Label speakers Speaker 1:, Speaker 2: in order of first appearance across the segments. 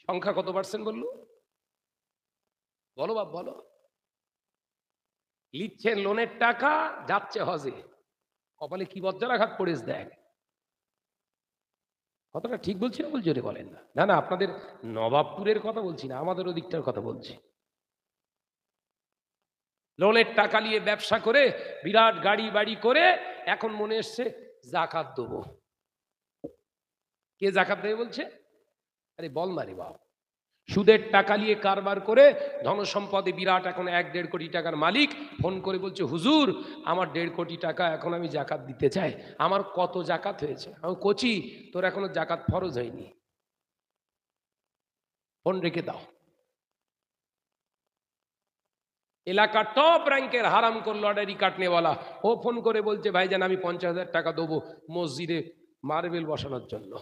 Speaker 1: সংখ্যা কত পার্সেন্ট বললো? বলো বাপ বলো। লিখছেন লোনের টাকা, যাচ্ছে হজে, কপালে কি বজ্রাঘাত পড়েছে দেখ। কতটা ঠিক বলছি না বলছি বলেন না? না না, আপনাদের নবাবপুরের কথা বলছি না, আমাদের ওদিকটার কথা বলছি। লোনের টাকা নিয়ে ব্যবসা করে বিরাট গাড়ি বাড়ি করে এখন মনে এসছে জাকাত দেবো। কে জাকাত দেবে বলছে? আরে বল না রে বাপ। সুদের টাকা নিয়ে কারবার করে ধনসম্পদে বিরাট এখন 1-1.5 কোটি টাকার মালিক ফোন করে বলছে, হুজুর আমার 1.5 কোটি টাকা এখন আমি জাকাত দিতে চাই, আমার কত জাকাত হয়েছে? আমি কচি, তোর এখনো জাকাত ফরজ হয়নি, ফোন রেখে দাও। এলাকার টপ র্যাঙ্কের হারাম কর লটারি কাটনেওয়ালা ও ফোন করে বলছে, ভাইজান আমি 50,000 টাকা দেবো মসজিদে মার্বেল বসানোর জন্য।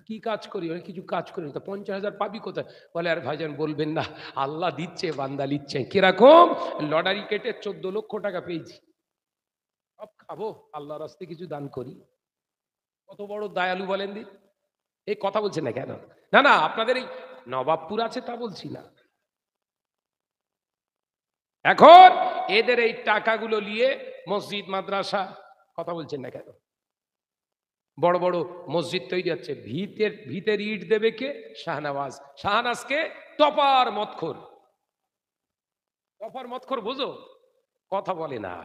Speaker 1: কি কাজ করি? কিছু কাজ করি। তো 50,000 পাবি কোথায়? বলে আর ভাইজান বলবেন না, আল্লাহ দিচ্ছে বান্দা লিচ্ছে। কিরকম? লটারি কেটে 14 লক্ষ টাকা পেয়েছি, সব খাবো, আল্লাহর রাস্তায় কিছু দান করি। কত বড় দয়ালু বলেন দি? এই কথা বলছেন না কেন? না না, আপনাদের এই নবাবপুর আছে তা বলছি না। এখন এদের এই টাকাগুলো নিয়ে মসজিদ মাদ্রাসা, কথা বলছেন না কেন? বড় বড় মসজিদ তৈরি হচ্ছে, ভিতের ইট দেবে কে? শাহনওয়াজ। শাহনাজকে টপার মদখোর। টপার মদখোর বোঝো? কথা বলে না।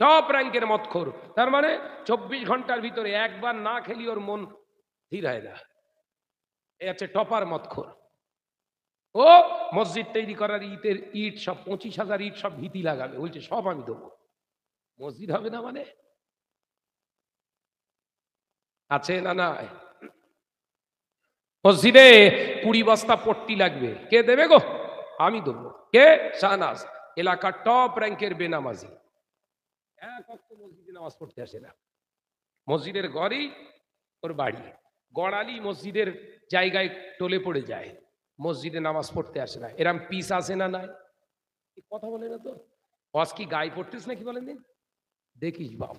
Speaker 1: টপ র্যাঙ্কের মদখোর, তার মানে 24 ঘন্টার ভিতরে একবার না খেলি ওর মন স্থির হয় না। এই হচ্ছে টপার মদখোর। ও মসজিদ তৈরি করার ইট সব 25,000 ইট সব ভিতি লাগাবে, বলছে সব আমি দেবো। মসজিদ হবে না মানে? আছে না নাই? মসজিদে 20 বস্তা পট্টি লাগবে, কে দেবে গো? আমি দেবো। কে? শাহনাজ। এলাকার টপ র্যাঙ্কের বেনামাজি, এক ওয়াক্ত মসজিদে নামাজ পড়তে আসে না। মসজিদের ঘরেই ওর বাড়ি, গড়ালি মসজিদের জায়গায় টলে পড়ে যায়, মসজিদে নামাজ পড়তে আসে না। এরম পিস আসে না নাই? কথা বলে না তো। বস কি গায়ে পড়তিস নাকি বলেন দিন? দেখিস বাপ,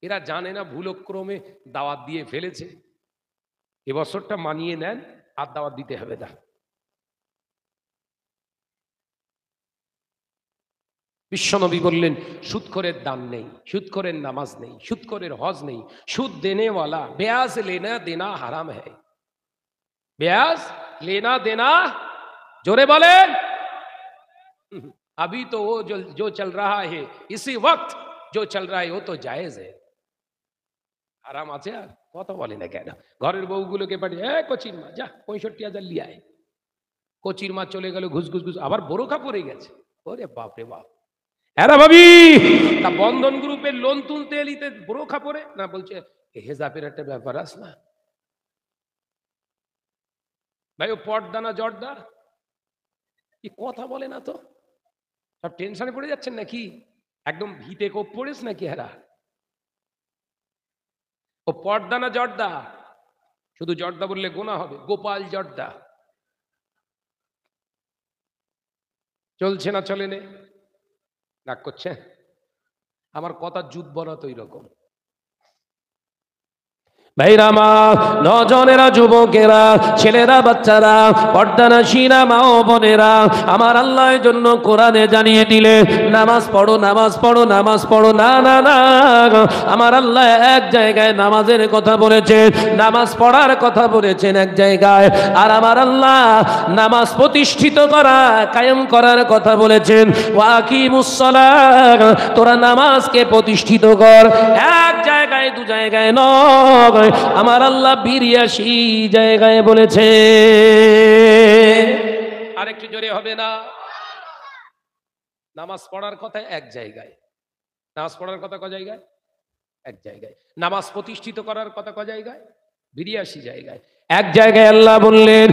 Speaker 1: এরা জানে না ভুলক্রমে দাওয়াত দিয়ে ফেলেছে, এবছরটা মানিয়ে নেন, আর দাওয়াত দিতে হবে না। বিশ্বনবী বললেন, সুদখোরের দান নেই, সুদখোরের নামাজ নেই, সুদখোরের হজ নেই, সুদ দেনেওয়ালা ব্যাজ লেনা দেনা হারাম হ্যায়। ব্যাজ लेना देना, जोरे बोलें। अभी तो वो जो चल रहा है, इसी वक्त जो चल रहा है वो तो जायज है। आराम আছে আর কথা বলে না কেন? ঘরের বউগুলোকে পাঠিয়ে, কোচির মা যা 65,000 লিয়ে আয়। কোচির মা চলে গেল, ঘুষ ঘুষ ঘুষ, আবার বোরখা পরে গেছে। ওরে বাপ রে বাপ। হ্যাঁ ভাবি, তা বন্ধন গ্রুপের লোন তুলতে এলিতে বোরখা পরে না? বলছে হেজাবের একটা ব্যাপার আছে না ভাই, ও পর্দা না জর্দা? কি কথা বলে না তো, সব টেনশনে পড়ে যাচ্ছেন নাকি? একদম ভিতে কোপ পড়েছ নাকি? হেরা ও পর্দা না জর্দা? শুধু জর্দা বললে গোনা হবে, গোপাল জর্দা। চলছে না চলে নে? রাগ করছে? আমার কথা জুত বলা তো এইরকম। ভাইরা মা, নজনেরা, যুবকেরা, ছেলেরা, বাচ্চারা, পর্দানাশীরা, মা ও বোনেরা, আমার আল্লাহর জন্য কোরআনে জানিয়ে দিলে নামাজ পড়ো, নামাজ পড়ো, নামাজ পড়ো। না না না, আমার আল্লাহ এক জায়গায় নামাজের কথা বলেছেন, নামাজ পড়ার কথা বলেছেন এক জায়গায়, আর আমার আল্লাহ নামাজ প্রতিষ্ঠিত করা, কায়েম করার কথা বলেছেন। ওয়াকিমুস সালাহ, তোরা নামাজকে প্রতিষ্ঠিত কর। এক জায়গায় দু জায়গায় নয়, আমার আল্লাহ 82 জায়গায় বলেছে। আরেকটু জোরে হবে না? নামাজ পড়ার কথা এক জায়গায়, নামাজ পড়ার কথা ক জায়গায়? এক জায়গায়। নামাজ প্রতিষ্ঠিত করার কথা ক জায়গায়? 82 জায়গায়। এক জায়গায় আল্লাহ বললেন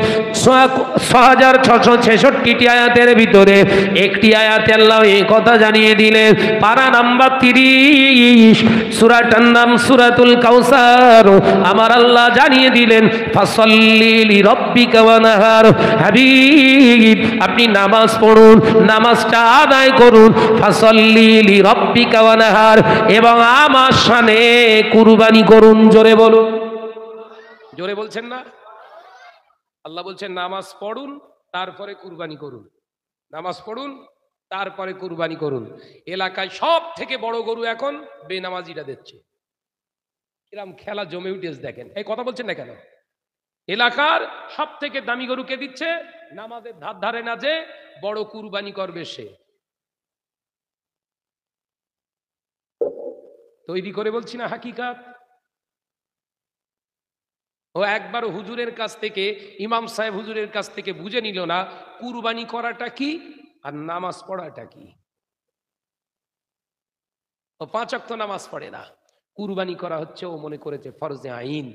Speaker 1: 6666টি আয়াতের ভিতরে একটি আয়াতে আল্লাহ এই কথা জানিয়ে দিলেন। পারা নাম্বার 30, সূরাটার নাম সূরাতুল কাউসার। আমার আল্লাহ জানিয়ে দিলেন, ফাসাল্লি লিরাব্বিকা ওয়ানহার। হাবিব, আপনি নামাজ পড়ুন, নামাজটা আদায় করুন। ফাসাল্লি লিরাব্বিকা ওয়ানহার, এবং আমার শানে কুরবানি করুন। জোরে বলুন, জোরে বলছেন না? আল্লাহ বলছেন নামাজ পড়ুন তারপরে কুরবানি করুন, নামাজ পড়ুন তারপরে কুরবানি করুন। এলাকায় সব থেকে বড় গরু এখন বেনামাজিরা দিচ্ছে। কিরম খেলা জমে উঠেছে দেখেন। এই কথা বলছেন না কেন? এলাকার সব থেকে দামি গরুকে দিচ্ছে, নামাজের ধার ধারে না যে বড় কুরবানি করবে সে। তৈরি করে বলছি না হাকিকাত। ও একবার হুজুরের কাছ থেকে, ইমাম সাহেব হুজুরের কাছ থেকে বুঝে নিল না কুরবানি করাটা কি আর নামাজ পড়াটা কি। ও 5 ওয়াক্ত নামাজ পড়ে না, কুরবানি করা হচ্ছে ও মনে করেছে ফরজে আইন।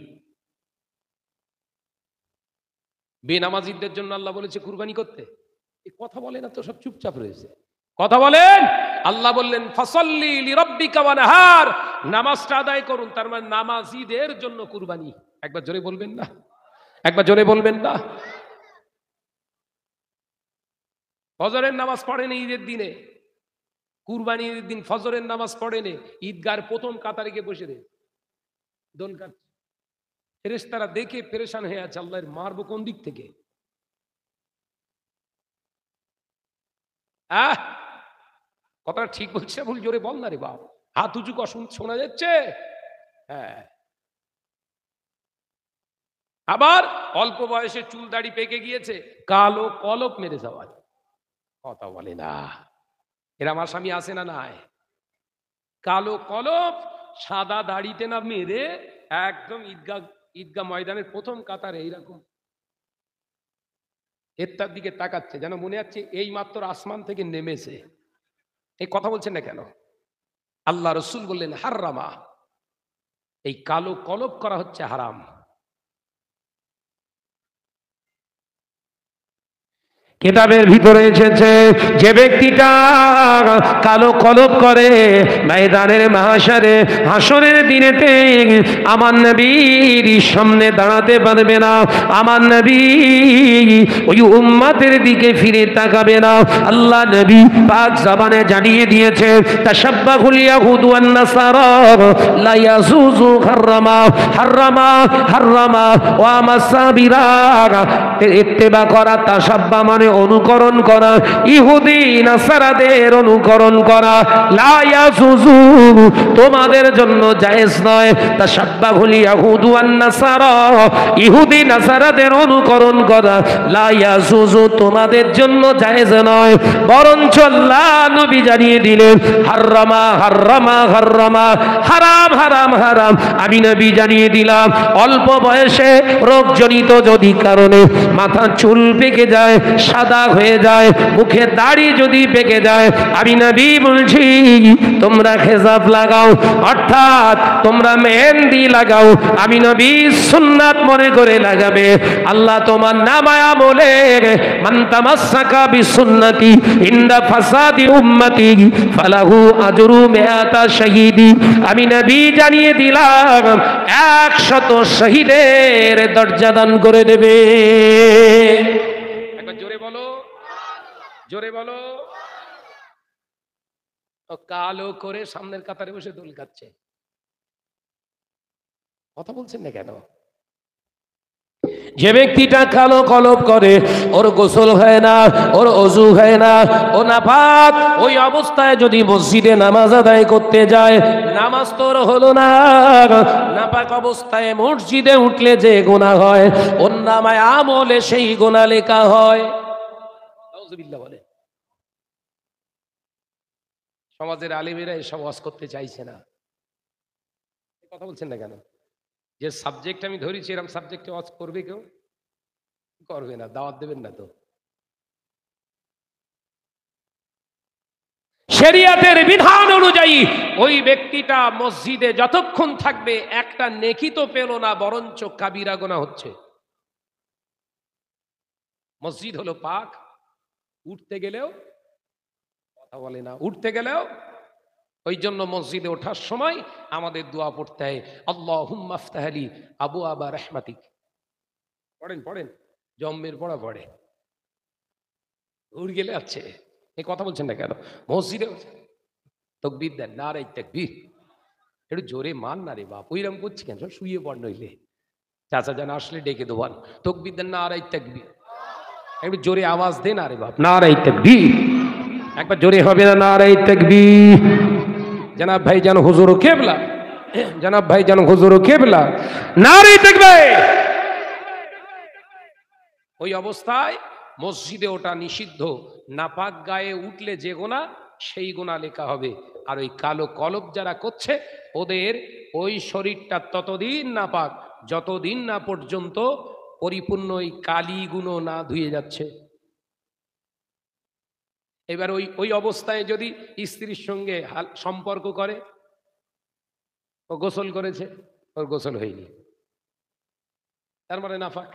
Speaker 1: বেনামাজিদের জন্য আল্লাহ বলেছে কুরবানি করতে। এই কথা বলে না তো, সব চুপচাপ রয়েছে। কথা বলেন। আল্লাহ বললেন ফাসাল্লি লিরাব্বিকা ওয়ানহার, নামাজটা আদায় করুন। তার মানে নামাজীদের জন্য কুরবানি। একবার জোরে বলবেন না? একবার জোরে বলবেন না? ফজরের নামাজ পড়েন ঈদের দিনে, কুরবানির দিন ফজরের নামাজ পড়েন, ঈদগার প্রথম কাতারে গিয়ে বসে রে দোল কাটছে। ফেরেশতারা দেখে পেরেশান হয়ে আছে, আল্লাহর মারবো কোন দিক থেকে। কথাটা ঠিক বলছে ভুল? জোরে বল না রে বাপ। হাত উঁচু কর, শোনা যাচ্ছে? হ্যাঁ। আবার অল্প বয়সে চুল দাড়ি পেকে গিয়েছে, কালো কলপ মেরে যাওয়া। কথা বলে না। এরা আমার স্বামী আছে না নাই? কালো কলপ সাদা দাড়িতে না মেরে একদম ঈদগাহ ময়দানের প্রথম কাতারে এইরকম এর দিকে তাকাচ্ছে, যেন মনে হচ্ছে এই মাত্র আসমান থেকে নেমেছে। এই কথা বলছেন না কেন? আল্লাহ রসুল বললেন হাররামা, এই কালো কলপ করা হচ্ছে হারাম। কিতাবের ভিতরে এসেছে যে ব্যক্তিটা কালো কলপ করে ময়দানের মাহশরে হাসরের দিনেতে আমার নবীর সামনে দাঁড়াতে পারবে না, আমার নবী ওই উম্মতের দিকে ফিরে তাকাবে না। আল্লাহ নবী পাক জবানে জানিয়ে দিয়েছে তাশাব্বাহুল ইয়াহুদু ওয়ান নাসারা লা ইয়াজুজু হাররামা হাররামা হাররামা ওয়া মাসাবিরা। ইত্তেবা করা, তাশাব্বা মানে অনুকরণ করা, ইহুদি নাসারাদের অনুকরণ করা। লা ইয়াজুজু তোমাদের জন্য জায়েজ নয়। তাশাব্বাহুল ইয়াহুদু ওয়ান নাসারা ইহুদি নাসারাদের অনুকরণ করা লা ইয়াজুজু তোমাদের জন্য জায়েজ নয়, বরঞ্চ আল্লাহ নবী জানিয়ে দিলেন হাররামা হাররামা হাররামা, হারাম হারাম হারাম। আমি নবী জানিয়ে দিলাম অল্প বয়সে রোগজনিত যদি কারণে মাথা চুল পেকে যায়, সাদা হয়ে যায়, মুখে দাড়ি যদি পেকে যায়, আমি নবী বলছি তোমরা খেজাব লাগাও, অর্থাৎ তোমরা মেহেন্দি লাগাও। আমি নবী সুন্নাত মনে করে লাগাবে। আল্লাহ তোমার নামায় আমলে মান তামাসসাকা বিসুন্নতি ইনদা ফাসাদি উম্মতি ফালাহু আজরু মিআতা শাহীদি। আমি নবী জানিয়ে দিলাম 100 শহীদের দরজা দান করে দেবে। একবার জোরে বলো, জোরে বলো। কালো করে সামনের কাতারে বসে দোল খাচ্ছে। কথা বলছেন না কেন? যে ব্যক্তিটা কালো কলপ করে ওর গোসল হয় না, ওর অজু হয় না, ও নাপাক, ওই অবস্থায় যদি মসজিদে নামাজ আদায় করতে যায় নামাজ তোর হলো না। নাপাক অবস্থায় মসজিদে উঠলে যে গুনাহ হয় ওর নামায় আমলে সেই গুনাহ লেখা হয়। নাউজুবিল্লাহ বলে। সমাজের আলেমেরা এসব ওয়াজ করতে চাইছে না। কথা বলছেন না কেন? যে সাবজেক্ট আমি ধরেছি এরকম সাবজেক্টে ওয়াজ করবে কেউ? করবে না, দাওয়াত দেবেন না তো। শরিয়াতের বিধান অনুযায়ী ওই ব্যক্তিটা মসজিদে যতক্ষণ থাকবে একটা নেকি তো পেল না, বরঞ্চ কাবিরা গুনাহ হচ্ছে। মসজিদ হলো পাক, উঠতে গেলেও কথা বলে না, উঠতে গেলেও ওই জন্য মসজিদে ওঠার সময় আমাদের দোয়া পড়তে হয় আল্লাহুম্মা আফতাহলি আবওয়াবা রাহমাতিক। পড়েন পড়েন, জম্মের পড়া পড়ে, উঠ গেলে আছে। এই কথা বলছেন না কেন? মসজিদে তাকবীর দেন, নারে তাকবীর। একটু জোরে মান না রে বাপ, ওইরকম করছি কেন? শুয়ে পড় নইলে। চাচা যেন আসলে ডেকে দেবান, তকবির দেন, নারায়ে তাকবীর। একটু জোরে আওয়াজ দেন, আরে বাপ, নারায়ে তাকবীর। একবার জোরে হবে না, নারায়ে তাকবীর। জনাব ভাই যেন হুজুর কেবলা, জনাব ভাই যেন হুজুর কেবলা, নারায়ে তাকবীর। ওই অবস্থায় মসজিদে ওটা নিষিদ্ধ। নাপাক গায়ে উঠলে যে গোনা, সেই গোনা লেখা হবে। আর ওই কালো কলব যারা করছে, ওদের ওই শরীরটা ততদিন নাপাক যতদিন না পর্যন্ত পরিপূর্ণ ওই কালি গুণ না ধুয়ে যাচ্ছে। এবার ওই ওই অবস্থায় যদি স্ত্রীর সঙ্গে সম্পর্ক করে, ও গোসল করেছে, ওর গোসল হয়নি, তার মানে নাপাক,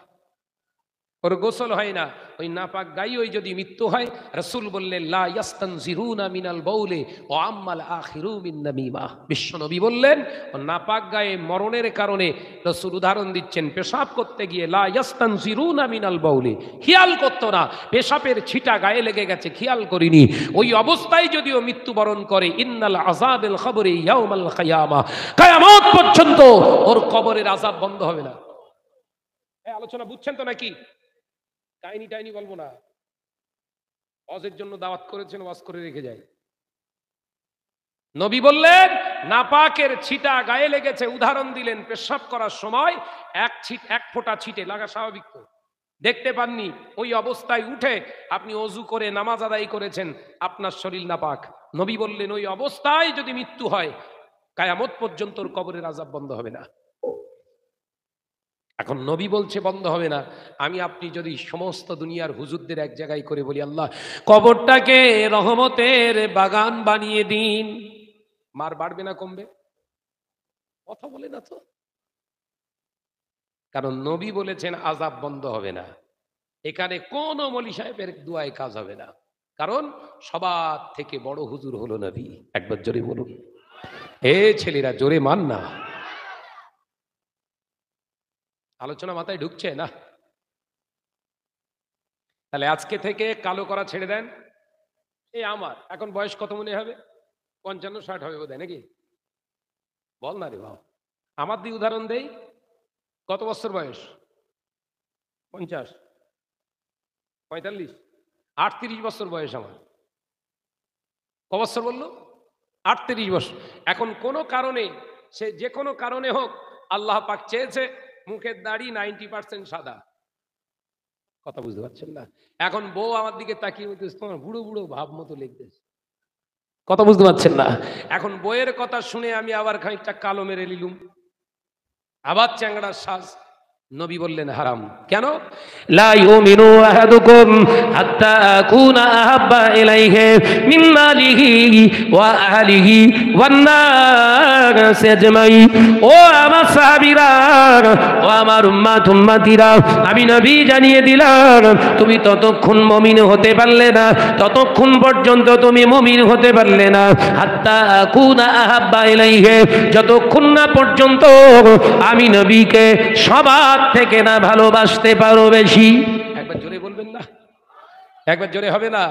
Speaker 1: ওর গোসল হয় না। ওই নাপাক গাই ওই যদি মৃত্যু হয়, রাসূল বললেন লা ইয়াস্তানজিরুনা মিনাল বাউলে ওয়া আম্মাল আখিরু মিন নামিমা। বিশ্বনবী বললেন ও নাপাক গায়ে মরণের কারণে, রাসূল উদাহরণ দিচ্ছেন, পেশাব করতে গিয়ে লা ইয়াস্তানজিরুনা মিনাল বাউলে, খেয়াল করতো না, পেশাবের ছিটা গায়ে লেগে গেছে, খেয়াল করিনি, ওই অবস্থায় যদিও মৃত্যুবরণ করে, ইন্নাল আযাবিল কবরি ইয়াউমাল কিয়ামা, কিয়ামত পর্যন্ত ওর কবরের আযাব বন্ধ হবে না। এই আলোচনা বুঝছেন তো নাকি? কাহিনী টাইনি বলবো না, ওয়াজের জন্য দাওয়াত করেছেন, ওয়াজ করে রেখে যায়। নবী বললেন নাপাকের ছিটা গায়ে লেগেছে, উদাহরণ দিলেন পেশাব করার সময় এক ফোঁটা ছিটে লাগা স্বাভাবিক, তো দেখতে পাননি, ওই অবস্থায় উঠে আপনি ওযু করে নামাজ আদায় করেছেন, আপনার শরীর নাপাক। নবী বললেন ওই অবস্থায় যদি মৃত্যু হয়, কিয়ামত পর্যন্ত ওর কবরের আযাব বন্ধ হবে না। এখন নবী বলছে বন্ধ হবে না, আমি আপনি যদি সমস্ত দুনিয়ার হুজুরদের এক জায়গায় করে বলি আল্লাহ কবরটাকে রহমতের বাগান বানিয়ে দিন, মার বাড়বে না কমবে? কথা বলে না তো। কারণ নবী বলেছেন আযাব বন্ধ হবে না। এখানে কোন মলি সাহেবের দুয়ায় কাজ হবে না, কারণ সবার থেকে বড় হুজুর হলো নবী। একবার জোরে বলুন, এ ছেলেরা জোরে মান না। আলোচনা মাথায় ঢুকছে না? তাহলে আজকে থেকে কালো করা ছেড়ে দেন। এই আমার এখন বয়স কত মনে হবে? 55-60 হবে বোধহয়, নাকি? বল না রে বাবা, আমার দিয়ে উদাহরণ দেই, কত বছর বয়স? 50, 45, 38 বছর বয়স আমার। ক বছর বললো? 38 বছর। এখন কোনো কারণে, সে যে কোনো কারণে হোক, আল্লাহ পাক চেয়েছে মুখের দাড়ি 90% সাদা। কথা বুঝতে পারছেন না? এখন বউ আমার দিকে তাকিয়ে বলতেছে তোমার বুড়ো বুড়ো ভাব মতো লেগতেছে। কথা বুঝতে পারছেন না? এখন বইয়ের কথা শুনে আমি আবার খানিকটা কালো মেরে নিলুম, আবার চ্যাংড়ার শ্বাস। নবী বললেন হারাম। কেন? লা ইউমিনু আহাদুকুম হাত্তা আকুনা আহাব্বা ইলাইহি মিন মালিহি ওয়া আহলিহি ওয়ান নাস আজমাইন। ও আমার সাহাবীরা, ও আমার উম্মতিরা, আমি নবী জানিয়ে দিলাম তুমি ততক্ষণ মুমিন হতে পারলে না, ততক্ষণ পর্যন্ত তুমি মুমিন হতে পারলে না, হাত্তা আকুনা আহাব্বা ইলাইহি, যতক্ষণ না পর্যন্ত আমি নবীকে সবার থেকে না ভালোবাসতে পারো বেশি। একবার জোরে বলবেন না? একবার জোরে হবে না?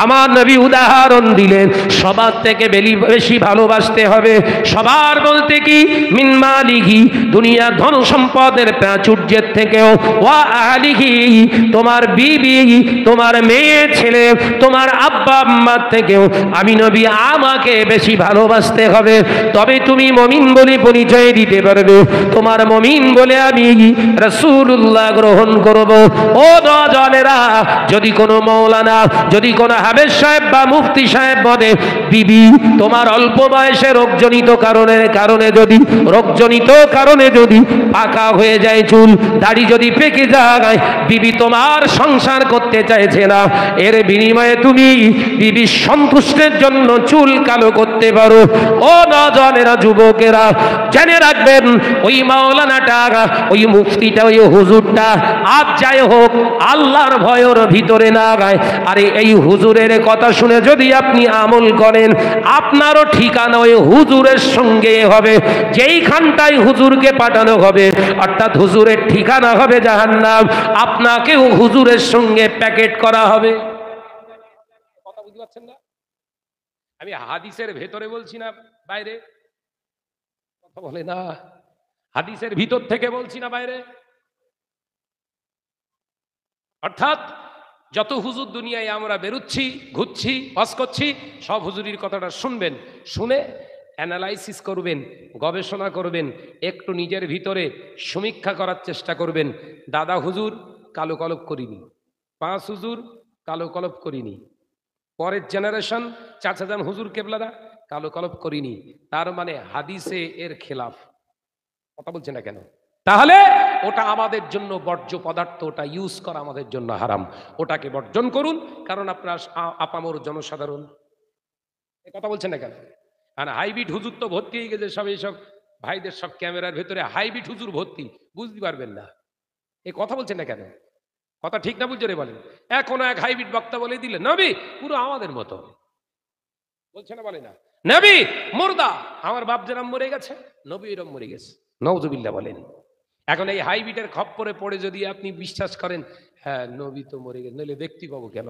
Speaker 1: আমার নবী উদাহরণ দিলেন সবার থেকে বেশি ভালোবাসতে হবে। সবার বলতে কি? মিন মালিহি, দুনিয়ার ধন সম্পদের প্রাচুর্যের থেকেও, ওয়া আহলিহি, তোমার বিবি, তোমার মেয়ে ছেলে, তোমার আব্বা আম্মার থেকেও আমি নবী আমাকে বেশি ভালোবাসতে হবে, তবে তুমি মুমিন বলে পরিচয় দিতে পারবে, তোমার মুমিন বলে আমি রাসূলুল্লাহ গ্রহণ করব। ও নওজওয়ানেরা, যদি কোনো মাওলানা, যদি কোনো হাবেজ সাহেব বা মুফতি সাহেব বলে বিবি তোমার অল্প বয়সে রোগজনিত কারণে যদি পাকা হয়ে যায় চুল, দাড়ি যদি পেকে যায়, বিবি তোমার সংসার করতে চাইছে না, এর বিনিময়ে তুমি বিবি সন্তুষ্টের জন্য চুল কালো করতে পারো। ও নওজওয়ানেরা, যুবকেরা, জেনে রাখবেন ওই মাওলানাটা, ওই মুফতিটা, ওই হুজুরটা আজ যাই হোক আল্লাহর ভয়ের ভিতরে না গায়, আরে এই হুজুরের কথা শুনে যদি আপনি আমল করেন, আপনারও ঠিকানা ওই হুজুরের সঙ্গে হবে, যেইখানটায় হুজুরকে পাঠানো হবে, অর্থাৎ হুজুরের ঠিকানা হবে জাহান্নাম, আপনাকেও হুজুরের সঙ্গে প্যাকেট করা হবে। কথা বুঝতে পারছেন না? আমি হাদিসের ভেতরে বলছি না বাইরে। কথা বলে না? হাদিসের ভিতর থেকে বলছি না বাইরে। অর্থাৎ যত হুজুর দুনিয়ায় আমরা বেরুচ্ছি, ঘুরছি, ওয়াজ করছি, সব হুজুরির কথাটা শুনবেন, শুনে অ্যানালাইসিস করবেন, গবেষণা করবেন, একটু নিজের ভিতরে সমীক্ষা করার চেষ্টা করবেন। দাদা হুজুর কালো কলপ করিনি, 5 হুজুর কালো কলপ করিনি, পরের জেনারেশন চাচাজান হুজুর কেবলারা কালো কলপ করিনি, তার মানে হাদিসে এর খেলাফ। কথা বলছে না কেন? তাহলে ওটা আমাদের জন্য বর্জ্য পদার্থ, ওটা ইউজ করা আমাদের জন্য হারাম, ওটাকে বর্জন করুন। কারণ আপনার আপামর জনসাধারণ কথা বলছেন না কেন? আর হাইব্রিড হুজুর তো ভর্তি হয়ে গেছে সব, এইসব ভাইদের সব ক্যামেরার ভেতরে হাইব্রিড হুজুর ভর্তি, বুঝতে পারবেন না। এই কথা বলছেন না কেন? কথা ঠিক না বুঝে রে বলেন। এখনো এক হাইব্রিড বক্তা বলে দিলে নবী পুরো আমাদের মতো, বলছে না বলে না? নবী মুর্দা, আমার বাপ যেরম মরে গেছে নবী এরম মরে গেছে, নওজুবিল্লাহ বলেন। এখন এই হাইব্রিডের খপ্পরে পড়ে যদি আপনি বিশ্বাস করেন হ্যাঁ নবী তো মরে গেছে, নইলে দেখতে পাবো কেন?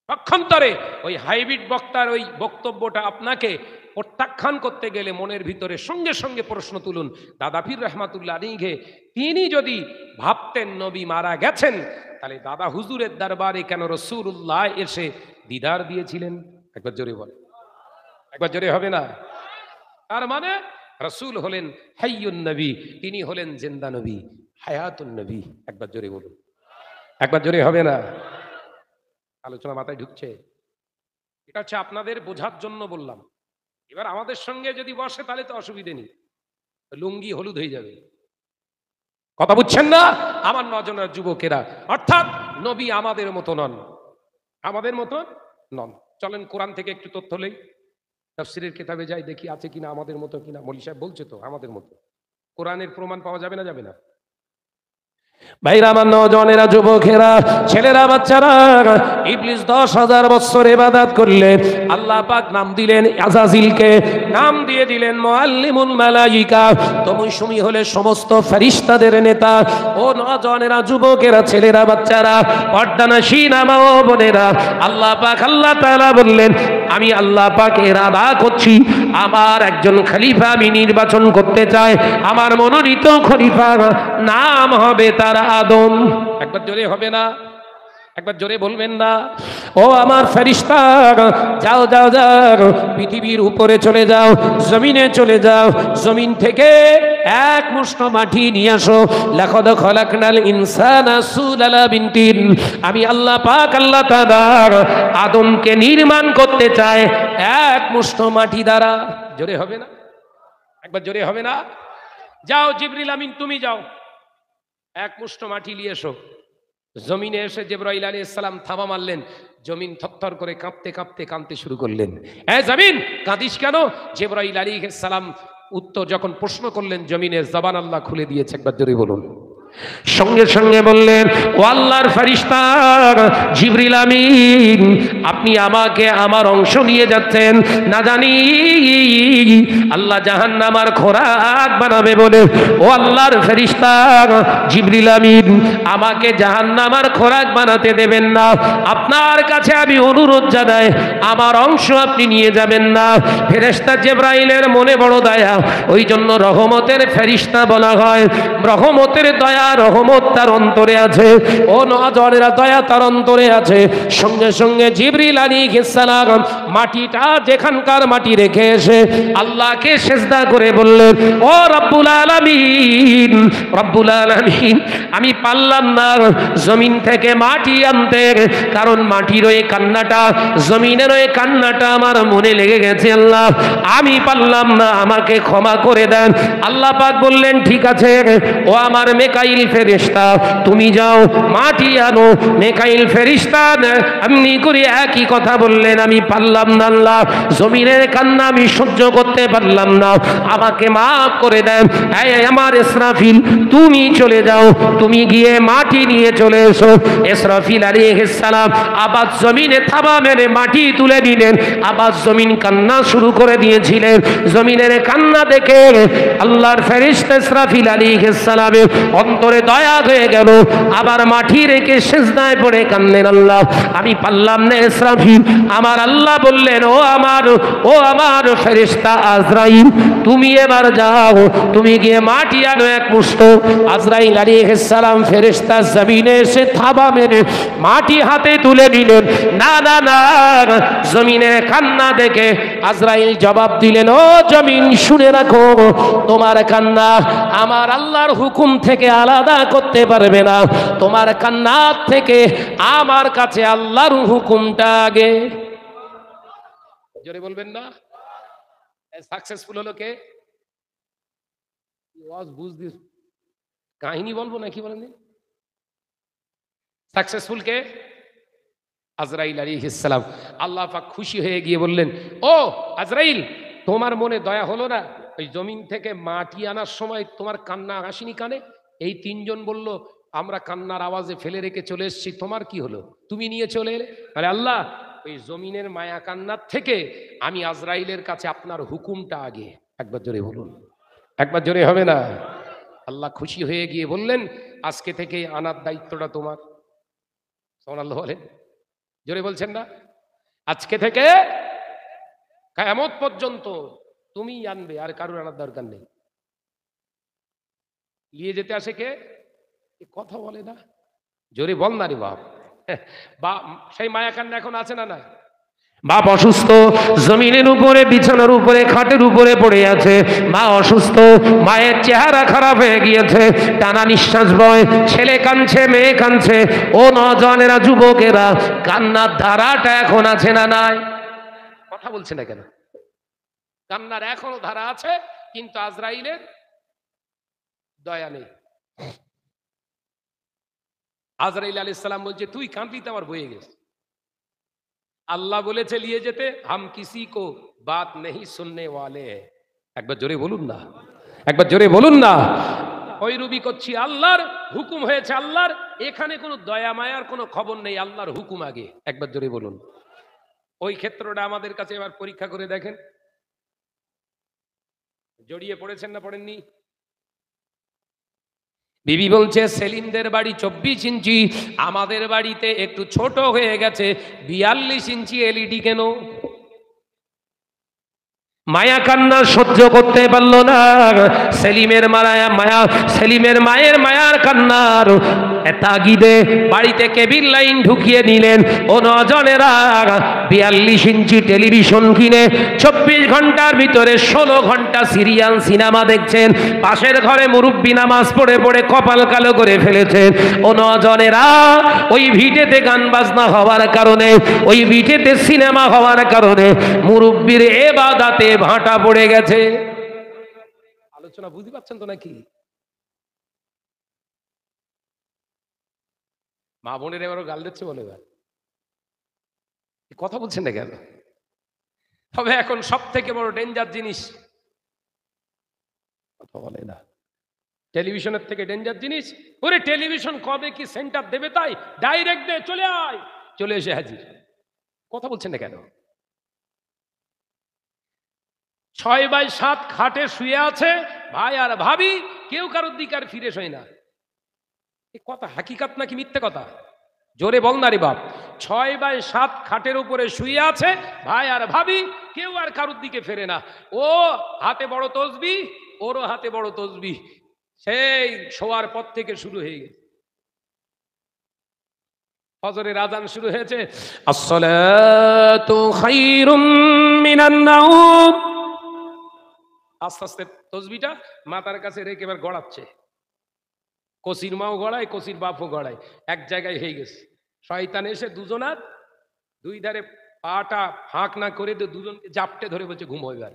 Speaker 1: পক্ষান্তরে ওই হাইব্রিড বক্তার ওই বক্তব্যটা আপনাকে প্রত্যাখ্যান করতে গেলে মনের ভিতরে সঙ্গে সঙ্গে প্রশ্ন তুলুন, দাদা পীর রহমাতুল্লাহ আলাইহি তিনি যদি ভাবতেন নবী মারা গেছেন, তাহলে দাদা হুজুরের দরবারে কেন রাসূলুল্লাহ এসে দিদার দিয়েছিলেন? একবার জোরে বলে, একবার জোরে হবে না? তার মানে রাসূল হলেন হাইয়ুন নবী, তিনি হলেন জিন্দা নবী, হায়াতুন নবী। একবার জোরে বলুন, একবার জোরে হবে না? আলোচনা মাথায় ঢুকছে? এটা হচ্ছে আপনাদের বোঝার জন্য বললাম। এবার আমাদের সঙ্গে যদি বসে তাহলে তো অসুবিধে নেই, লুঙ্গি হলুদ হয়ে যাবে। কথা বুঝছেন না আমার নজনের যুবকেরা? অর্থাৎ নবী আমাদের মতো নন, আমাদের মতো নন। চলেন কোরআন থেকে একটু তথ্য লই, তাফসীরের কিতাবে যাই, দেখি আছে কিনা আমাদের মতো কিনা। মৌলী সাহেব বলছে তো আমাদের মতো, কোরআনের প্রমাণ পাওয়া যাবে না? যাবে না? ভাইরা আমার, নওজওয়ানেরা, যুবকেরা, ছেলেরা, বাচ্চারা, ইবলিস 10,000 বছর ইবাদত করলে আল্লাহ পাক নাম দিলেন আজাজিলকে, নাম দিয়ে দিলেন মুআল্লিমুল মালাইকা। তুমি হলে সমস্ত ফেরেশতাদের নেতা। ও নওজওয়ানেরা, যুবকেরা, ছেলেরা, বাচ্চারা, পর্দানশীনা মা ও বোনেরা, আল্লাহ পাক আল্লাহ তাআলা বললেন আমি আল্লাহ পাক ইরাদা করছি আমার একজন খলিফা আমি নির্বাচন করতে চাই। আমার মনোনীত খলিফা নাম হবে তার আদম। একবার জোরে হবে না? একবার জোরে বলবেন না? ও আমার ফেরেশতা, যাও যাও যাও, পৃথিবীর উপরে চলে যাও, জমিনে চলে যাও, জমিন থেকে এক মুষ্ঠ মাটি নিয়ে আসো। লাকাদ খালাকনাল ইনসানা সুলালামিন তিন। আমি আল্লাহ পাক আল্লাহ তাআলা আদমকে নির্মাণ করতে চাই এক মুষ্ঠ মাটি দ্বারা। জোরে হবে না? একবার জোরে হবে না? যাও জিবরিল আমিন, তুমি যাও, এক মুষ্ঠ মাটি নিয়ে এসো। জমিনে এসে জিবরাইল আলাইহিস সালাম থামা মারলেন, জমিন থরথর করে কাঁপতে কাঁপতে কাঁদতে শুরু করলেন। এ জমিন কাঁদিস কেন? জিবরাইল আলাইহিস সালাম উত্তর যখন প্রশ্ন করলেন, জমিনের জবান আল্লাহ খুলে দিয়েছে। একবার জোরে বলুন। সঙ্গে সঙ্গে বললেন, ও আল্লাহর ফেরেশতা জিবরিল আমিন, আপনি আমাকে আমার অংশ নিয়ে যাচ্ছেন, না জানি আল্লাহ জাহান্নামার খোরাক বানাবে বলে। ও আল্লাহর ফেরেশতা জিবরিল আমিন, আমাকে জাহান্নামার খোরাক বানাতে দেবেন না। আপনার কাছে আমি অনুরোধ জানাই, আমার অংশ আপনি নিয়ে যাবেন না। ফেরেশতা জিবরাইলের মনে বড় দয়া, ওই জন্য রহমতের ফেরেশতা বলা হয়। রহমতের দয়া, রহমত তার অন্তরে আছে। ও নওজওয়ানেরা, দয়া তার অন্তরে আছে। সঙ্গে সঙ্গে জিবরিল আলাইহিস সালাম মাটিটা যেখানকার মাটি রেখে এসে আল্লাহকে সিজদা করে বললেন, ও রব্বুল আলামিন, রব্বুল আলামিন, আমি পারলাম না জমিন থেকে মাটি আনতে, কারণ মাটির ওই কান্নাটা, জমিনের ওই কান্নাটা আমার মনে লেগে গেছে। আল্লাহ আমি পারলাম না, আমাকে ক্ষমা করে দেন। আল্লাহ পাক বললেন, ঠিক আছে, ও আমার মেকাইল ফেরেশতা, তুমি যাও মাটি আনো। মেকাইল ফেরেশতা এমনি করে একই কথা বললেন, আমি পারলাম না আল্লাহ, জমিনের কান্না আমি সহ্য করতে পারলাম না, আমাকে মাফ করে দেন। এই আমার ইসরাফিল, তুমি চলে যাও, তুমি গিয়ে মাটি নিয়ে চলে এসো। ইসরাফিল আলাইহিস সালাম আবার জমিনে থাবা মেরে মাটি তুলে দিলেন। আবার জমিন কান্না শুরু করে দিয়েছিলেন। জমিনের কান্না দেখে আল্লাহর ফেরেশতা ইসরাফিল আলাইহিস সালামের অন্তর অন্তরে দয়া হয়ে গেল, আবার মাটি রেখে সিজদায় পড়ে কাঁদলেন, আল্লাহ আমি পারলাম না ইসরাফিল। আমার আল্লাহ বললেন, ও আমার ফেরেশতা আজরাইল, তুমি এবার যাও, তুমি গিয়ে মাটি আনো এক মুষ্ট। আজরাইল আলাইহিস সালাম ফেরেশতা জমিনে এসে থাবা মেরে মাটি হাতে তুলে দিলেন। না না না, জমিনের কান্না দেখে আজরাইল জবাব দিলেন, ও জমিন শুনে রাখো, তোমার কান্না আমার আল্লাহর হুকুম থেকে আলাদা করতে পারবে না। তোমার কান্না থেকে আমার কাছে আল্লাহর হুকুমটা আগে। জোরে বলবেন না? সাকসেসফুল হলো কে? কাহিনী বলবো নাকি বলেন? সাকসেসফুল কে? আজরাইল আলাইহিস সালাম। আল্লাহ পাক খুশি হয়ে গিয়ে বললেন, ও আজরাইল, তোমার মনে দয়া হলো না? ওই জমিন থেকে মাটি আনার সময় তোমার কান্না আসেনি কানে? এই তিনজন বলল, আমরা কান্নার আওয়াজে ফেলে রেখে চলে এসেছি, তোমার কি হলো? তুমি নিয়ে চলে এলে। আরে আল্লাহ, ওই জমিনের মায়া কান্নার থেকে আমি আজরাইলের কাছে আপনার হুকুমটা আগে। একবার জোরে বলুন, একবার জোরে হবে না? আল্লাহ খুশি হয়ে গিয়ে বললেন, আজকে থেকে আনার দায়িত্বটা তোমার। সুবহানাল্লাহ বলেন, জোরে বলছেন না? আজকে থেকে কিয়ামত পর্যন্ত তুমি আনবে, আর কারোর আনার দরকার নেই। নিয়ে যেতে আসে কে? কথা বলে না, জোরে বল না রে বাপ। সেই মায়া কান্না এখন আছে না? না, বাপ অসুস্থ, জমিনের উপরে, বিছানার উপরে, খাটের উপরে পড়ে আছে। মা অসুস্থ, মায়ের চেহারা খারাপ হয়ে গিয়েছে, টানা নিঃশ্বাস বয়, ছেলে কাঁদছে, মেয়ে কাঁদছে। ও নওজওয়ানেরা, যুবকেরা, কান্নার ধারাটা এখন আছে না নাই? কথা বলছে না কেন? কান্নার এখনো ধারা আছে, কিন্তু আজরাইলের দয়া নেই। আজরাইল আলাইহিস সালাম বলছে, তুই কাঁদলি তো আমার বয়ে গেছে। আল্লাহ বলেছে নিয়ে যেতে, হাম কিসি কো বাত নেহি সুননে ওয়ালে হ্যায়। একবার জোরে বলুন না, একবার জোরে বলুন না। ওই রুবি করছি, আল্লাহর হুকুম হয়েছে আল্লাহর, এখানে কোনো দয়া মায়ার কোনো খবর নেই, আল্লাহর হুকুম আগে। একবার জোরে বলুন। ওই ক্ষেত্রটা আমাদের কাছে এবার পরীক্ষা করে দেখেন, জড়িয়ে পড়েছেন না পড়েননি? বিবি বলছে, সেলিমদের বাড়ি 24 ইঞ্চি, আমাদের বাড়িতে একটু ছোট হয়ে গেছে, 42 ইঞ্চি এলইডি কেন? মায়া কান্না সহ্য করতে পারলো না। সেলিমের মায়ের মায়ার কান্নার তাগিদে বাড়িতে কেবিল লাইন ঢুকিয়ে নিলেন। ও নজনেরা, 42 ইঞ্চি টেলিভিশন কিনে 24 ঘন্টার ভিতরে 16 ঘন্টা সিরিয়াল সিনেমা দেখছেন। পাশের ঘরে মুরব্বি নামাজ পড়ে পড়ে কপাল কালো করে ফেলেছেন। ও নজনেরা, ওই ভিটেতে গান বাজনা হওয়ার কারণে, ওই ভিটেতে সিনেমা হওয়ার কারণে মুরব্বির ইবাদতে ভাটা পড়ে গেছে। আলোচনা বুঝতে পারছেন তো নাকি? মা বোনের এবারও গাল দিচ্ছে বলে, কথা বলছেন না কেন? তবে এখন সব থেকে বড় ডেঞ্জার জিনিস, কথা বলে না, টেলিভিশনের থেকে ডেঞ্জার জিনিস। ওরে টেলিভিশন কবে কি সেন্টার দেবে, তাই ডাইরেক্ট দে, চলে আয়, চলে এসে হাজির। কথা বলছেন না কেন? 6x7 খাটে শুয়ে আছে ভাই আর ভাবি, কেউ কারোর দিকে আর ফিরে শোয় না। এ কথা হাকিকাত নাকি মিথ্যে কথা? জোরে বল না রে বাপ। 6x7 খাটের উপরে শুয়ে আছে ভাই আর ভাবি, কেউ আর কারোর দিকে ফেরে না। ও হাতে বড় তসবিহ, ওরও হাতে বড় তসবিহ, সেই শোয়ার পর থেকে শুরু হয়ে গেছে। ফজরের আজান শুরু হয়েছে, আসসালাতু খায়রুম মিনান নাওম। আস্তে আস্তে তসবিটা মাথার কাছে রেখে এবার গড়াচ্ছে। কসির মাও গড়ায়, কসির বাপও গড়ায়, এক জায়গায় হয়ে গেছে। শয়তান এসে দুজনার দুই ধারে পাটা ফাঁক না করে দুজনকে জাপটে ধরে বলছে ঘুমো। এবার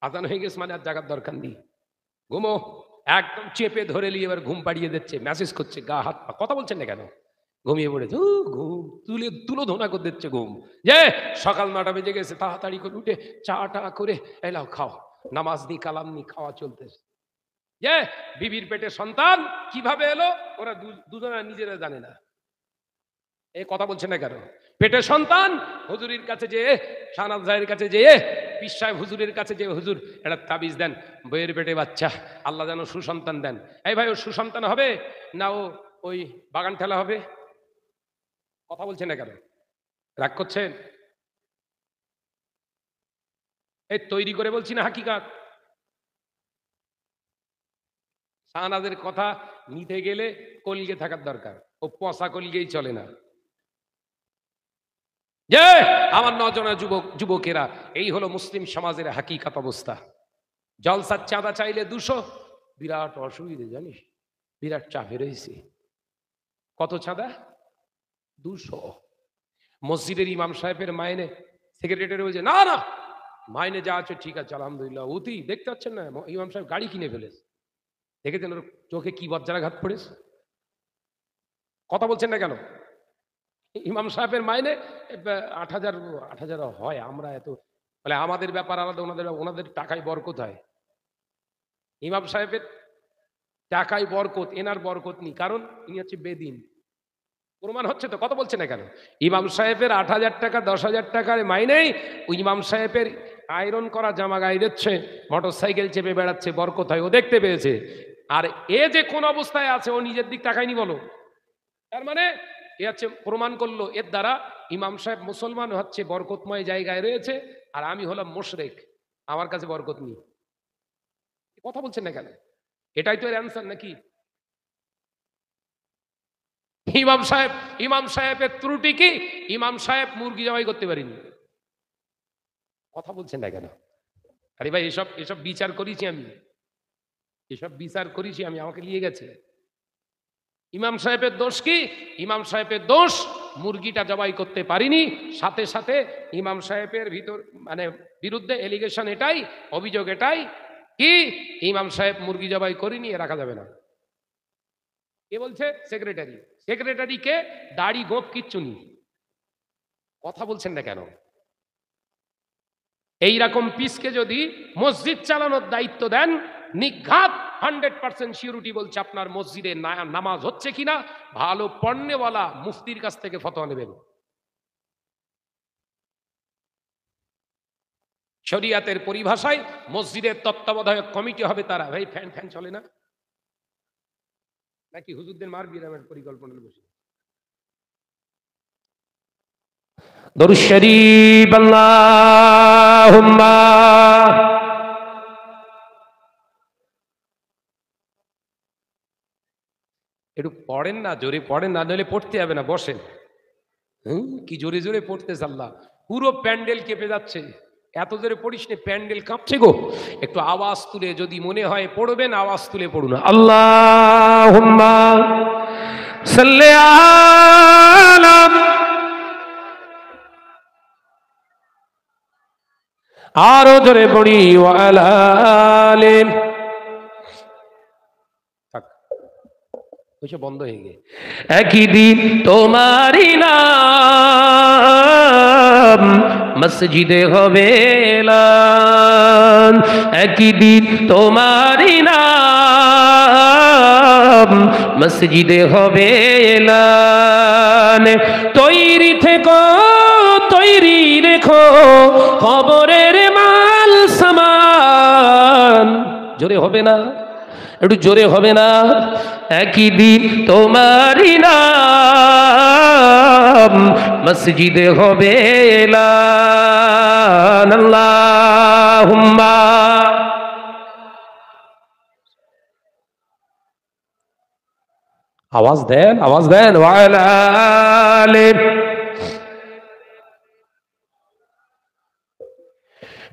Speaker 1: আজান হয়ে গেছে মানে আর জাগার দরকার নেই, ঘুমো। একদম চেপে ধরে নিয়ে এবার ঘুম পাড়িয়ে দিচ্ছে, মেসেজ করছে গা হাত পা। কথা বলছেন না কেন? ঘুমিয়ে পড়েছে, ঘুম তুলো ধোনা করে দিচ্ছে ঘুম। যে সকাল 9টা বেজে গেছে, তাড়াতাড়ি করে উঠে চাটা করে এলাও খাও, নামাজ নি কালাম নি খাওয়া চলতেছে। যে বিবির পেটে সন্তান কিভাবে এলো ওরা দুজনা নিজেরা জানে না। এ কথা বলছে না কেন? পেটে সন্তান হুজুরির কাছে যেয়ে, শাহনাজ ভাইয়ের কাছে যেয়ে পীর সাহেব হুজুরের কাছে যে হুজুর একটা তাবিজ দেন, বইয়ের পেটে বাচ্চা, আল্লাহ যেন সুসন্তান দেন। এই ভাই, ও সুসন্তান হবে না ও ওই বাগান ঠেলা হবে? কথা বলছেন না কেন? রাগ করছেন? এই তৈরি করে বলছি না হাকিকাত। শাহনাজের কথা নিতে গেলে কলগে থাকার দরকার, ও পচা কলগেই চলে না। যে আমার নজনা যুবকেরা, এই হলো মুসলিম সমাজের হাকিকাত অবস্থা। জলসার চাঁদা চাইলে 200, বিরাট অসুবিধে জানিস, বিরাট চাপে রয়েছে। কত চাঁদা? 200। মসজিদের ইমাম সাহেবের মাইনে সেক্রেটারি বলছে না না, মাইনে যা আছে ঠিক আছে আলহামদুলিল্লাহ। অতি দেখতে পাচ্ছেন না, ইমাম সাহেব গাড়ি কিনে ফেলেছে। দেখেছেন ওর চোখে কি বজ্রাঘাত পড়েছে? কথা বলছেন না কেন? ইমাম সাহেবের মাইনে 8,000 হয়। আমরা এত বলে আমাদের ব্যাপার আলাদা, ওনাদের টাকায় বরকত হয়। ইমাম সাহেবের টাকায় বরকত, এনার বরকত নেই, কারণ ইনি হচ্ছে বেদিন। প্রমাণ হচ্ছে তো? কথা বলছে না কেন? ইমাম সাহেবের 8,000 টাকা 10,000 টাকার মাইনেই ওই ইমাম সাহেবের আয়রন করা জামা গায়ে দিচ্ছে, মোটর সাইকেল চেপে বেড়াচ্ছে, বরকত হয়, ও দেখতে পেয়েছে। আর এ যে কোন অবস্থায় আছে ও নিজের দিক তাকায়নি বলো। তার মানে এ হচ্ছে প্রমাণ করলো এর দ্বারা ইমাম সাহেব মুসলমান হচ্ছে বরকতময় জায়গায় রয়েছে, আর আমি হলাম মুশরিক, আমার কাছে বরকত নেই। কথা বলছেন না কেন? এটাই তো এর অ্যান্সার নাকি? ইমাম সাহেবের ত্রুটি কি? ইমাম সাহেব মুরগি জবাই করতে পারেনি। কথা বলছেন না কেন? আরে ভাই, এসব বিচার করেছি আমি, আমাকে নিয়ে গেছে। ইমাম সাহেবের দোষ কি? ইমাম সাহেবের দোষ মুরগিটা জবাই করতে পারিনি। সাথে সাথে ইমাম সাহেবের বিরুদ্ধে এলিগেশন এটাই, অভিযোগ এটাই কি ইমাম সাহেব মুরগি জবাই করিনি, এ রাখা যাবে না। কে বলছে? সেক্রেটারি। সেক্রেটারিকে দাড়ি গোপ কিচ্ছু নেই। কথা বলছেন না কেন? এইরকম পিসকে যদি মসজিদ চালানোর দায়িত্ব দেন, নিঘাত 100% সিউরিটি বলছে আপনার মসজিদে নামাজ হচ্ছে কিনা ভালো পণ্যওয়ালা মুফতির কাছ থেকে ফতোয়া নেবেন। শরিয়াতের পরিভাষায় মসজিদের তত্ত্বাবধায়ক কমিটি হবে তারা। ভাই ফ্যান চলে না নাকি? হুজুরদের মার বিরামের পরিকল্পনা বসে। দরুদ শরীফ আল্লাহুম্মা। একটু পড়েন না, জোরে পড়েন না, নইলে পড়তে হবে না, বসেন। কি জোরে জোরে পড়তেছে আল্লাহ, পুরো প্যান্ডেল কেঁপে যাচ্ছে। এত জোরে পড়িস নে, প্যান্ডেল কাঁপছে গো। একটু আওয়াজ তুলে যদি মনে হয় পড়বেন, আওয়াজ তুলে পড়ুন। আল্লাহুম্মা সাল্লি আলা। আরো জোরে পড়ি ওয়ালা আলি। থাক, ওইসব বন্ধ হয়ে গে। একই দিন তোমারই নাম মসজিদে হবে এলান। একই দিন তোমারই নাম মসজিদে হবে এলান। তৈরি থেকো, তৈরি রেখো খবরের মাল সামান। জোরে হবে না? একটু জোরে হবে না? একই দিন তোমারই নাম মসজিদে হবে এলান। আল্লাহুম্মা। আওয়াজ দেন, আওয়াজ দেন। ওয়ালা আলি।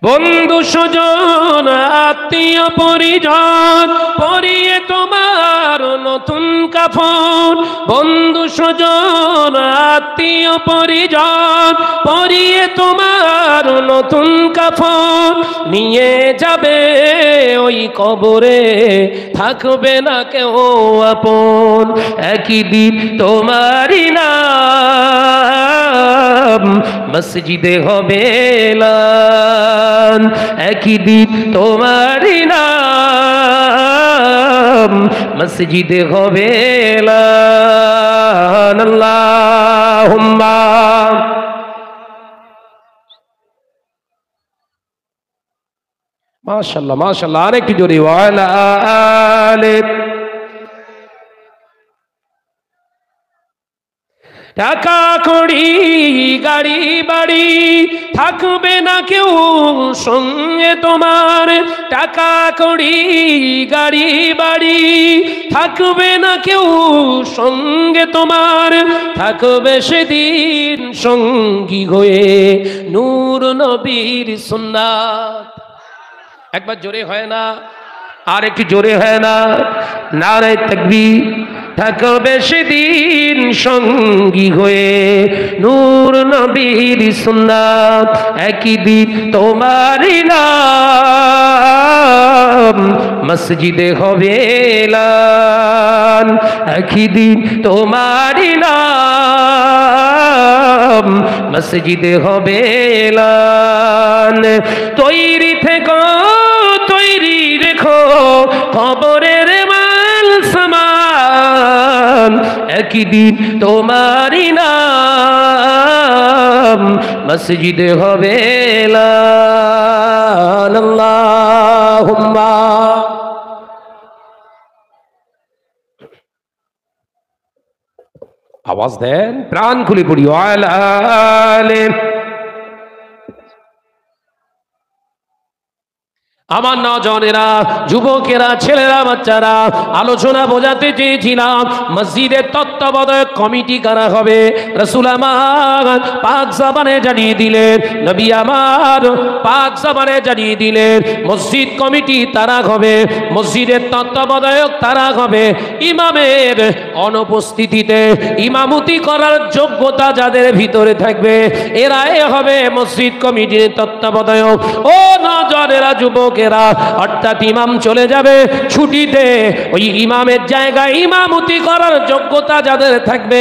Speaker 1: বন্ধু স্বজন আত্মীয় পরিজন পরিয়ে তোমার নতুন কাফন। বন্ধু স্বজন আত্মীয় পরিজন পরিয়ে তোমার নতুন কাফন। নিয়ে যাবে ওই কবরে, থাকবে না কেউ আপন। একই দিন তোমারই নাম মসজিদে হবে এলান। একই দিন তোমারই নাম মসজিদে হবে এলান। আল্লাহুম্মা। মাশাআল্লাহ মাশাআল্লাহ, আরেকটু জোরে ওয়ালা আলে। টাকা কড়ি গাড়ি বাড়ি থাকবে না কেউ সঙ্গে তোমার, টাকা কড়ি গাড়ি বাড়ি থাকবে না কেউ সঙ্গে তোমার, থাকবে সেদিন সঙ্গী হয়ে নূর নবীর সুন্নাত। একবার জোরে হয় না, আর একটু জোরে হয় না, নারে তাকবীর। থাকবে সেদিন সঙ্গী হয়ে নূর নবীর সুন্নাত, একই দিন তোমারই নাম মসজিদে হবে এলান, একই দিন তোমারই নাম মসজিদে হবে এলান। তৈরি থেকো তৈরি রেখো খবরের মাল সামান, একই দিন তোমারই নাম মসজিদে হবে এলান। আল্লাহুম্মা আওয়াজ দেন, প্রাণ খুলে পড়ি ওয়ালা আলে। আমার নওজওয়ানেরা, যুবকেরা, ছেলেরা, বাচ্চারা, আলোচনা বোঝাতে চেয়েছিলাম মসজিদের তত্ত্বাবধায়ক কমিটি কারা হবে। রাসূল আমার পাক জবানে জানিয়ে দিলেন, নবী আমার পাক জবানে জানিয়ে দিলেন, মসজিদ কমিটি তারা হবে, মসজিদের তত্ত্বাবধায়ক তারা হবে ইমামের অনুপস্থিতিতে ইমামতি করার যোগ্যতা যাদের ভিতরে থাকবে এরাই হবে মসজিদ কমিটির তত্ত্বাবধায়ক। ও নওজওয়ানেরা, যুবক, অর্থাৎ ইমাম চলে যাবে ছুটিতে, ওই ইমামের জায়গায় ইমামতি করার যোগ্যতা যাদের থাকবে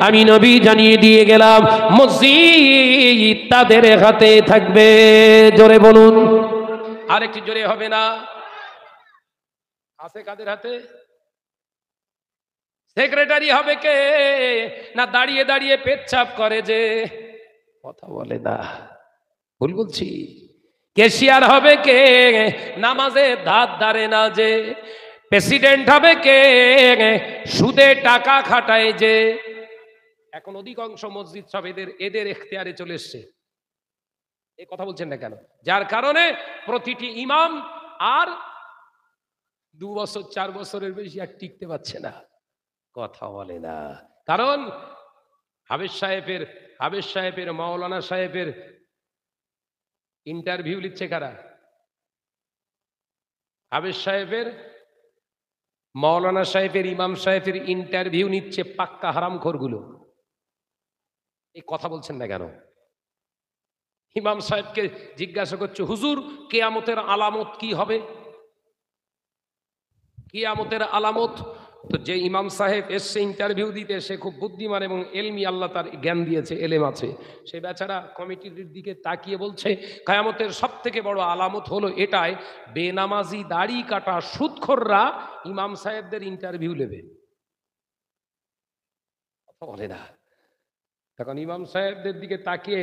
Speaker 1: আমি নবী জানিয়ে দিয়ে গেলাম মসজিদ তাদের হাতে থাকবে। জোরে বলুন, আরেকটু জোরে হবে না? আছে কাদের হাতে? সেক্রেটারি হবে কে? না দাঁড়িয়ে দাঁড়িয়ে পেচ্ছাপ করে যে? কথা বলে না, ভুল বলছি? ক্যাশিয়ার হবে কে? নামাজে ধার ধারে না যে? প্রেসিডেন্ট হবে কে? সুদে টাকা খাটায় যে? এখন অধিকাংশ মসজিদ সব এদের এখতিয়ারে চলে এসছে। এই কথা বলছেন না কেন? যার কারণে প্রতিটি ইমাম আর 2 বছর 4 বছরের বেশি আর টিকতে পারছে না। কথা বলে না, কারণ হাবেজ সাহেবের মাওলানা সাহেবের ইন্টারভিউ নিচ্ছে কারা? হাবেজ সাহেবের, মাওলানা সাহেবের, ইমাম সাহেবের ইন্টারভিউ নিচ্ছে পাক্কা হারামখোরগুলো। এই কথা বলছেন না কেন? ইমাম সাহেবকে জিজ্ঞাসা করছে, হুজুর কিয়ামতের আলামত কি হবে? কিয়ামতের আলামত। তো যে ইমাম সাহেব এসছে ইন্টারভিউ দিতে, সে খুব বুদ্ধিমান এবং এলমি, আল্লাহ তার জ্ঞান দিয়েছে, এলেম আছে। সে বেচারা কমিটির দিকে তাকিয়ে বলছে, কিয়ামতের সব থেকে বড় আলামত হলো এটাই, বেনামাজি দাড়ি কাটা সুদখোররা ইমাম সাহেবদের ইন্টারভিউ নেবে। কথা বলে না। তখন ইমাম সাহেবদের দিকে তাকিয়ে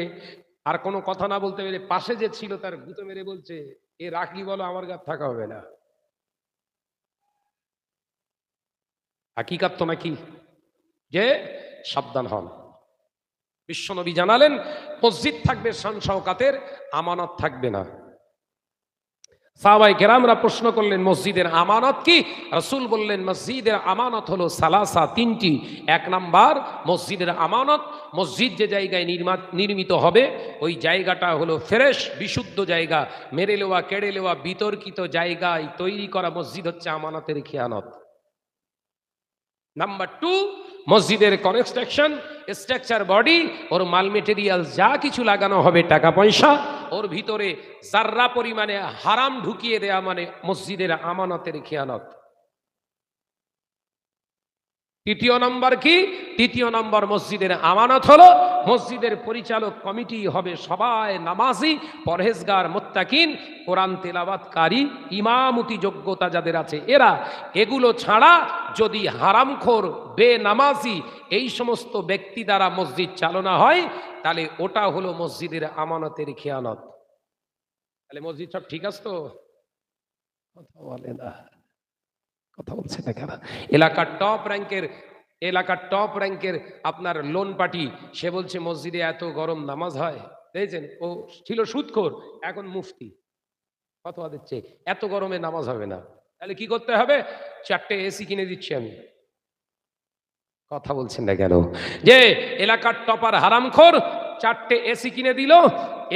Speaker 1: আর কোনো কথা না বলতে পেরে পাশে যে ছিল তার গুঁতো মেরে বলছে, এ রাখলি বলো, আমার গায়ে থাকা হবে না। হাকিকাত তো নাকি যে সাবধান হন। বিশ্বনবী জানালেন মসজিদ থাকবে শান শওকাতের, আমানত থাকবে না। সাহাবায়ে কেরামরা প্রশ্ন করলেন মসজিদের আমানত কি? রাসূল বললেন মসজিদের আমানত হলো সালাসা, 3টি। 1 নাম্বার মসজিদের আমানত, মসজিদ যে জায়গায় নির্মিত হবে ওই জায়গাটা হলো ফ্রেশ বিশুদ্ধ জায়গা, মেরে নেওয়া কেড়ে নেওয়া বিতর্কিত জায়গায় তৈরি করা মসজিদ হচ্ছে আমানতের খেয়ানত। নাম্বার 2, মসজিদের কনস্ট্রাকশন, স্ট্রাকচার, বডি, ওর মাল মেটেরিয়াল যা কিছু লাগানো হবে, টাকা পয়সা, ওর ভিতরে যার্রা পরিমাণে হারাম ঢুকিয়ে দেয়া মানে মসজিদের আমানতের খেয়ানত। 3য় নম্বর কি? 3য় নম্বর মসজিদের আমানত হলো মসজিদের পরিচালক কমিটি হবে সবাই নামাজি, পরহেজগার, মুত্তাকিন, কোরআন তেলাওয়াতকারী, ইমামতি যোগ্যতা যাদের আছে এরা। এগুলো ছাড়া যদি হারামখোর, বেনামাজি এই সমস্ত ব্যক্তি দ্বারা মসজিদ চালনা হয় তাহলে ওটা হলো মসজিদের আমানতের খেয়ানত। তাহলে মসজিদ সব ঠিক আছে তো? কথা বলে না, কথা বলছে না কেন? এলাকার টপ র্যাঙ্কের আপনার লোন পার্টি, সে বলছে মসজিদে এত গরম নামাজ হয়। দেখছেন, ও ছিল সুদখোর, এখন মুফতি ফতোয়া দিচ্ছে এত গরমে নামাজ হবে না। তাহলে কি করতে হবে? 4টে এসি কিনে দিচ্ছি আমি। কথা বলছেন না কেন? যে এলাকার টপার হারামখোর 4টে এসি কিনে দিল,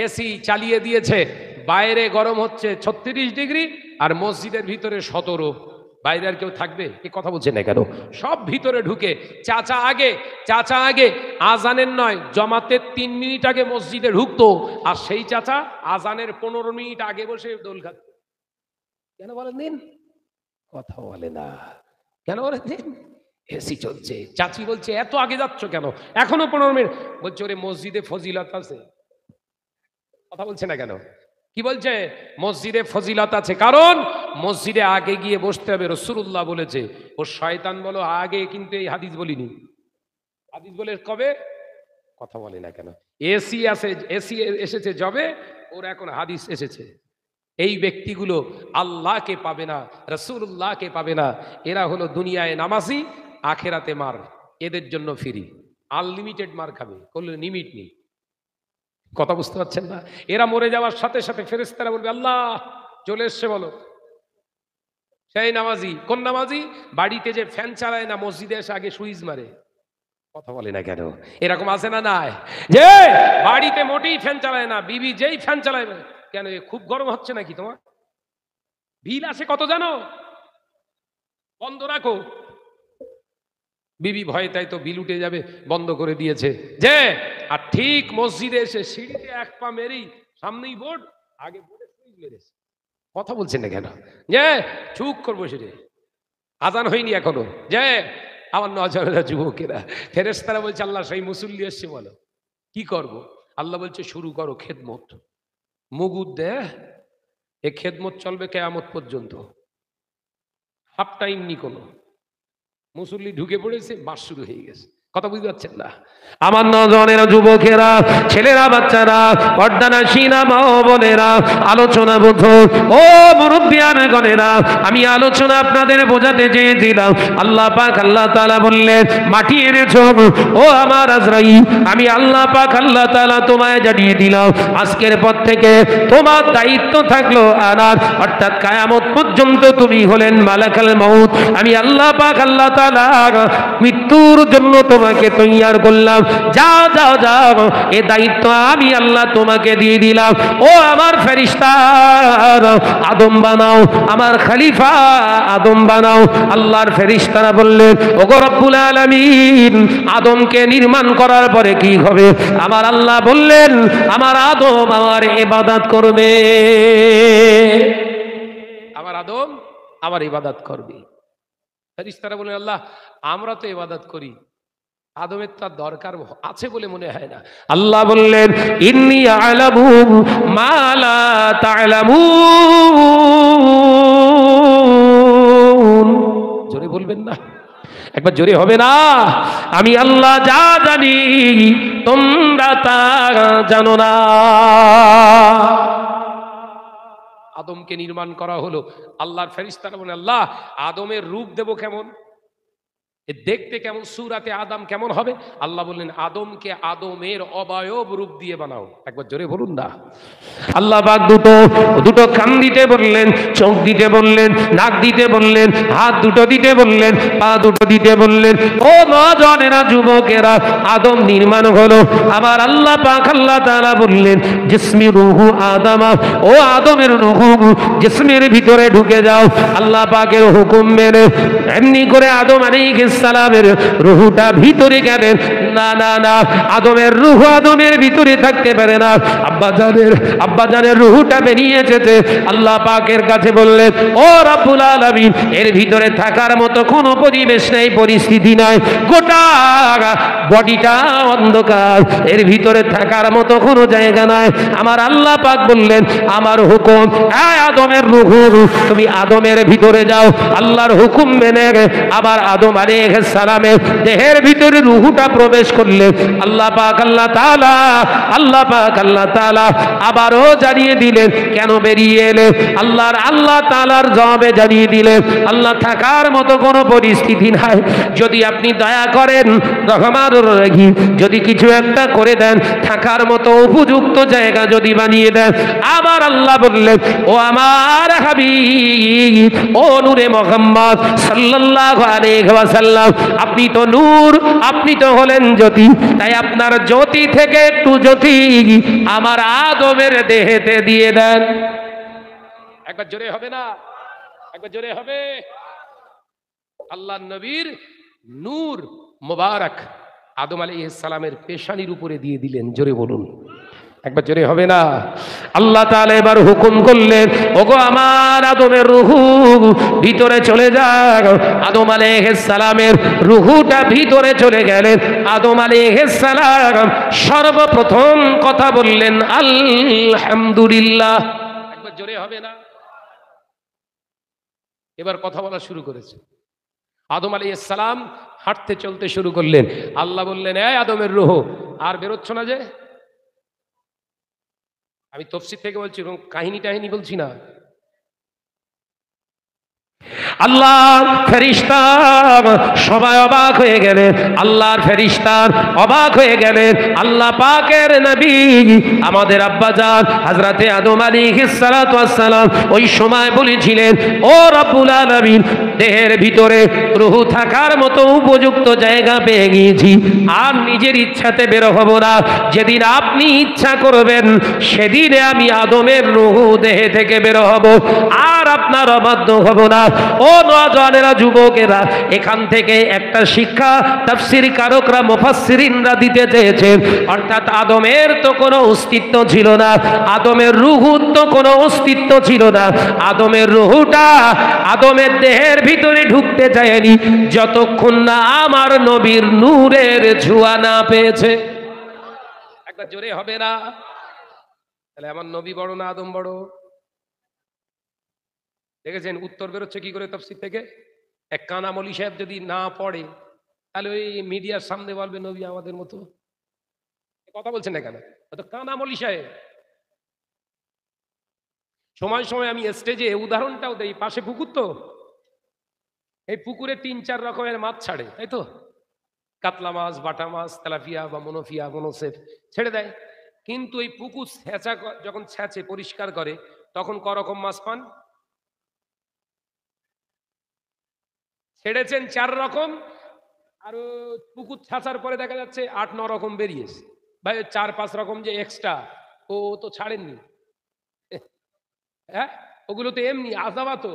Speaker 1: এসি চালিয়ে দিয়েছে, বাইরে গরম হচ্ছে 36 ডিগ্রি আর মসজিদের ভিতরে 17। বাইরে আর কেউ থাকবে? এ কথা বলছেন না কেন? সব ভিতরে ঢুকে চাচা আগে আজানের নয় জমাতে 3 মিনিট আগে মসজিদে ঢুকতো, আর সেই চাচা আজানের 15 মিনিট আগে বসে দোল খাচ্ছে। কেন বলেন দিন? কথা বলে না কেন? বলেন দিন এসি চলছে, চাচি বলছে এত আগে যাচ্ছ কেন, এখনো 15 মিনিট। বলছে ওরে মসজিদে ফজিলত আছে। কথা বলছে না কেন? কি বলছে? মসজিদে ফজিলত আছে, কারণ মসজিদে আগে গিয়ে বসতে হবে, রাসূলুল্লাহ বলেছে। ও শয়তান বলো আগে, কিন্তু এই হাদিস বলিনি। হাদিস বলে কবে? কথা বলে না কেন? এসি আছে, এসি এসেছে যবে, ওর এখন হাদিস এসেছে। এই ব্যক্তিগুলো আল্লাহকে পাবে না, রাসূলুল্লাহকে পাবে না। এরা হলো দুনিয়ায় নামাজি, আখেরাতে মার। এদের জন্য ফ্রি, আনলিমিটেড মার খাবে, কোনো লিমিট নেই। কথা বুঝতে পারছেন না? এরা মরে যাওয়ার সাথে সাথে ফেরেশতারা বলবে আল্লাহ চলে এসছে বলো। সেই নামাজি, কোন নামাজি? বাড়িতে যে ফ্যান চালায় না, মসজিদে এসে আগে সুইচ মারে। কথা বলে না কেন? এরকম আছে না নাই? যে বাড়িতে মোটেই ফ্যান চালায় না, বিবি যেই ফ্যান চালায়, কেন খুব গরম হচ্ছে নাকি তোমার? বিল আসে কত জানো? বন্ধ রাখো। বিবি ভয়ে তাই তো বিল উঠে যাবে, বন্ধ করে দিয়েছে। যে আর ঠিক মসজিদে এসে সিঁড়িতে 1 পা মেরেই সামনেই বোর্ড, আগে বোর্ডে সুইচ মেরেছে। কথা বলছেন না কেন? যে চুপ করবো সেটা, আজান হয়নি এখনো। যে আমার নজরেরা যুবকেরা, ফেরেশতারা বলছে আল্লাহ সেই মুসল্লি এসছে বলো কি করব? আল্লাহ বলছে শুরু করো খেদমত। মুগুদ দে, এ খেদমত চলবে কিয়ামত পর্যন্ত, হাফ টাইম নি কোনো। মুসল্লি ঢুকে পড়েছে, বাস শুরু হয়ে গেছে। কথা বুঝতে পারছেন না? আমার নজনের যুবকেরা, ছেলেরা, বাচ্চারা, পর্দানাশীনা মা ও বোনেরা, আলোচনা বুঝো। ও মুরব্বিয়ান গণেরা, আমি আলোচনা আপনাদের বোঝাতে চেয়েছিলাম। আল্লাহ পাক আল্লাহ তাআলা বললেন মাটি এনেছো, ও আমার আজরাইল, আমি আল্লাহ পাক আল্লাহ তাআলা তোমায় জানিয়ে দিলাম আজকের পর থেকে তোমার দায়িত্ব থাকলো আনার, অর্থাৎ কিয়ামত পর্যন্ত তুমি হলেন মালাকাল মউত। আমি আল্লাহ পাক আল্লাহ তাআলা মৃত্যুর জন্য তোমাকে তৈয়ার করলাম। যাও যাও যাও, এ দায়িত্ব আমি আল্লাহ তোমাকে দিয়ে দিলাম। ও আমার ফেরেশতা, আদম বানাও, আমার খলিফা আদম বানাও। আল্লাহর ফেরেশতারা বললেন ওগো রব্বুল আলামিন, আদমকে নির্মাণ করার পরে কি হবে? আমার আল্লাহ বললেন আমার আদম আমার ইবাদত করবে। আমার আদম আমার ইবাদত করবে। ফেরেশতারা বললেন আল্লাহ আমরা তো ইবাদত করি, আদমের তার দরকার আছে বলে মনে হয় না। আল্লাহ বললেন ইন্নী আ'লামু মা লা তা'লামুন। জোরে বলবেন না? একবার জোরে হবে না? আমি আল্লাহ যা জানি তোমরা তা জানো না। আদমকে নির্মাণ করা হলো। আল্লাহর ফেরেশতারা বলেন আল্লাহ আদমের রূপ দেব কেমন, দেখতে কেমন, সূরাতে আদম কেমন হবে? আল্লাহ বললেন আদমকে আদমের অবয়ব রূপ দিয়ে বানাও। একবার জোরে বলুন না। আল্লাহ পাক দুটো কান দিতে বললেন, চোখ দিতে বললেন, নাক দিতে বললেন, হাত দুটো দিতে বললেন, পা দুটো দিতে বললেন। ও নওজওয়ানেরা, যুবকেরা, আদম নির্মাণ হলো। আমার আল্লাহ পাক আল্লাহ তাআলা বললেন জিসমি রূহু আদমা, ও আদমের রূহ জিসমের ভিতরে ঢুকে যাও। আল্লাহ পাকের হুকুম মেনে এমনি করে আদম আলাইহিস সালামের রূহটা ভিতরে গেলেন। না না না, আদমের রূহ আদমের ভিতরে থাকতে পারে না। আব্বাজানের রূহটা বেরিয়ে যেতে আল্লাহ পাকের কাছে বললেন ও রব্বুল আলামিন, এর ভিতরে থাকার মতো কোনো পরিবেশ নাই, পরিস্থিতি নাই, গোটা বডিটা অন্ধকার, এর ভিতরে থাকার মতো কোনো জায়গা নাই। আমার আল্লাহ পাক বললেন আমার হুকুম, আদমের রূহ তুমি আদমের ভিতরে যাও। আল্লাহর হুকুম মেনে আবার আদম আলাইহিস আলাইহিস সালামের দেহের ভিতরে রূহটা প্রবেশ করলেন, আল্লাহ পাক আল্লাহ তাআলা আবারও জানিয়ে দিলেন কেন বেরিয়ে এলেন। আল্লাহ তাআলার জবাবে জানিয়ে দিলেন, আল্লাহ থাকার মতো কোনো পরিস্থিতি নাই। যদি আপনি দয়া করেন, রহমানুর রহিম, যদি কিছু একটা করে দেন, থাকার মতো উপযুক্ত জায়গা যদি বানিয়ে দেন। আবার আল্লাহ বললেন, ও আমার হাবিব, ও নূরে মুহাম্মদ সাল্লাল্লাহু আলাইহি ওয়াসাল্লাম, আপনি তো নূর, আপনি তো হলেন জ্যোতি, তাই আপনার জ্যোতি থেকে একটু জ্যোতি আমার আদমের দেহেতে দিয়ে দেন। একবার জোরে হবে না? একবার জোরে হবে? আল্লাহর নবীর নূর মোবারক আদম আলাইহিস সালামের পেশানির উপরে দিয়ে দিলেন। জোরে বলুন, একবার জোরে হবে না? আল্লাহ তাআলা এবার হুকুম করলেন, ওগো আমার আদমের রূহু ভিতরে চলে যাও। আদম আলাইহিস সালামের রূহুটা ভিতরে চলে গেলেন। আদম আলাইহিস সালাম সর্বপ্রথম কথা বললেন আলহামদুলিল্লাহ। একবার জোরে হবে না? এবার কথা বলা শুরু করেছে। আদম আলাইহিস সালাম হাঁটতে চলতে শুরু করলেন। আল্লাহ বললেন, এই আদমের রূহ, আর বেরোচ্ছ না যে? আমি তাফসীর থেকে বলছি, কাহিনী টাহিনী বলছি না। আল্লাহর ফেরেশতা সবাই অবাক হয়ে গেলেন। আল্লাহর ফেরেশতা অবাক হয়ে গেলেন। আল্লাহ পাকের নবী আমাদের আব্বাজান হযরতে আদম আলাইহিস সালাতু ওয়াস সালাম ওই সময় বলেছিলেন, ও রব্বুল আলামিন, দেহের ভিতরে রূহ থাকার মতো উপযুক্ত জায়গা পেয়ে গিয়েছি, আর নিজের ইচ্ছাতে বের হব না। যেদিন আপনি ইচ্ছা করবেন সেদিনে আমি আদমের রূহ দেহে থেকে বের হব, আর আপনার অবাধ্য হব না। ও নওজওয়ানেরা, যুবকেরা, এখান থেকে একটা শিক্ষা তাফসীর কারকরা, মুফাসসিরিনরা দিতে চেয়েছেন। অর্থাৎ আদমের তো কোনো অস্তিত্ব ছিল না, আদমের রূহুর তো কোনো অস্তিত্ব ছিল না। আদমের রূহুটা আদমের দেহের ভিতরে ঢুকতে চায়নি যতক্ষণ না আমার নবীর নূরের ছোঁয়া না পেয়েছে। একবার জোরে হবে না? তাহলে আমার নবী বড় না আদম বড়? দেখেছেন উত্তর বেরোচ্ছে কি করে তাফসীর থেকে? এক কানামলি সাহেব যদি না পড়ে, তাহলে ওই মিডিয়ার সামনে বলবে নবী আমাদের মতো। কথা বলছেন না কেন? তো কানামলি সাহেব। সময় সময় আমি স্টেজে উদাহরণটাও দেই, পাশে পুকুর, তো এই পুকুরে ৩-৪ রকমের মাছ ছাড়ে, তাই তো? কাতলা মাছ, বাটা মাছ, তেলাপিয়া বা মনোফিয়া, মনোসেফ ছেড়ে দেয়। কিন্তু এই পুকুর যখন ছ্যাঁচে পরিষ্কার করে, তখন ক রকম মাছ পান? ছেড়েছেন 4 রকম, আর পুকুর ছাঁচার পরে দেখা যাচ্ছে 8-9 রকম বেরিয়েছে। ভাই 4-5 রকম যে এক্সট্রা, ও তো ছাড়েননি। হ্যাঁ, ওগুলো তো এমনি আজাবা। তো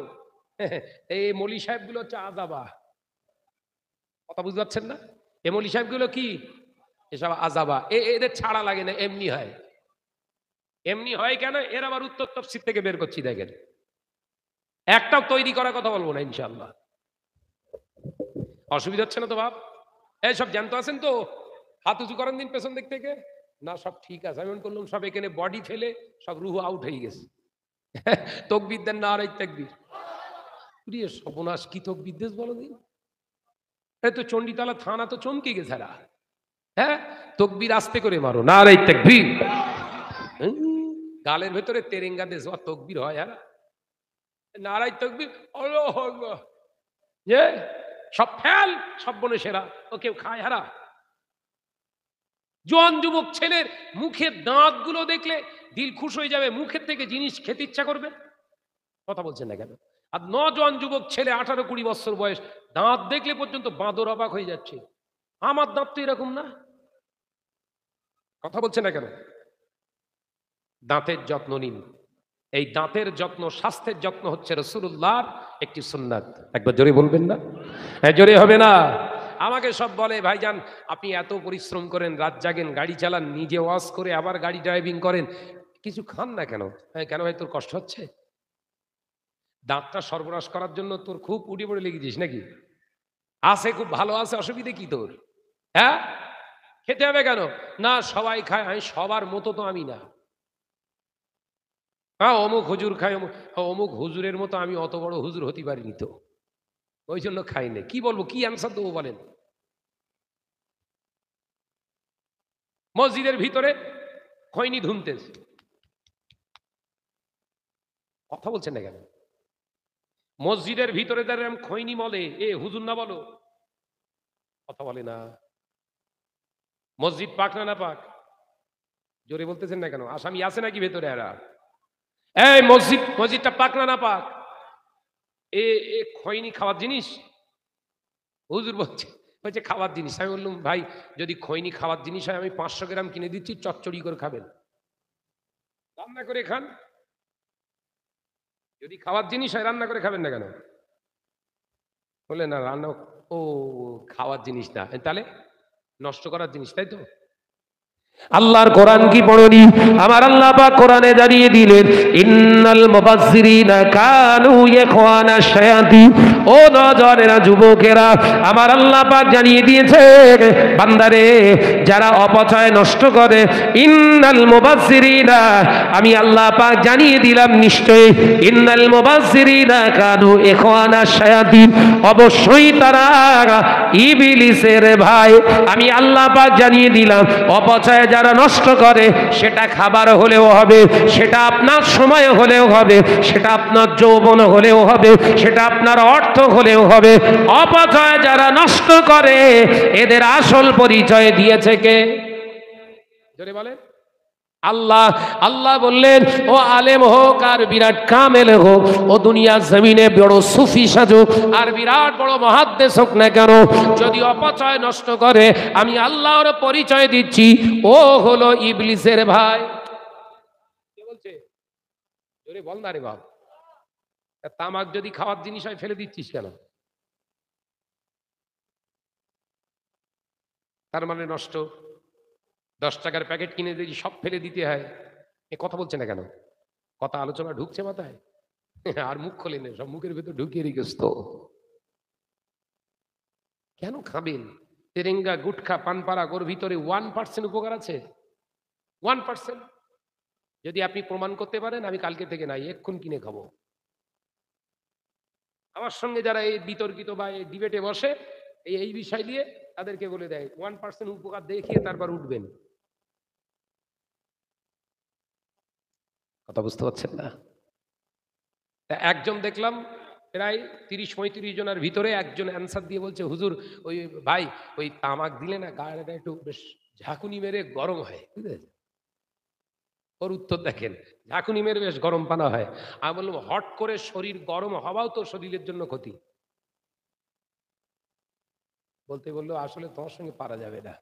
Speaker 1: এই মলি সাহেবগুলো হচ্ছে আজাবা। কথা বুঝতে পারছেন না? এই মলি সাহেবগুলো কি? এসব আজাবা। এদের ছাড়া লাগে না, এমনি হয়। এমনি হয় কেন? এর আবার উত্তর তাফসীর থেকে বের করছি, দেখেন। একটাও তৈরি করার কথা বলবো না ইনশাআল্লাহ। অসুবিধা হচ্ছে না তো বাপ? এই সব জ্ঞান তো আছেন তো? হাত উঁচু করেন দিন পেছন দিক থেকে। না, সব ঠিক আছে। আমি করলাম সব এখানে বডি ফেলে সব রুহ আউট হয়ে গেছে। তকবীর দেন না, আর এই তাকবীর। সর্বনাশ, কি তকবীর দেশ বলো দিন? এই তো চণ্ডীতলা থানা তো চমকে গেছে। হ্যাঁ, তকবীর আস্তে করে মারো, না, আর এই তাকবীর। গালের ভেতরে তেরেঙ্গা দেশ তকবীর হয়। হ্যাঁ, নারাই তকবীর, আল্লাহু আকবার। যে সব ফেল, সব বনে সেরা, ও কেউ খায়? হারা জোয়ান যুবক ছেলের মুখের দাঁত গুলো দেখলে দিল খুশ হয়ে যাবে, মুখের থেকে জিনিস খেতে ইচ্ছা করবে। কথা বলছেন না কেন? আর নজওয়ান যুবক ছেলে 18-20 বছর বয়স, দাঁত দেখলে পর্যন্ত বাঁদর অবাক হয়ে যাচ্ছে। আমার দাঁত তো এরকম না। কথা বলছেন না কেন? দাঁতের যত্ন নিন। এই দাঁতের যত্ন, স্বাস্থ্যের যত্ন হচ্ছে রাসূলুল্লাহর একটি সুন্নাত। একবার জোরে বলবেন না? হ্যাঁ, জোরে হবে না? আমাকে সব বলে, ভাইজান আপনি এত পরিশ্রম করেন, রাত জাগেন, গাড়ি চালান, নিজে ওয়াজ করে আবার গাড়ি ড্রাইভিং করেন, কিছু খান না কেন? হ্যাঁ, কেন ভাই, তোর কষ্ট হচ্ছে? দাঁতটা সর্বনাশ করার জন্য তোর খুব উঠে পড়ে লেগেছিস নাকি? আছে, খুব ভালো আছে, অসুবিধে কি তোর? হ্যাঁ, খেতে হবে কেন? না, সবাই খায়, আমি সবার মতো তো আমি না। হ্যাঁ, অমুক হুজুর খায়, অমুক হুজুরের মতো আমি অত বড় হুজুর হতে পারিনি তো।
Speaker 2: ওই জন্য খাইনি। কি বলবো, কি অ্যান্সার দেবো বলেন? মসজিদের ভিতরে খৈনি ধুনতেছে, কথা বলছেন না কেন? মসজিদের ভিতরে দাঁড়িয়ে খৈনি মলে, এ হুজুর না বলো, কথা বলে না। মসজিদ পাক না পাক? জোরে বলতেছেন না কেন? আসামি আছে নাকি ভেতরে? এরা এই মসজিদটা পাক না পাক? এ এ খৈনি খাওয়ার জিনিস? হুজুর বলছে বলছে খাওয়ার জিনিস। আমি বললাম ভাই, যদি খৈনি খাওয়ার জিনিস হয় আমি 500 গ্রাম কিনে দিচ্ছি, চচ্চড়ি করে খাবেন, রান্না করে খান। যদি খাওয়ার জিনিস হয় রান্না করে খাবেন না কেন? বলে না রান্না, ও খাওয়ার জিনিস না, তাহলে নষ্ট করার জিনিস, তাই তো?
Speaker 1: আল্লাহর কোরআন কি পড়নি? আমার আল্লাহ পাক কোরআনে জানিয়ে দিলেন, ইন্নাল মুবাসসিরিনা কানু ইখওয়ানা শায়াতিন। ও নওজওয়ানেরা, যুবকেরা, আমার আল্লাহ পাক জানিয়ে দিয়েছে, বান্দারে, যারা অপচয় নষ্ট করে, ইন্নাল মুবাসসিরিনা, আমি আল্লাহ পাক জানিয়ে দিলাম নিশ্চয়ই, ইন্নাল মুবাসসিরিনা কানু ইখওয়ানা শায়াতিন, অবশ্যই তারা ইবলিসের ভাই। আমি আল্লাহ পাক জানিয়ে দিলাম, অপচয় যারা নষ্ট করে, সেটা খাবার হলেও হবে, সেটা আপনার সময় হলেও হবে, সেটা আপনার যৌবন হলেও হবে, সেটা আপনার অর্থ হলেও হবে। অপচয় যারা নষ্ট করে, এদের আসল পরিচয় দিয়েছে কে?
Speaker 2: জোরে বলেন।
Speaker 1: আল্লাহ। আল্লাহ বললেন, ও আলেম হোক আর বিরাট কামেল হোক, ও দুনিয়ার জমিনে বড় সুফি সাজুক আর বিরাট বড় মহাদ্দেশ হোক না কেন, যদি অপচয় নষ্ট করে, আমি আল্লাহর পরিচয় দিচ্ছি, ও হলো ইবলিসের ভাই।
Speaker 2: কে বলছে? জোরে বল না রে বাপ। তামাক যদি খাওয়ার জিনিস হয় ফেলে দিচ্ছিস কেন? তার মানে নষ্ট। 10 টাকার প্যাকেট কিনে দিয়েছি, সব ফেলে দিতে হয়, এ কথা বলছে না কেন? কথা আলোচনা ঢুকছে মাথায়? আর মুখ খোলে না, সব মুখের ভেতর ঢুকিয়ে রেখেছ তো। কেন খাবেন? তেরেঙ্গা, গুটখা, পানপাড়া, ওর ভিতরে 1% উপকার আছে? 1%। যদি আপনি প্রমাণ করতে পারেন, আমি কালকে থেকে নাই, এক্ষুন কিনে খাবো। আমার সঙ্গে যারা এই বিতর্কিত বা এই ডিবেটে বসে এই বিষয় নিয়ে, তাদেরকে বলে দেয় 1% উপকার দেখিয়ে তারপর উঠবেন। কথা বুঝতে পারছেন না? তা একজন দেখলাম প্রায় 30-35 জনের ভিতরে একজন অ্যান্সার দিয়ে বলছে, হুজুর ওই ভাই, ওই তামাক দিলে না গায়েটা একটু বেশ ঝাঁকুনি মেরে গরম হয়, বুঝলেন? ওর উত্তর দেখেন, ঝাঁকুনি মেরে বেশ গরম পানা হয়। আমি বললাম, হট করে শরীর গরম হওয়াও তো শরীরের জন্য ক্ষতি। বলতে বললো, আসলে তোমার সঙ্গে পারা যাবে না।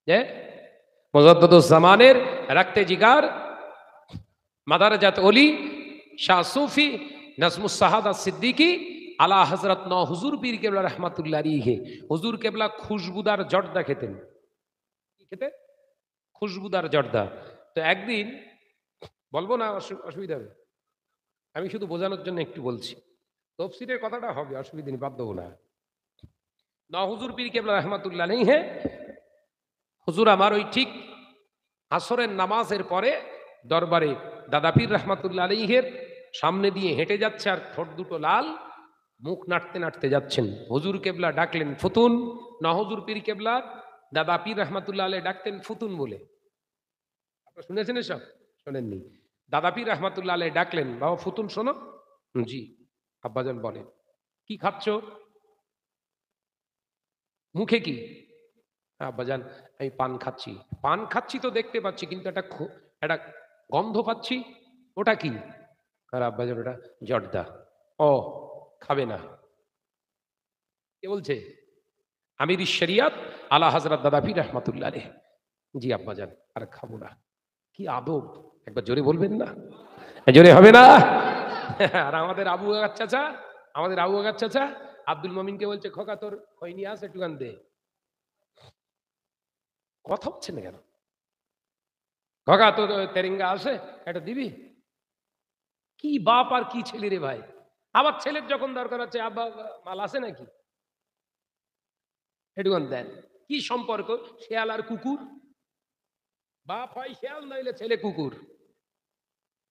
Speaker 2: যে মুজাদ্দিদুজ্জামানের রাখতে জিগার মাদারাজাত ওলি শাহ সুফি নাজমুস সাহাদা সিদ্দিকী আলা হযরত ন হুজুর পীর কেবলা রহমাতুল্লাহ আলাইহি। হুজুর কেবলা খুশবুদার জর্দা খেতেন। কি খেতেন? খুশবুদার জর্দা। তো একদিন, বলবো না অসুবিধা হবে? আমি শুধু বোঝানোর জন্য একটু বলছি, তফসিরের কথাটা হবে, অসুবিধা নেই, বাদ দেবো না। ন হুজুর পীর কেবলা রহমাতুল্লাহ আলাইহি, হুজুর আমার ওই ঠিক আসরের নামাজের পরে দরবারে দাদা পীর রহমাতুল্লাহ আলাইহির সামনে দিয়ে হেঁটে যাচ্ছে, আর ঠোঁট দুটো লাল, মুখ নাড়তে নাড়তে যাচ্ছেন। হুজুর কেবলা ডাকলেন ফুতুন। না হুজুর পীর কেবলা দাদা পীর রহমাতুল্লাহ আলাইহি ডাকতেন ফুতুন বলে। আপনারা শুনেছেন এসব? শোনেননি? দাদা পীর রহমাতুল্লাহ আলাইহি ডাকলেন, বাবা ফুতুন শোনো। জি আব্বাজান বলে। কি খাচ্ছ? মুখে কি? আব্বাজান আমি পান খাচ্ছি। পান খাচ্ছি তো দেখতে পাচ্ছি, কিন্তু একটা গন্ধ পাচ্ছি, ওটা কি? আর আব্বাজান, ওটা জর্দা। ও, খাবে না? কে বলছে? আমির শরিয়ত আলা হযরত দাদা পীর রহমাতুল্লাহ আলাইহি। জি আব্বাজান, আর খাবো না। কি আদব! একবার জোরে বলবেন না? জোরে হবে না? আর আমাদের আবু আগার চাচা, আব্দুল মমিনকে বলছে, খোকা তোর খৈনি আছে, একটুখান দে। কথা হচ্ছে না কেন? খোকা তোর তেরেঙ্গা আছে, এটা দিবি? কি বাপ আর কি ছেলে রে ভাই! আবার ছেলের যখন দরকার আছে, আব্বা মাল আছে নাকি, একটুখান দেন। কি সম্পর্ক? শেয়াল আর কুকুর? বাপ হয় শেয়াল, নইলে ছেলে কুকুর।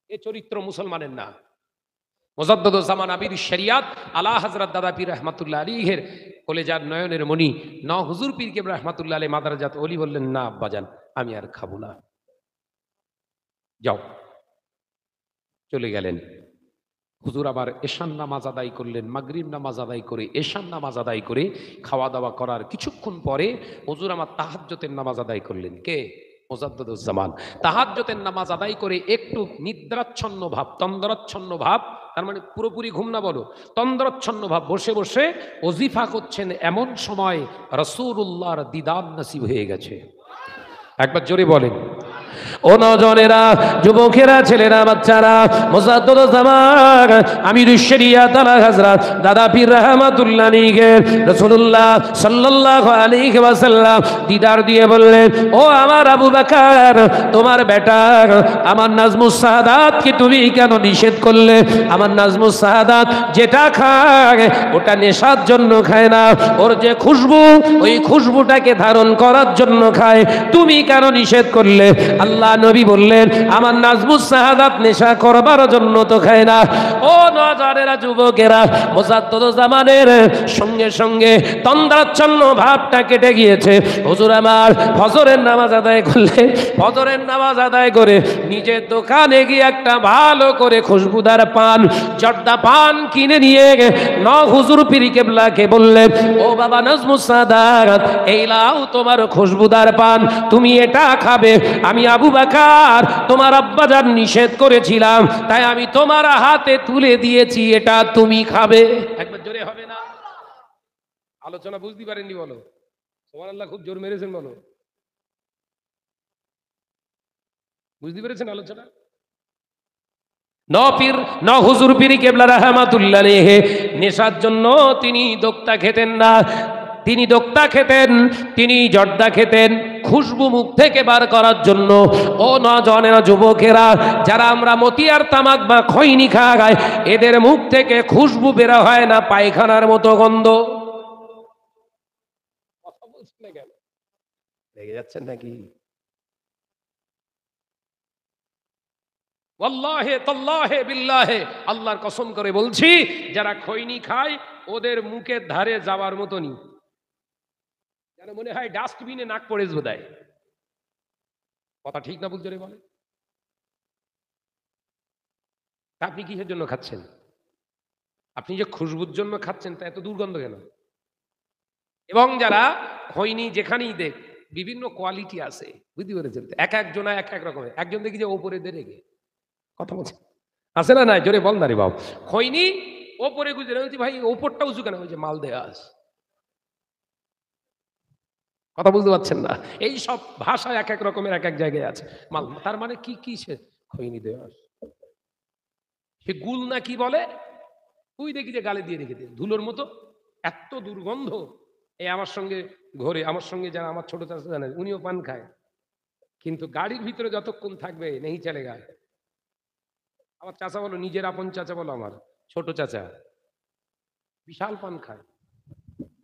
Speaker 2: এ চরিত্র মুসলমানের না। মুজাদ্দুজ্জামান আবির শরিয়াত আলা হযরত দাদা পীর রহমাতুল্লাহ আলাইহির কলেজার নয়নের মণি ন হুজুর পীর কেবলা রহমাতুল্লাহ আলাইহি মাদারজাত ওলি বললেন, না আব্বাজান, আমি আর খাবো না, যাও। চলে গেলেন। হুজুর আবার এশান নামাজ আদায় করলেন, মাগরিব নামাজ আদায় করে এশান নামাজ আদায় করে খাওয়া দাওয়া করার কিছুক্ষণ পরে হুজুর আমার তাহাজ্জুদের নামাজ আদায় করলেন। কে? মুজাদ্দুজ্জামান। তাহাজ্জুদের নামাজ আদায় করে একটু নিদ্রাচ্ছন্ন ভাব, তন্দ্রাচ্ছন্ন ভাব, তার মানে পুরোপুরি ঘুম না বলো, তন্দ্রাচ্ছন্ন ভাব, বসে বসে ওজিফা করছেন। এমন সময় রাসূলুল্লাহর দিদার নসিব হয়ে গেছে। একবার জোরে বলেন।
Speaker 1: ও নজনেরা, যুবকেরা, ছেলেরা, বাচ্চারা, মুজাদ্দুজ্জামান আমিরুশ শরিয়াত আলা হযরত দাদা পীর রহমাতুল্লাহ আলাইহি রাসূলুল্লাহ সাল্লাল্লাহু আলাইহি ওয়াসাল্লাম দিদার দিয়ে বললেন, ও আমার আবু বকর, তোমার বেটা আমার নাজমুস সাহাদাতকে তুমি কেন নিষেধ করলে? আমার নাজমুস সাহাদাত যেটা খায় ওটা নেশার জন্য খায় না, ওর যে খুশবু, ওই খুশবুটাকে ধারণ করার জন্য খায়, তুমি কেন নিষেধ করলে? আল্লাহ নবী বললেন, আমার নাজমুস সাহাদাত নেশা করবার জন্য তো খায় না। ও নজরেরা, যুবকেরা, মুজাদ্দুজ্জামানের সঙ্গে সঙ্গে তন্দ্রাচ্ছন্ন ভাবটা কেটে গিয়েছে। হুজুর আমার ফজরের নামাজ আদায় করলেন। ফজরের নামাজ আদায় করে নিজের দোকানে গিয়ে একটা ভালো করে খুশবুদার পান, জর্দা পান কিনে নিয়ে ন হুজুর পীর কেবলাকে বললেন, ও বাবা নাজমুস সাহাদাত, এই লাও তোমার খুশবুদার পান, তুমি এটা খাবে। আমি আবু বকর তোমার আব্বাজান নিষেধ করেছিলাম, তাই আমি তোমার হাতে তুলে দিয়েছি, এটা তুমি খাবে।
Speaker 2: একবার জোরে হবে না? আলোচনা বুঝতে পারেননি বলো? সুবহানাল্লাহ, খুব জোর মেরেছেন বলো। বুঝতে পেরেছেন আলোচনা?
Speaker 1: ন হুজুর পীর কেবলা রাহমাতুল্লাহ আলাইহি নেশার জন্য তিনি দোক্তা খেতেন না, তিনি দোক্তা খেতেন, তিনি জর্দা খেতেন খুশবু মুখ থেকে বার করার জন্য। ও নজনেরা, যুবকেরা, যারা আমরা মতিয়ার তামাক বা খৈনি খাই, এদের মুখ থেকে খুশবু বের হয় না পায়খানার মতো গন্ধ।
Speaker 2: কথা বলছেন না কেন? লেগে যাচ্ছেন নাকি? ওয়াল্লাহে তাল্লাহে বিল্লাহে, আল্লাহর কসম করে বলছি, যারা খৈনি খায় ওদের মুখের ধারে যাওয়ার মতনই, যেন মনে হয় ডাস্টবিনে নাক পড়ে বোধহয়। কথা ঠিক না বলতে বলে? আপনি কিসের জন্য খাচ্ছেন? আপনি যে খুশবুর জন্য খাচ্ছেন, তা এত দুর্গন্ধ কেন? এবং যারা খৈনি যেখানেই দেখ, বিভিন্ন কোয়ালিটি আছে, বুঝতে পেরেছেন? এক একজনা এক এক রকমের। একজন দেখি যে ওপরে দে রেগে কথা বলছে, আছে না? নাই, জোরে বল না রে বাবু। খৈনি ওপরে গুজরে বলছি, ভাই ওপরটা উঁচু কেন? ওই যে মাল দেয়া আস। কথা বুঝতে পারছেন না? এই সব ভাষা এক এক রকমের, এক এক জায়গায় আছে। মাল তার মানে কি কি সে খৈনি দেয়া আস, সে গুল না কি বলে, তুই দেখি যে গালে দিয়ে রেখে দে ধুলোর মতো, এত দুর্গন্ধ। এই আমার সঙ্গে ঘরে, আমার সঙ্গে যারা আমার ছোট চাচা জানেন, উনিও পান খায়, কিন্তু গাড়ির ভিতরে যতক্ষণ থাকবে নেই চলেগা। আমার চাচা বলো, নিজের আপন চাচা বলো, আমার ছোট চাচা বিশাল পান খায়।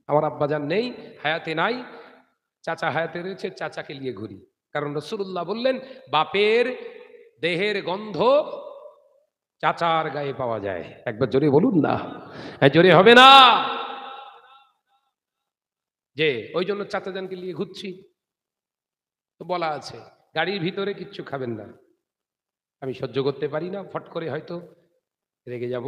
Speaker 2: আমার আব্বাজান নেই, হায়াতে নাই, চাচা হায়াতে রয়েছে, চাচাকে নিয়ে ঘুরি। কারণ রাসূলুল্লাহ বললেন, বাপের দেহের গন্ধ চাচার গায়ে পাওয়া যায়। একবার জোরে বলুন না, জোরে হবে না? যে ওই জন্য চাচাজানকে নিয়ে ঘুরছি। তো বলা আছে, গাড়ির ভিতরে কিচ্ছু খাবেন না। আমি সহ্য করতে পারি না, ফট করে হয়তো রেগে যাব।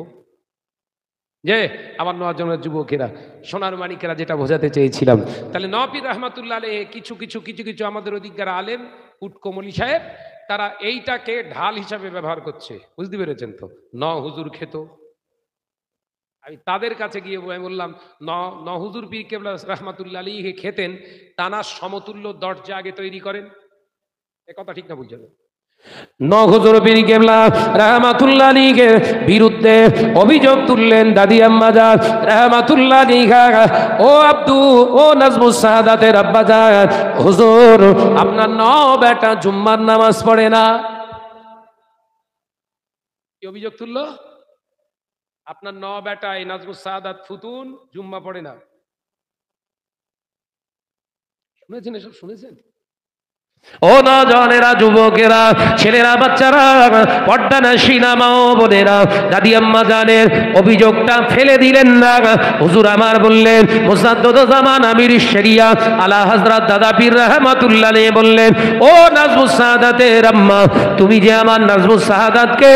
Speaker 2: যে আমার নজনের যুবকেরা, সোনার মানিকেরা, যেটা বোঝাতে চেয়েছিলাম, তাহলে নবীর রহমাতুল্লাহ আলাইহি কিছু কিছু কিছু কিছু আমাদের অধিকার আলেম, উটকমলি সাহেব, তারা এইটাকে ঢাল হিসাবে ব্যবহার করছে। বুঝতে পেরেছেন তো? হুজুর খেত, আমি তাদের কাছে গিয়ে বললাম, হুজুর পীর কেবলা রহমাতুল্লাহ আলাইহি খেতেন, তানার সমতুল্য দরজা আগে তৈরি করেন। এ কথা ঠিক না বুঝছেন?
Speaker 1: ন হুজুর পীর কেবলা রাহমাতুল্লাহ আলাইহির বিরুদ্ধে অভিযোগ তুললেন দাদি আম্মা জান রাহমাতুল্লাহ আলাইহা। ও আব্দু, ও নাজমুস সাহাদাতের আব্বা জান, হুজুর আপনার বেটা জুম্মার নামাজ পড়ে না।
Speaker 2: কি অভিযোগ তুললো? আপনার বেটা এই নাজমুস সাহাদাত ফুতুন জুম্মা পড়ে না। শুনেছেন এসব? শুনেছেন?
Speaker 1: ও নজনেরা, যুবকেরা, ছেলেরা, বাচ্চারা, পর্দানাশীনা মা ও বোনেরা, দাদি আম্মা জানের অভিযোগটা ফেলে দিলেন না। হুজুর আমার বললেন, মুসাদ্দুজ্জামান আমির শরিয়া আলা হযরত দাদা পীর রাহমাতুল্লাহ আলাইহি বললেন, ও নাজমুস সাহাদাতের আম্মা, তুমি যে আমার নাজমুস সাহাদাতকে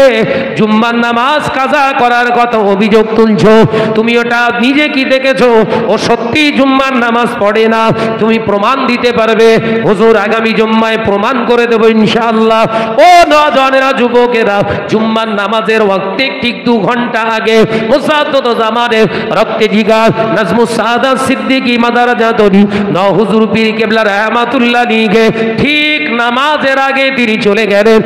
Speaker 1: জুম্মার নামাজ কাজা করার কথা অভিযোগ তুলছো, তুমি ওটা নিজে কি দেখেছো? ও সত্যি জুম্মার নামাজ পড়ে না, তুমি প্রমাণ দিতে পারবে? হুজুর আগামী জুম্মায় প্রমাণ করে দেব ইনশাআল্লাহ। ও নওজওয়ানেরা, যুবকেরা, জুম্মার নামাজের ওয়াক্তে ঠিক 2 ঘন্টা আগে মুসাদ্দুজ্জামানের রক্তে জিগার নাজমুস সাহাদাত সিদ্দিকী মাদারাজাতুনি ন হুজুর পীর কেবলা রাহমাতুল্লাহ আলাইহি ঠিক নামাজের আগে তিনি চলে গেলেন।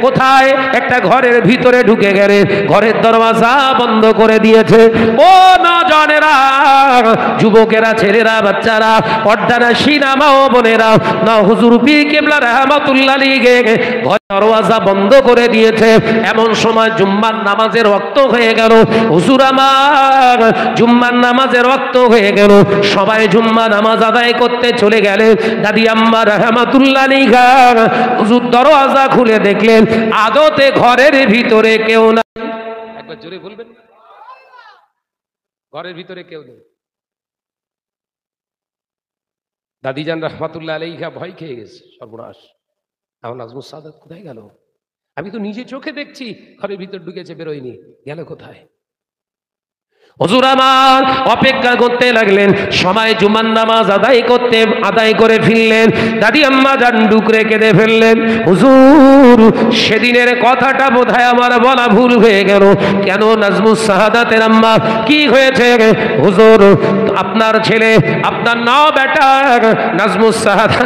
Speaker 1: কোথায়? একটা ঘরের ভিতরে ঢুকে গেলেন, ঘরের দরওয়াজা বন্ধ করে দিয়েছে। ও নওজওয়ানেরা, যুবকেরা, ছেলেরা, বাচ্চারা, পর্দানাশীনা মা ও বোনেরা, না হুজুর পীর কেবলা রাহমাতুল্লাহ আলাইহি ঘরের দরওয়াজা বন্ধ করে দিয়েছে। এমন সময় জুম্মার নামাজের ওয়াক্ত হয়ে গেল। হুজুর আমার, জুম্মার নামাজের ওয়াক্ত হয়ে গেল। সবাই জুম্মা নামাজ আদায় করতে চলে গেলেন। দাদি আম্মা রাহমাতুল্লাহ আলাইহা হুজুর দরওয়াজা খুলে দেখলেন আদতে ঘরের ভিতরে কেউ না।
Speaker 2: একবার জোরে বলবেন, ঘরের ভিতরে কেউ নেই। দাদিজান রহমাতুল্লাহ আলাইহা ভয় খেয়ে গেছে, সর্বনাশ, আমার নাজমুস সাদাত কোথায় গেল? আমি তো নিজে চোখে দেখছি ঘরের ভিতর ঢুকেছে, বেরোয়নি, গেল কোথায়?
Speaker 1: হুজুর আমার অপেক্ষা করতে লাগলেন। সময় জুমার নামাজ আদায় করে ফিরলেন। দাদি আম্মা জান ডুকরে কেঁদে ফেললেন। হুজুর, সেদিনের কথাটা বোধহয় আমার বলা ভুল হয়ে গেল। কেন নাজমুস সাহাদাতের আম্মা, কি হয়েছে? হুজুর, আপনার ছেলে, আপনার নাও বেটা নাজমুস সাহাদাত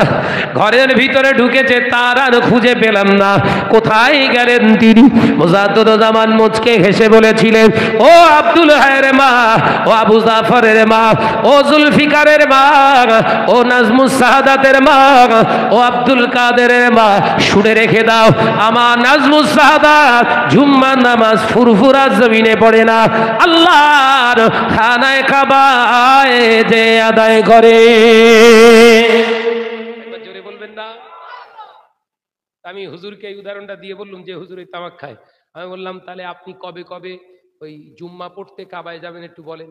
Speaker 1: ঘরের ভিতরে ঢুকেছে, তার আর খুঁজে পেলাম না, কোথায় গেলেন তিনি? মুসাদ্দুজ্জামান মুচকে হেসে বলেছিলেন, ও আব্দুল হায়ের মা, ও আবু জাফরের মা, ও জুলফিকারের মা, ও নাজমুস সাহাদাতের মা, ও আব্দুল কাদেরের মা, শুনে রেখে দাও, আমার নাজমুস সাহাদাত জুম্মার নামাজ ফুরফুরা জমিনে পড়ে না, আল্লাহর খানায় কাবায় যে আদায় করে।
Speaker 2: জোরে বলবেন না? আমি হুজুরকে এই উদাহরণটা দিয়ে বললাম যে হুজুর এই তামাক খায়। আমি বললাম, তাহলে আপনি কবে কবে ওই জুম্মা পড়তে কাবায় যাবেন একটু বলেন।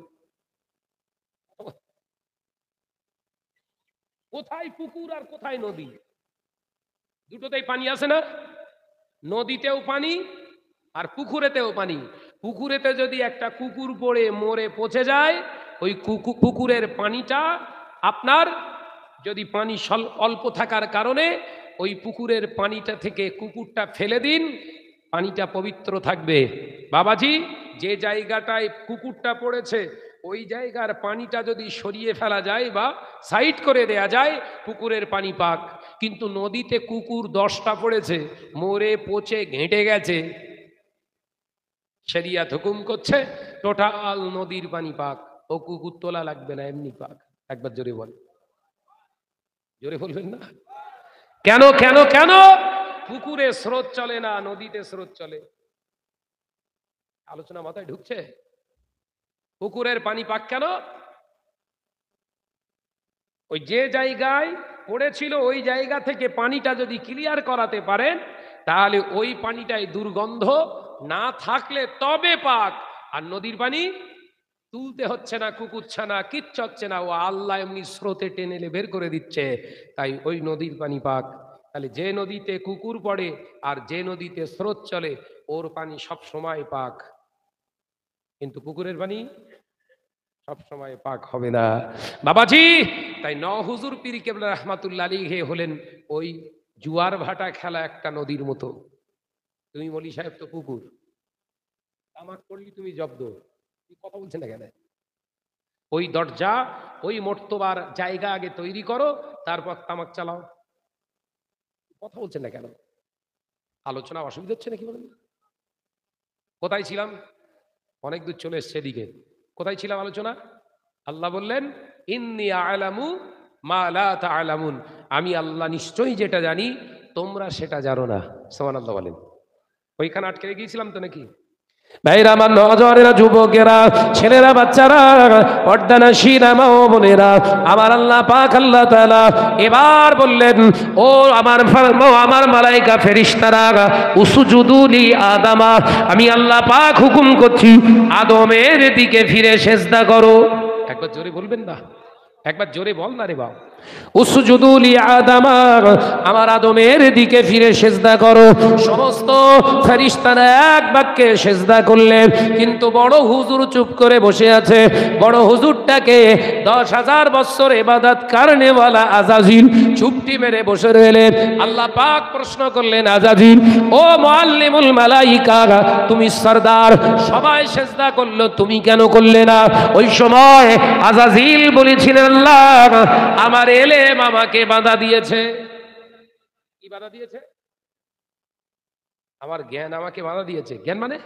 Speaker 2: কোথায় পুকুর আর কোথায় নদী? দুটোতেই পানি আছে না? নদীতেও পানি আর পুকুরেতেও পানি। পুকুরেতে যদি একটা কুকুর পড়ে মরে পচে যায়, ওই পুকুরের পানিটা আপনার, যদি পানি অল্প থাকার কারণে ওই পুকুরের পানিটা থেকে কুকুরটা ফেলে দিন, পানিটা পবিত্র থাকবে। বাবাজি, যে জায়গাটায় কুকুরটা পড়েছে ওই জায়গার পানিটা যদি সরিয়ে ফেলা যায় বা সাইড করে দেয়া যায়, পুকুরের পানি পাক। কিন্তু নদীতে কুকুর 10টা পড়েছে, মরে পচে ঘেঁটে গেছে, শরিয়াত হুকুম করছে টোটাল নদীর পানি পাক, ও কুকুর তোলা লাগবে না, এমনি পাক। একবার জোরে বল, জোরে বলবেন না? কেন কেন কেন? পুকুরে স্রোত চলে না, নদীতে স্রোত চলে। আলোচনা মাথায় ঢুকছে? পুকুরের পানি পাক কেন? ওই যে জায়গায় পড়েছিল ওই জায়গা থেকে পানিটা যদি ক্লিয়ার করাতে পারেন, তাহলে ওই পানিটায় দুর্গন্ধ না থাকলে তবে পাক। আর নদীর পানি তুলতে হচ্ছে না, কুকুরছানা কিচ্ছু হচ্ছে না, ও আল্লাহ এমনি স্রোতে টেনে বের করে দিচ্ছে, তাই ওই নদীর পানি পাক। তাহলে যে নদীতে কুকুর পড়ে আর যে নদীতে স্রোত চলে, ওর পানি সব সময় পাক, কিন্তু পুকুরের পানি সব সময় পাক হবে না বাবাজি। তাই হুজুর পীর কেবলা রাহমাতুল্লাহ আলাইহি হলেন ওই জুয়ার ভাটা খেলা একটা নদীর মতো। তুমি মলি সাহেব তো পুকুর, তামাক করলি তুমি জব্দ, কথা বলছে না কেন? ওই দরজা, ওই মর্তবার জায়গা আগে তৈরি করো, তারপর তামাক চালাও। কথা বলছেন না কেন? আলোচনা অসুবিধা হচ্ছে নাকি বলেন? কোথায় ছিলাম? অনেক দূর চলে এসছে এদিকে। কোথায় ছিলাম আলোচনা? আল্লাহ বললেন, ইন্নী আ'লামু মা লা তা'লামুন, আমি আল্লাহ নিশ্চয়ই যেটা জানি তোমরা সেটা জানো না। সুবহানাল্লাহ বলেন। ওইখানে আটকে গিয়েছিলাম তো নাকি?
Speaker 1: ভাইরা আমার, নওজওয়ানেরা, যুবকেরা, ছেলেরা, বাচ্চারা, পর্দানশীরা, মা ও বোনেরা, আমার আল্লাহ পাক আল্লাহ তাআলা এবার বললেন, ও আমার মালাইকা ফেরেশতারা, উসজুদু লি আদামা, আমি আল্লাহ পাক হুকুম করছি আদমের দিকে ফিরে সিজদা করো। একবার জোরে বলবেন না? একবার জোরে বল না রে বাবা। উসজুদু লি আদামা, আমার আদমের দিকে ফিরে সিজদা করো। সমস্ত ফেরেশতারা এক বাক্যে সিজদা করলেন, কিন্তু বড় হুজুর চুপ করে বসে আছে। বড় হুজুরটাকে 10,000 বছর ইবাদত করনেওয়ালা আজাজিল চুপটি মেরে বসে রইলেন। আল্লাহ পাক প্রশ্ন করলেন, আজাজিল, ও মুআল্লিমুল মালাইকা, তুমি সরদার, সবাই সিজদা করলো, তুমি কেন করলে না? ওই সময় আজাজিল বলেছিলেন, আল্লাহ, আমার এলেম আমাকে বাধা দিয়েছে। কি বাধা দিয়েছে? আমার জ্ঞান আমাকে বাধা দিয়েছে। জ্ঞান মানে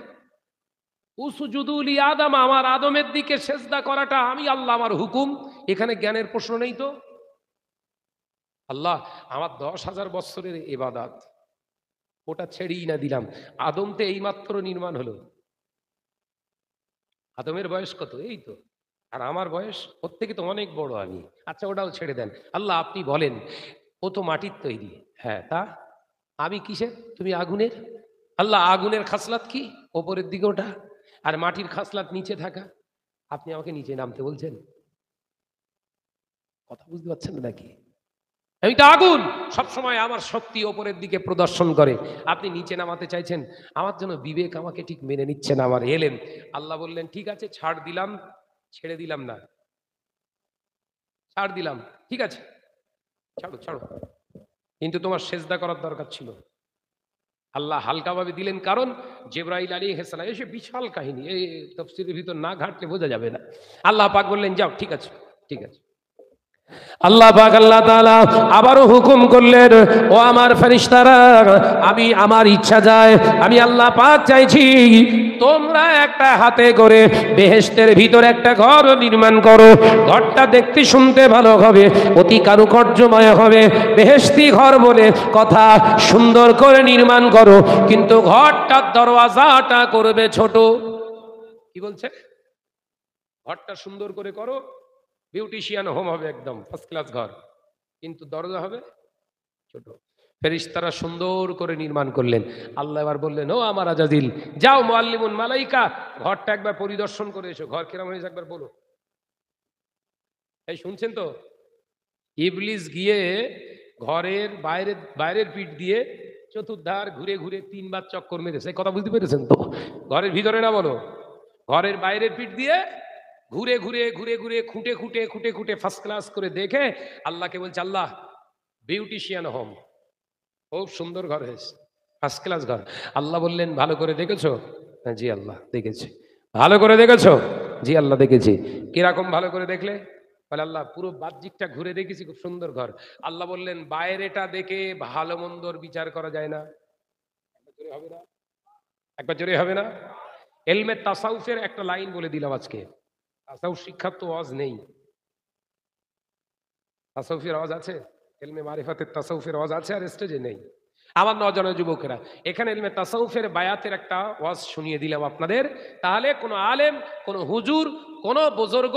Speaker 1: উসজুদু লি আদম, আমার আদমের দিকে সিজদা করাটা আমি আল্লাহ, আমার হুকুম, এখানে জ্ঞানের প্রশ্ন নেই তো। আল্লাহ, আমার 10,000 বছরের ইবাদত, ওটা ছেড়েই না দিলাম। আদম তো এইমাত্র নির্মাণ হলো। আদমের বয়স কত? এই তো। আর আমার বয়স ওর থেকে তো অনেক বড় আমি। আচ্ছা, ওটাও ছেড়ে দেন। আল্লাহ, আপনি বলেন, ও তো মাটির তৈরি। হ্যাঁ, তা আমি কিসের? তুমি আগুনের। আল্লাহ, আগুনের খাসলাত কি? ওপরের দিকে ওটা, আর মাটির খাসলাত নিচে থাকা। আপনি আমাকে নিচে নামতে বলছেন? কথা বুঝতে পারছেন নাকি? আমি তো আগুন, সবসময় আমার শক্তি ওপরের দিকে প্রদর্শন করে। আপনি নিচে নামাতে চাইছেন। আমার জন্য বিবেক আমাকে ঠিক মেনে নিচ্ছে না, আমার এলেম। আল্লাহ বললেন, ঠিক আছে, ছাড় দিলাম। ছেড়ে দিলাম না, ছাড় দিলাম, ঠিক আছে, ছাড়ো ছাড়ো, কিন্তু তোমার সেজদা করার দরকার ছিল। আল্লাহ হালকাভাবে দিলেন, কারণ জিবরাইল আলাইহিস সালাম এসে বিশাল কাহিনী, এই তাফসীরের ভিতর না ঘাটলে বোঝা যাবে না। আল্লাহ পাক বললেন, যাও, ঠিক আছে, ঠিক আছে। আল্লাহ পাক আল্লাহ তাআলা আবারও হুকুম করলেন, ও আমার ফেরেশতারা, আমি আমার ইচ্ছা যায়, আমি আল্লাহ পাক চাইছি তোমরা একটা হাতে করে বেহেশতের ভিতরে একটা ঘর নির্মাণ করো। ঘরটা দেখতে শুনতে ভালো হবে, অতি কারুকার্যময় হবে, বেহেশতি ঘর বলে কথা, সুন্দর করে নির্মাণ করো, কিন্তু ঘরটার দরওয়াজাটা করবে ছোট। কি বলছে? ঘরটা সুন্দর করে করো, বিউটিশিয়ান হোম হবে, একদম ফার্স্ট ক্লাস ঘর, কিন্তু দরজা হবে ছোট। ফেরেশতারা সুন্দর করে নির্মাণ করলেন। আল্লাহ এবার বললেন, ও আমার আজাজিল, যাও মুআল্লিমুল মালাইকা, ঘরটা একবার পরিদর্শন করে এসো। ঘর কিরম হয়েছে একবার বলো। এই শুনছেন তো? ইবলিস গিয়ে ঘরের বাইরের পিঠ দিয়ে চতুর্ধার ঘুরে ঘুরে 3 বার চক্কর মেরেছে। কথা বুঝতে পেরেছেন তো? ঘরের ভিতরে না, বলো, ঘরের বাইরের পিঠ দিয়ে ঘুরে ঘুরে ঘুরে ঘুরে খুঁটে খুঁটে খুঁটে খুঁটে ফার্স্ট ক্লাস করে দেখে আল্লাহকে বলছে, আল্লাহ, বিউটিশিয়ান হোম, খুব সুন্দর ঘর হয়েছে, ফার্স্ট ক্লাস ঘর। আল্লাহ বললেন, ভালো করে দেখেছো? হ্যাঁ, জি আল্লাহ দেখেছি। ভালো করে দেখেছো? জি আল্লাহ দেখেছি। কিরকম ভালো করে দেখলে? বলে, আল্লাহ, পুরো বাহ্যিকটা ঘুরে দেখেছি, খুব সুন্দর ঘর। আল্লাহ বললেন, বাইরেটা দেখে ভালো মন্দর বিচার করা যায় না। একবার জোরে হবে না? একবার জোরে হবে না? এলমে তাসাউফের একটা লাইন বলে দিলাম আজকে। তাসাউফ শিক্ষার তো ওয়াজ নেই। তাসাউফের আওয়াজ আছে? এলমে মারিফাতের তাসাউফের আওয়াজ আছে, আর স্টেজে নেই। আমার নজনের যুবকেরা, এখানে এলমে তাসাউফের বায়াতের একটা ওয়াজ শুনিয়ে দিলাম আপনাদের। তাহলে কোনো আলেম, কোনো হুজুর, কোনো বুজুর্গ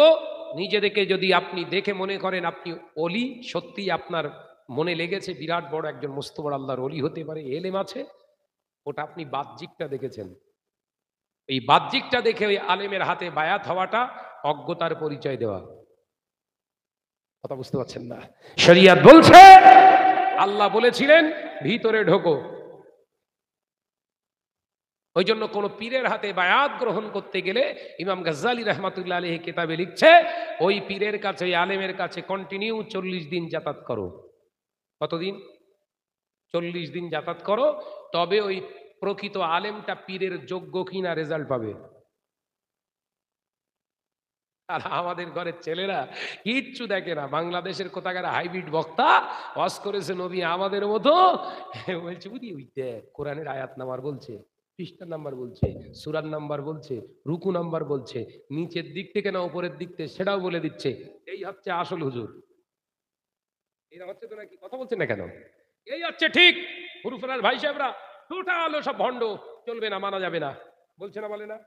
Speaker 1: নিজেদেরকে যদি আপনি দেখে মনে করেন আপনি অলি, সত্যি আপনার মনে লেগেছে বিরাট বড় একজন মস্ত বড় আল্লাহর অলি হতে পারে, এলেম আছে, ওটা আপনি বাহ্যিকটা দেখেছেন। এই বাহ্যিকটা দেখে ওই আলেমের হাতে বায়াত হওয়াটা অজ্ঞতার পরিচয় দেওয়া। কথা বুঝতে পারছেন না? শরিয়ত বলছে, আল্লাহ বলেছিলেন ভিতরে ঢোকো। ওই জন্য কোন পীরের হাতে বায়াত গ্রহণ করতে গেলে ইমাম গাজ্জালী রাহমাতুল্লাহ আলাইহি কিতাবে লিখছে, ওই পীরের কাছে, ওই আলেমের কাছে কন্টিনিউ 40 দিন যাতায়াত করো। কতদিন? 40 দিন যাতায়াত করো, তবে ওই প্রকৃত আলেমটা পীরের যোগ্য কিনা রেজাল্ট পাবে। আর আমাদের ঘরের ছেলেরা কিচ্ছু দেখে না। বাংলাদেশের কোথাকার হাইব্রিড বক্তা ওয়াজ করেছে নবী আমাদের মতো, বলছে বুঝি ওই দেখ কোরআনের আয়াত নাম্বার বলছে, পৃষ্ঠার নাম্বার বলছে, সূরার নাম্বার বলছে, রুকু নাম্বার বলছে, নিচের দিক থেকে না উপরের দিক থেকে সেটাও বলে দিচ্ছে। এই হচ্ছে আসল হুজুর। এরা হচ্ছে তো নাকি? কথা বলছে না কেন? এই হচ্ছে ঠিক হুরুফেরার ভাই সাহেবরা টোটাল সব ভণ্ড, চলবে না, মানা যাবে না।
Speaker 2: বলছে না, বলে না?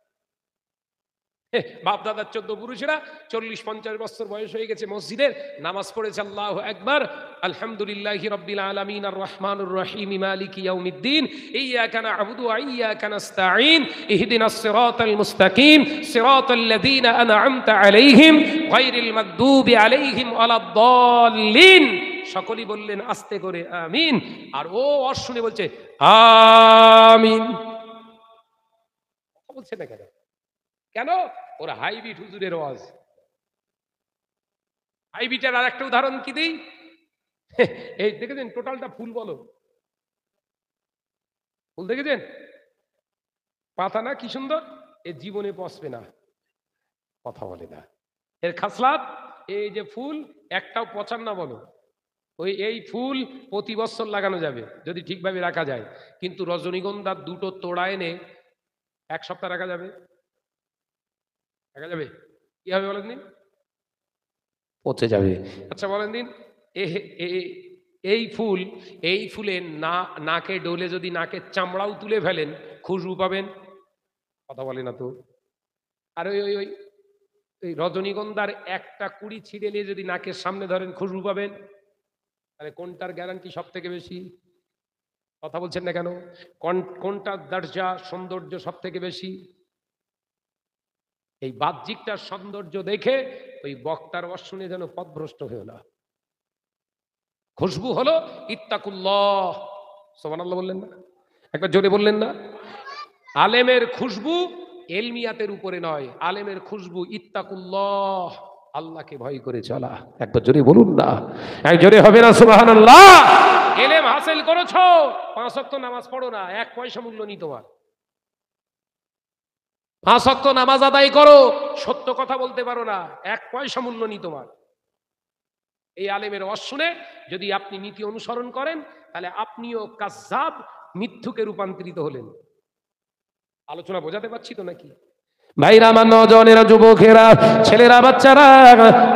Speaker 2: বাপ দাদার 14 পুরুষেরা 40-50 বছর বয়স হয়ে গেছে, মসজিদের নামাজ পড়েছে আল্লাহু আকবার, আলহামদুলিল্লাহি রাব্বিল আলামিন আর রহমানুর রহিম মালিকি ইয়াউমিদ্দিন ইয়্যাকা না'বুদু ওয়া ইয়্যাকা নাস্তাঈন ইহদিনাস সিরাতাল মুস্তাকিম সিরাতাল্লাযীনা আন'আমতা আলাইহিম গায়রিল মাগদুবি আলাইহিম ওয়ালাদ-দাল্লিন। সকলেই বললেন আস্তে করে আমিন। আর ও ওয়াজ শুনে বলছে আমিন। কথা বলছে না কেন? কেন? ওরা হাইবিট হুজুরের ওয়াজ। হাইবিটের আর একটা উদাহরণ কি দিই? এই দেখেছেন টোটালটা ফুল, বলো ফুল দেখেছেন? পাতা না কি সুন্দর, এ জীবনে পচবে না, কথা বলে না। এর খাসলাত এই যে ফুল একটাও পচান না, বলো। এই ফুল প্রতি বছর লাগানো যাবে যদি ঠিকভাবে রাখা যায়, কিন্তু রজনীগন্ধার দুটো তোড়া এনে 1 সপ্তাহ রাখা যাবে? রাখা যাবে? কি হবে বলেন দিন? পচে যাবে। আচ্ছা বলেন দিন, এই ফুলে নাকে ডোলে যদি নাকের চামড়াও তুলে ফেলেন খুশবু পাবেন? কথা বলে না তো। আর ওই রজনীগন্ধার একটা কুড়ি ছিঁড়ে নিয়ে যদি নাকের সামনে ধরেন খুশবু পাবেন? তাহলে কোনটার গ্যারান্টি সব থেকে বেশি? কথা বলছেন না কেন? কোনটার দরজা সৌন্দর্য সব থেকে বেশি? এই বাহ্যিকটার সৌন্দর্য দেখে ওই বক্তার ওয়াজ শুনে যেন পথভ্রষ্ট হয়েও না। খুশবু হলো ইত্তাকুল্লাহ, সুবহানাল্লাহ বললেন না? একবার জোরে বললেন না? আলেমের খুশবু এলমিয়াতের উপরে নয়, আলেমের খুশবু ইত্তাকুল্লাহ, আল্লাহকে ভয় করে চলা। একবার জোরে বলুন না, এক জোরে হবে না সুবহানাল্লাহ? এলেম হাসিল করেছো, 5 ওয়াক্ত নামাজ পড়ো না, 1 পয়সা মূল্য নেই তোমার। 5 ওয়াক্ত নামাজ আদায় করো, সত্য কথা বলতে পারো না, 1 পয়সা মূল্য নেই তোমার। এই আলেমের ওয়াজ শুনে যদি আপনি নীতি অনুসরণ করেন তাহলে আপনিও কাজ্জাব, মিথ্যুকে রূপান্তরিত হলেন। আলোচনা বোঝাতে পারছি তো নাকি?
Speaker 1: ভাইরা আমার, নজনেরা, যুবকেরা, ছেলেরা, বাচ্চারা,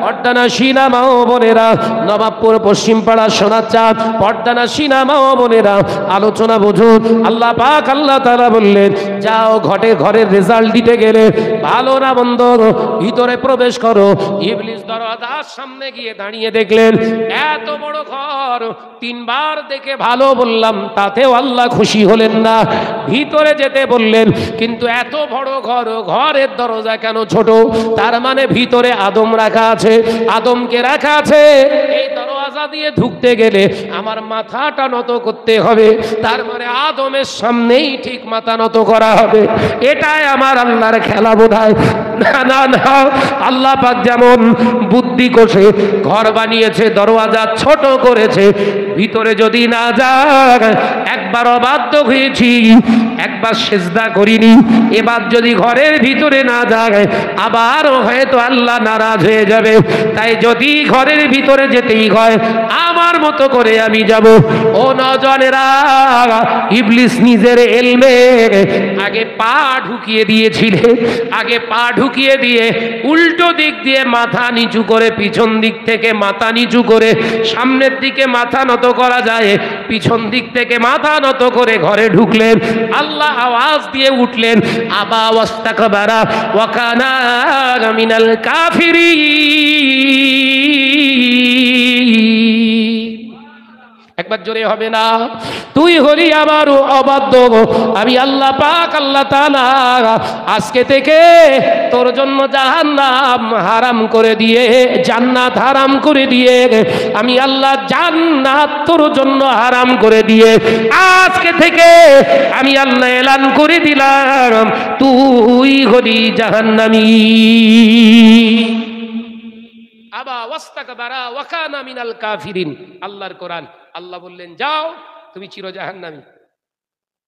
Speaker 1: পর্দানা সিনা মা ও বোনেরা, নবাবপুর পশ্চিম পাড়া সোনারচাঁদ পর্দানা সিনা মা ও বোনেরা, আলোচনা বুঝুন। আল্লাহ পাক আল্লাহ তাআলা বললেন, যাও ঘরের রেজাল্ট দিতে গেলে ভালো না মন্দ ভিতরে প্রবেশ করো। ইবলিস দরওয়াজার সামনে গিয়ে দাঁড়িয়ে দেখলেন এত বড় ঘর, 3 বার দেখে ভালো বললাম, তাতেও আল্লাহ খুশি হলেন না। ভিতরে যেতে বললেন, কিন্তু এত বড় ঘরের দরজা কেন ছোট? তার মানে ভিতরে আদম রাখা আছে, আদমকে রাখা আছে। এই দরওয়াজা দিয়ে ঢুকতে গেলে আমার মাথাটা নত করতে হবে, তার মানে আদমের সামনেই ঠিক মাথা নত করা হবে। এটাই আমার আল্লাহর খেলা বোধহয়। না, আল্লাহ পাক যেমন বুদ্ধি কোষে ঘর বানিয়েছে, দরওয়াজা ছোট করেছে, ভিতরে যদি না যায়, একবার অবাধ্য হয়েছি, একবার সেজদা করিনি, এবার যদি ঘরের ভিতরে না যায় আবার হয়তো আল্লাহ নারাজ হয়ে যাবে। তাই যদি ঘরের ভিতরে যেতেই হয় আমার মতো করে আমি যাব। ও নজনেরা, ইবলিস নিজের এলমে আগে পা ঢুকিয়ে দিয়েছিলেন, আগে পা ঢুকিয়ে দিয়ে উল্টো দিক দিয়ে মাথা নিচু করে, পিছন দিক থেকে মাথা নিচু করে, সামনের দিকে মাথা নত করা যায়, পিছন দিক থেকে মাথা নত করে ঘরে ঢুকলেন। আল্লাহ আওয়াজ দিয়ে উঠলেন, আবা ওয়াস্তাকবারা ওয়া কানা মিনাল কাফিরিন। একবার জোরে হবে না? তুই হলি আমার অবাধ্য, আমি আল্লাহ পাক আল্লাহ তাআলা আজকে থেকে তোর জন্য জাহান্নাম হারাম করে দিয়ে, জান্নাত হারাম করে দিয়ে, আমি আল্লাহ জান্নাত তোর জন্য হারাম করে দিয়ে আজকে থেকে আমি আল্লাহ এলান করে দিলাম, তুই হলি জাহান্নামী। আবা ওয়াস্তাকবারা ওয়া কানা মিনাল কাফিরিন, আল্লাহর কোরআন। আল্লাহ বললেন, যাও তুমি চির জাহান্নামী।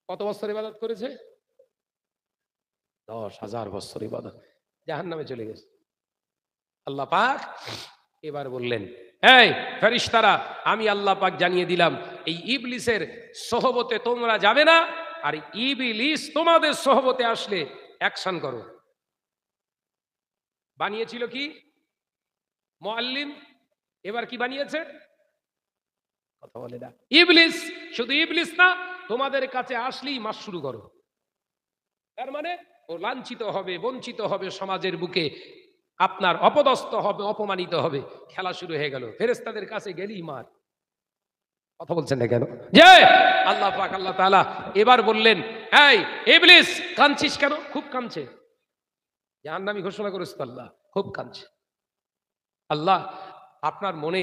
Speaker 1: কত বছর ইবাদত করেছে? 10,000 বছর ইবাদত, জাহান্নামে চলে গেছে। আল্লাহ পাক এবার বললেন, এই ফেরেশতারা, আমি আল্লাহ পাক জানিয়ে দিলাম, এই ইবলিসের সোহবতে তোমরা যাবে না, আর ইবলিস তোমাদের সোহবতে আসলে অ্যাকশন করো। বানিয়েছিল কি মুআল্লিম, এবার কি বানিয়েছে? কথা বলে না। ইবলিস, শুধু ইবলিস না, তোমাদের কাছে আসলেই মাস শুরু করো। তার মানে
Speaker 2: ও লাঞ্ছিত হবে, বঞ্চিত হবে সমাজের বুকে, আপনার অপদস্থ হবে, অপমানিত হবে। খেলা শুরু হয়ে গেল, ফেরেশতাদের কাছে গেলেই মার। কথা বলছেন না কেন? যে আল্লাহ পাক আল্লাহ তাআলা এবার বললেন, এই ইবলিস কাঁদছিস কেন? খুব কাঁদছে, জাহান্নামী ঘোষণা করেছে তো আল্লাহ, খুব কাঁদছে। আল্লাহ আপনার মনে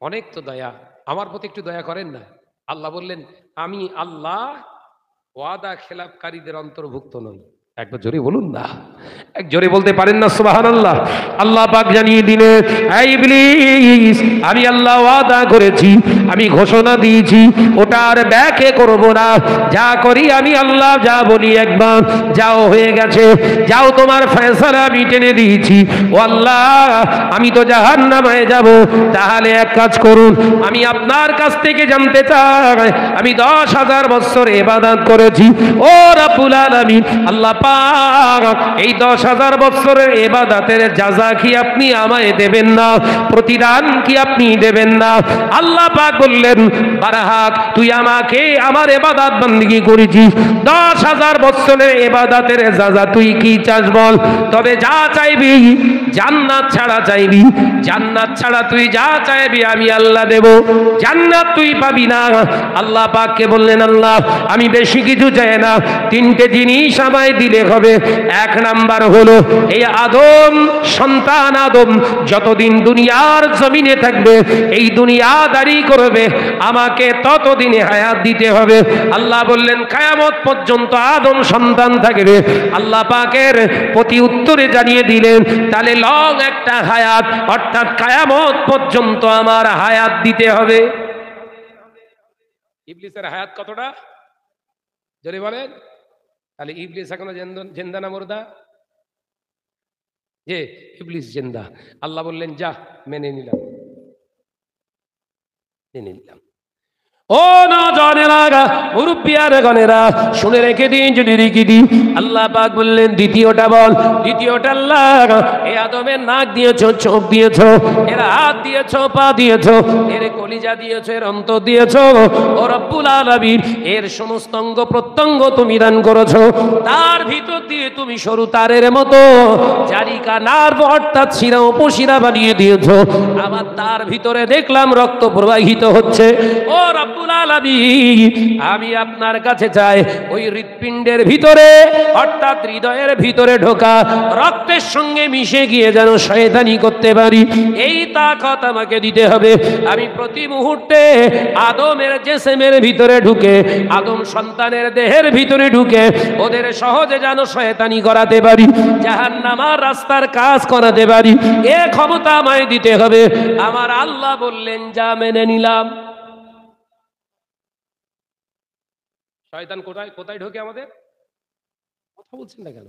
Speaker 2: অনেক তো দয়া, আমার প্রতি একটু দয়া করেন না। আল্লাহ বললেন, আমি আল্লাহ ওয়াদা খেলাপকারীদের অন্তর্ভুক্ত নই। একবার জোরে বলুন না, এক জোরে বলতে পারেন না সুবহানাল্লাহ? আল্লাহ পাক জানিয়ে দিলেন, এই ইবলিস আমি আল্লাহ ওয়াদা করেছি, আমি ঘোষণা দিয়েছি, ওটা আর ব্যাকে করব না। যা করি আমি আল্লাহ, যা বলি একবার যাও হয়ে গেছে, যাও তোমার ফয়সালা আমি টেনে দিয়েছি। ও আল্লাহ আমি তো জাহান্নামে যাব, তাহলে এক কাজ করুন, আমি আপনার কাছ থেকে জানতে চাই আমি 10,000 বছর ইবাদত করেছি, ও রব্বুল আলামিন আল্লাহ পাক এই 10,000 বছরের ইবাদতের জাযা কি আপনি আমায় দেবেন না? প্রতিদান কি আপনি দেবেন না? আল্লাহ পাক বললেন, বারাহাত তুই আমাকে আমার ইবাদত বندگی করেছিস, 10,000 বছরের ইবাদতের জাযা তুই কি চাস বল? তবে যা চাইবি জান্নাত ছাড়া চাইবি, জান্নাত ছাড়া তুই যা চাইবি আমি আল্লাহ দেব, জান্নাত তুই পাবি না। আল্লাহ পাককে বললেন, আল্লাহ আমি বেশি কিছু চাই না, 3টে জিনিস আমায় দিলে হবে। 1 নাম্বার হলো এই আদম সন্তান আদম যতদিন দুনিয়ার জমিনে থাকবে, এই দুনিয়াদারি করবে, আমাকে ততদিনে হায়াত দিতে হবে। আল্লাহ বললেন কিয়ামত পর্যন্ত আদম সন্তান থাকবে। আল্লাহ পাকের প্রতি উত্তরে জানিয়ে দিলেন, তাহলে লং একটা হায়াত, অর্থাৎ কিয়ামত পর্যন্ত আমার হায়াত দিতে হবে। ইবলিসের হায়াত কতটা জোরে বলেন? তাহলে ইবলিস এখনো জিন্দা না মুর্দা? যে ইবলিস জিন্দা। আল্লাহ বললেন যা, মেনে নিলাম, মেনে নিলাম। ও নজনেরা মুরব্বিয়ার গনেরা শুনে রেখে দিন, যদি রেখে দিন। আল্লাহ পাক বললেন দ্বিতীয়টা বল। দ্বিতীয়টা, আল্লাহ এই আদমের নাক দিয়েছো, চোখ দিয়েছো, এর হাত দিয়েছো, পা দিয়েছো, এর কলিজা দিয়েছো, এর অন্তর দিয়েছো, ও রব্বুল আলামিন এর সমস্ত অঙ্গ প্রত্যঙ্গ তুমি দান করেছো। তার ভিতর দিয়ে তুমি সরু তারের মতো জারিকা নার্ভ অর্থাৎ শিরা উপশিরা বানিয়ে দিয়েছো। আবার তার ভিতরে দেখলাম রক্ত প্রবাহিত হচ্ছে। ও রব্বুল আলামিন আমি আপনার কাছে চাই ওই হৃৎপিণ্ডের ভিতরে অর্থাৎ হৃদয়ের ভিতরে ঢোকা রক্তের সঙ্গে মিশে গিয়ে যেন শয়তানি করতে পারি, এই তাকত আমাকে দিতে হবে। আমি প্রতি মুহূর্তে আদমের জিসমের ভিতরে ঢুকে, আদম সন্তানের দেহের ভিতরে ঢুকে ওদের সহজে যেন শয়তানি করাতে পারি, জাহান্নামের রাস্তার কাজ করাতে পারি, এ ক্ষমতা আমায় দিতে হবে। আমার আল্লাহ বললেন যা, মেনে নিলাম। শয়তান কোথায় কোথায় ঢোকে আমাদের? কথা বলছেন না কেন?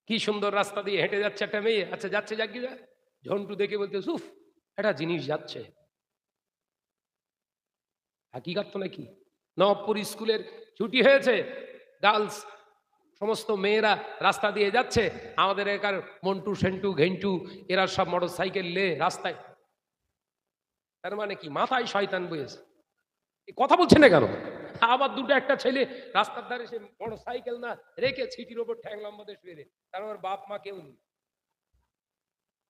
Speaker 2: কি সুন্দর রাস্তা দিয়ে হেঁটে যাচ্ছে একটা মেয়ে, আচ্ছা যাচ্ছে যাক গিয়ে, ঝন্টু দেখে বলতে উফ একটা জিনিস যাচ্ছে। হাকিকাত তো নাকি? নবপুর স্কুলের ছুটি হয়েছে, গার্লস সমস্ত মেয়েরা রাস্তা দিয়ে যাচ্ছে, আমাদের এখানে মন্টু সেন্টু ঘেন্টু এরা সব মোটর সাইকেল লে রাস্তায়। তার মানে কি মাথায় শয়তান বয়েছে? কথা বলছে না কেন? আবার দুটো একটা ছেলে রাস্তার ধারে সে মোটর সাইকেল না রেখে ছিটির ওপর ঠ্যাং লম্বা দিয়ে শুয়ে, তার আমার বাপ মা কেউ নেই।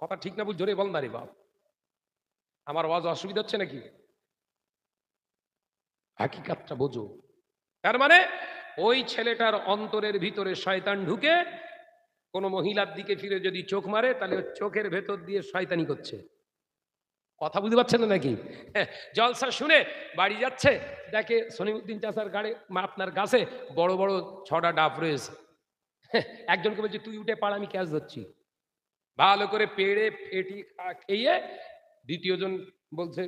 Speaker 2: কথা ঠিক না? বুঝ জোরে বল না রে বাপ। আমার আওয়াজ অসুবিধা হচ্ছে নাকি? হাকিকাতটা বোঝো। তার মানে ওই ছেলেটার অন্তরের ভিতরে শয়তান ঢুকে কোনো মহিলার দিকে ফিরে যদি চোখ মারে, তাহলে চোখের ভেতর দিয়ে শয়তানি করছে। কথা বুঝতে পারছেন না নাকি? জলসা শুনে বাড়ি যাচ্ছে, দেখে সলিমউদ্দিন চাচার গাড়ি আপনার গাছে বড় বড় 6টা ডাব রয়েছে। একজনকে বলছে তুই উঠে পাড়, আমি ক্যাচ ধরছি। ভালো করে পেড়ে ফেটি খেয়ে দ্বিতীয়জন বলছে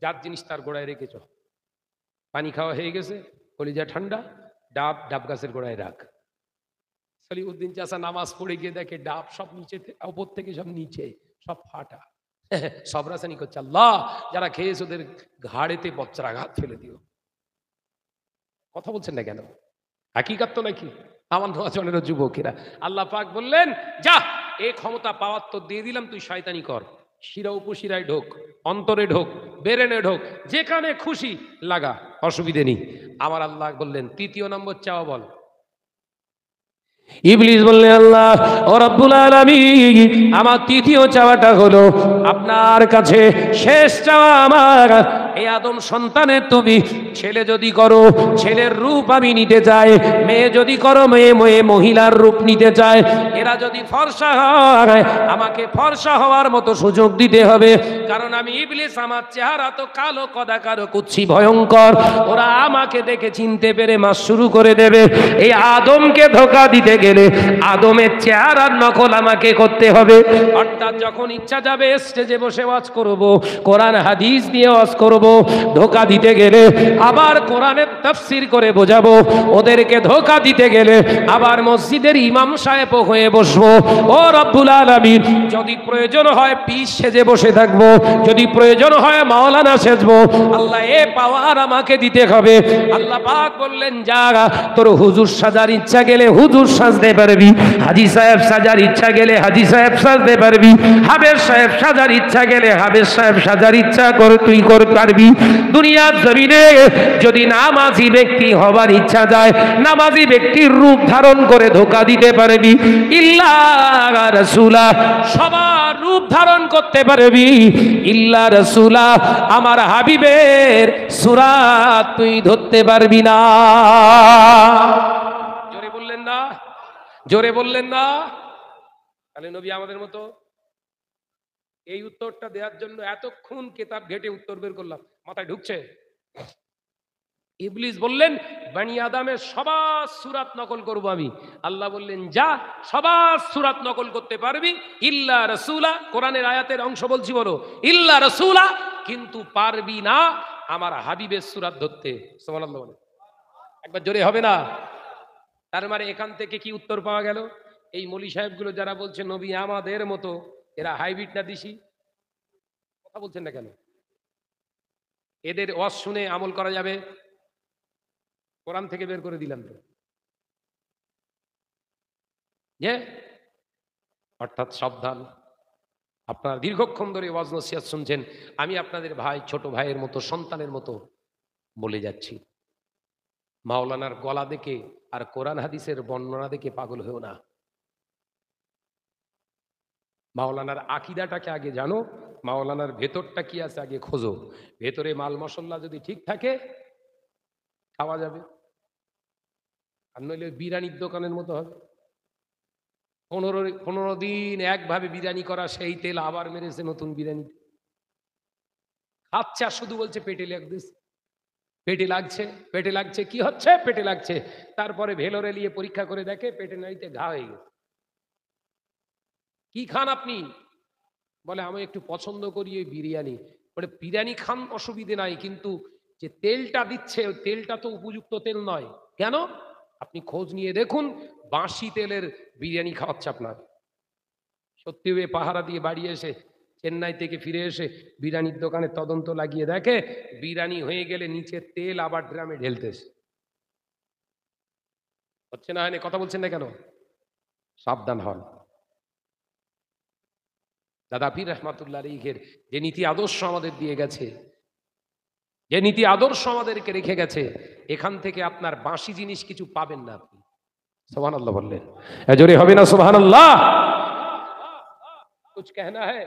Speaker 2: যার জিনিস তার গোড়ায় রেখেছ। পানি খাওয়া হয়ে গেছে, কলিজা ঠান্ডা, ডাব গাছের গোড়ায় রাখ। সলিমউদ্দিন চাচা নামাজ পড়ে গিয়ে দেখে ডাব সব নিচে, ওপর থেকে সব নিচে, সব ফাটা। সব রাসানি করছে, আল্লাহ যারা খেয়েছে ওদের ঘাড়েতে বজ্রাঘাত ফেলে দিও। কথা বলছেন না কেন? হাকিকাত তো নাকি? আমার নওজনেরা যুবকেরা, আল্লাহ পাক বললেন যা, এই ক্ষমতা পাওয়ার তো দিয়ে দিলাম, তুই শয়তানি কর, শিরা উপশিরায় ঢোক, অন্তরে ঢোক, বেরেনে ঢোক, যেখানে খুশি লাগা, অসুবিধে নেই। আমার আল্লাহ বললেন তৃতীয় নম্বর চাওয়া বল।
Speaker 1: ইবলিস বললেন, আল্লাহ ও রব্বুল আলামিন, আমার তৃতীয় চাওয়াটা হলো আপনার কাছে শেষ চাওয়া আমার, এই আদম সন্তানের তুমি ছেলে যদি করো ছেলের রূপ আমি নিতে চাই, মেয়ে যদি করো মেয়ে মহিলার রূপ নিতে চাই, এরা যদি ফর্সা হয় আমাকে ফর্সা হওয়ার মতো সুযোগ দিতে হবে, কারণ আমি ইবলিস, আমার চেহারা তো কালো কদাকার কুচ্ছি ভয়ঙ্কর, ওরা আমাকে দেখে চিনতে পেরে মাস শুরু করে দেবে। এই আদমকে ধোঁকা দিতে গেলে আদমের চেহারার নকল আমাকে করতে হবে। অর্থাৎ যখন ইচ্ছা যাবে স্টেজে বসে ওয়াজ করব, কোরআন হাদিস দিয়ে ওয়াজ করব, ধোঁকা দিতে গেলে আবার কোরআনের তাফসীর করে বোঝাবো, ওদেরকে ধোঁকা দিতে গেলে আবার মসজিদের ইমাম সাহেব হয়ে বসবো। ও রব্বুল আলামিন, যদি প্রয়োজন হয় পীর সেজে বসে থাকবো, যদি প্রয়োজন হয় মাওলানা সেজবো, আল্লাহ এ পাওয়ার আমাকে দিতে হবে। আল্লাহ পাক বললেন, যা তোর হুজুর সাজার ইচ্ছা গেলে হুজুর সাজতে পারবি, হাজী সাহেব সাজার ইচ্ছা গেলে হাজী সাহেব সাজতে পারবি, হাবেজ সাহেব সাজার ইচ্ছা গেলে হাবেজ সাহেব সাজার ইচ্ছা তুই করতে পারবি। দুনিয়ার জমিনে যদি নামাজি ব্যক্তি হবার ইচ্ছা যায়, নামাজি ব্যক্তির রূপ ধারণ করে ধোঁকা দিতে পারবি। ইল্লা রাসূলা, সবার রূপ ধারণ করতে পারবি, ইল্লা রাসূলা, আমার হাবিবের সুরাত তুই ধরতে পারবি না।
Speaker 2: জোরে বললেন না, জোরে বললেন না। তাহলে নবী আমাদের মতো? এই উত্তরটা দেওয়ার জন্য এতক্ষণ কিতাব ঘেটে উত্তর বের করলাম, মাথায় ঢুকছে? ইবলিস বললেন, বনি আদমের সবার সূরাত নকল করব আমি। আল্লাহ বললেন, যা সবার সূরাত নকল করতে পারবি, ইল্লা রাসূলা, কোরআনের আয়াতের অংশ বলছি, বলো ইল্লা রাসূলা, কিন্তু পারবি না আমার হাবিবের সূরাত ধরতে। সুবহানাল্লাহ বলে একবার জোরে হবে না? তার মানে এখান থেকে কি উত্তর পাওয়া গেল? এই মৌলী সাহেবগুলো যারা বলছে নবী আমাদের মতো, এরা হাইব্রিড না দিশি? কথা বলছেন না কেন? এদের ওয়াজ শুনে আমল করা যাবে? কোরআন থেকে বের করে দিলাম তো। যে অর্থাৎ সাবধান, আপনারা দীর্ঘক্ষণ ধরে ওয়াজ নসিহত শুনছেন, আমি আপনাদের ভাই, ছোট ভাইয়ের মতো, সন্তানের মতো বলে যাচ্ছি, মাওলানার গলা দেখে আর কোরআন হাদিসের বর্ণনা দেখে পাগল হয়েও না। মাওলানার আকীদাটাকে আগে জানো, মাওলানার ভেতরটা কি আছে আগে খোঁজো। ভেতরে মাল মশলা যদি ঠিক থাকে খাওয়া যাবে, আর নইলে বিরিয়ানির দোকানের মতো হবে। 15 দিন একভাবে বিরিয়ানি করা, সেই তেল আবার মেরেছে নতুন বিরিয়ানি খাচ্ছে, আর শুধু বলছে পেটে লাগছে, পেটে লাগছে, পেটে লাগছে। কি হচ্ছে? পেটে লাগছে। তারপরে ভেলোরে নিয়ে পরীক্ষা করে দেখে পেটে নাড়িতে ঘা হয়ে গেছে। কি খান আপনি? বলে আমি একটু পছন্দ করি ওই বিরিয়ানি। বলে বিরিয়ানি খান, অসুবিধে নাই, কিন্তু যে তেলটা দিচ্ছে ওই তেলটা তো উপযুক্ত তেল নয়। কেন? আপনি খোঁজ নিয়ে দেখুন, বাঁশি তেলের বিরিয়ানি খাওয়াচ্ছে আপনার। সত্যি হয়ে পাহারা দিয়ে বাড়ি এসে, চেন্নাই থেকে ফিরে এসে বিরিয়ানির দোকানে তদন্ত লাগিয়ে দেখে বিরিয়ানি হয়ে গেলে নিচে তেল আবার ড্রামে ঢেলতেছে। হচ্ছে না, হয়নি? কথা বলছেন না কেন? সাবধান হন। দাদা পীর রহমাতুল্লাহ আলাইহির যে নীতি আদর্শ আমাদের দিয়ে গেছে, যে নীতি আদর্শ আমাদেরকে রেখে গেছে, এখান থেকে আপনার বাঁশি জিনিস কিছু পাবেন না আপনি। সুবহানাল্লাহ বললেন, জোরে হবে না সুবহানাল্লাহ? कुछ कहना है?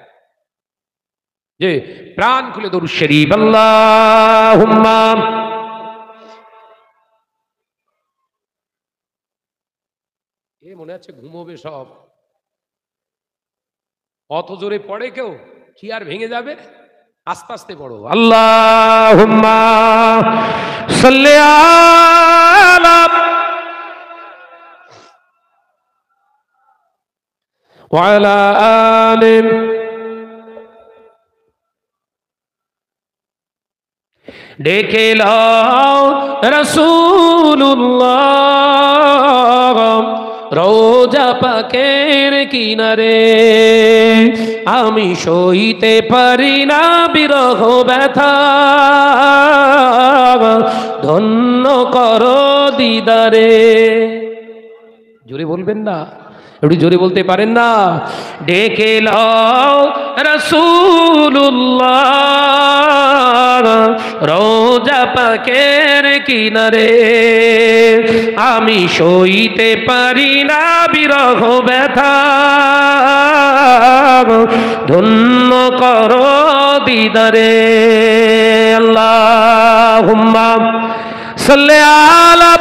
Speaker 2: যে প্রাণ খুলে দরুদ শরীফ, আল্লাহুম্মা। এ মনে হচ্ছে ঘুমোবে সব, অত জোরে পড়ে কেউ চেয়ার ভেঙে যাবে। আস্তে আস্তে পড়ো, আল্লাহুম্মা সাল্লি আলা ওয়া আলা আলি ডেকে লাও রাসূলুল্লাহ রোজা পাকের কিনারে, আমি সইতে পারি না বিরহ ব্যথা, ধন্য করো দিদারে। জোরে বলবেন না?
Speaker 1: একটু জোরে বলতে পারেন না? ডেকে লাও রাসূলুল্লাহ রোজা পাকের কিনারে, আমি সইতে পারি না বিরহ ব্যথা, ধন্য করো দিদারে। আল্লাহুম্মা সাল্লি আলা,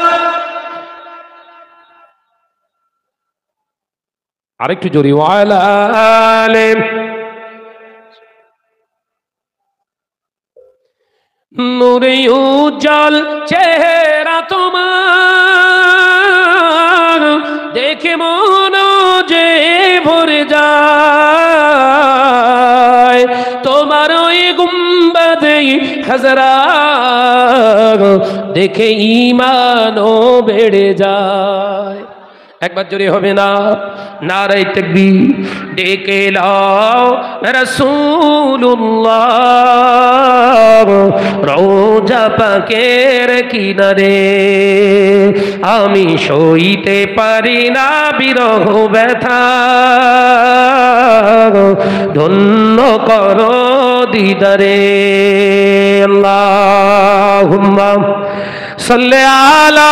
Speaker 1: আরেকটু জোরে, ওয়ালা আলে। নূরে উজ্জ্বল চেহারা তোমার, দেখে মন যে ভরে যায়, তোমার ওই গুম্বাদে খাজরা দেখে ঈমানও বেড়ে যায়। একবার জোরে হবে না? নারায়ে তাকবীর। ডেকে লাও রাসূলুল্লাহ রওজা পাকের কিনারে, আমি সইতে পারি না বিরহ ব্যথা, ধন্য করো দিদারে। আল্লাহুম্মা সাল্লি আলা,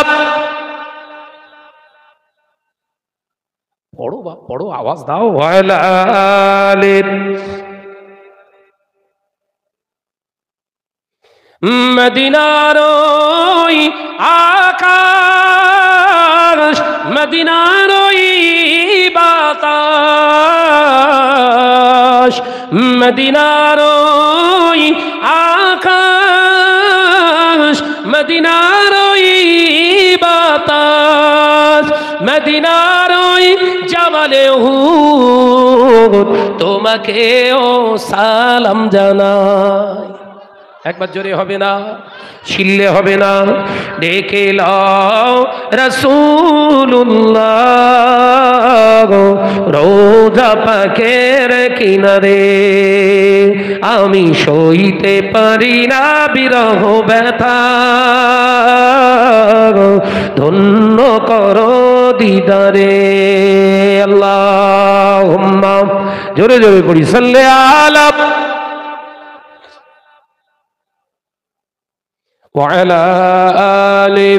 Speaker 1: পড়ো বা পড়ো, আওয়াজ দাও। ওয়ালা আলে। মদিনার ওই আকাশ, মদিনার ওই বাতাস, মদিনার ওই আকাশ, মদিনার ওই বাতাস, মদিনার ওই জামালে উহুদ তোমাকেও সালাম জানাই। একবার জোরে হবে না? ছিললে হবে না? ডেকে লাও রাসূলুল্লাহ রওজা পাকের কিনারে, আমি সইতে পারি না বিরহ ব্যথা, ধন্য করো দিদারে। আল্লাহুম্মা, জোরে জোরে পড়ি, সাল্লি আলা ওয়ালা আলে।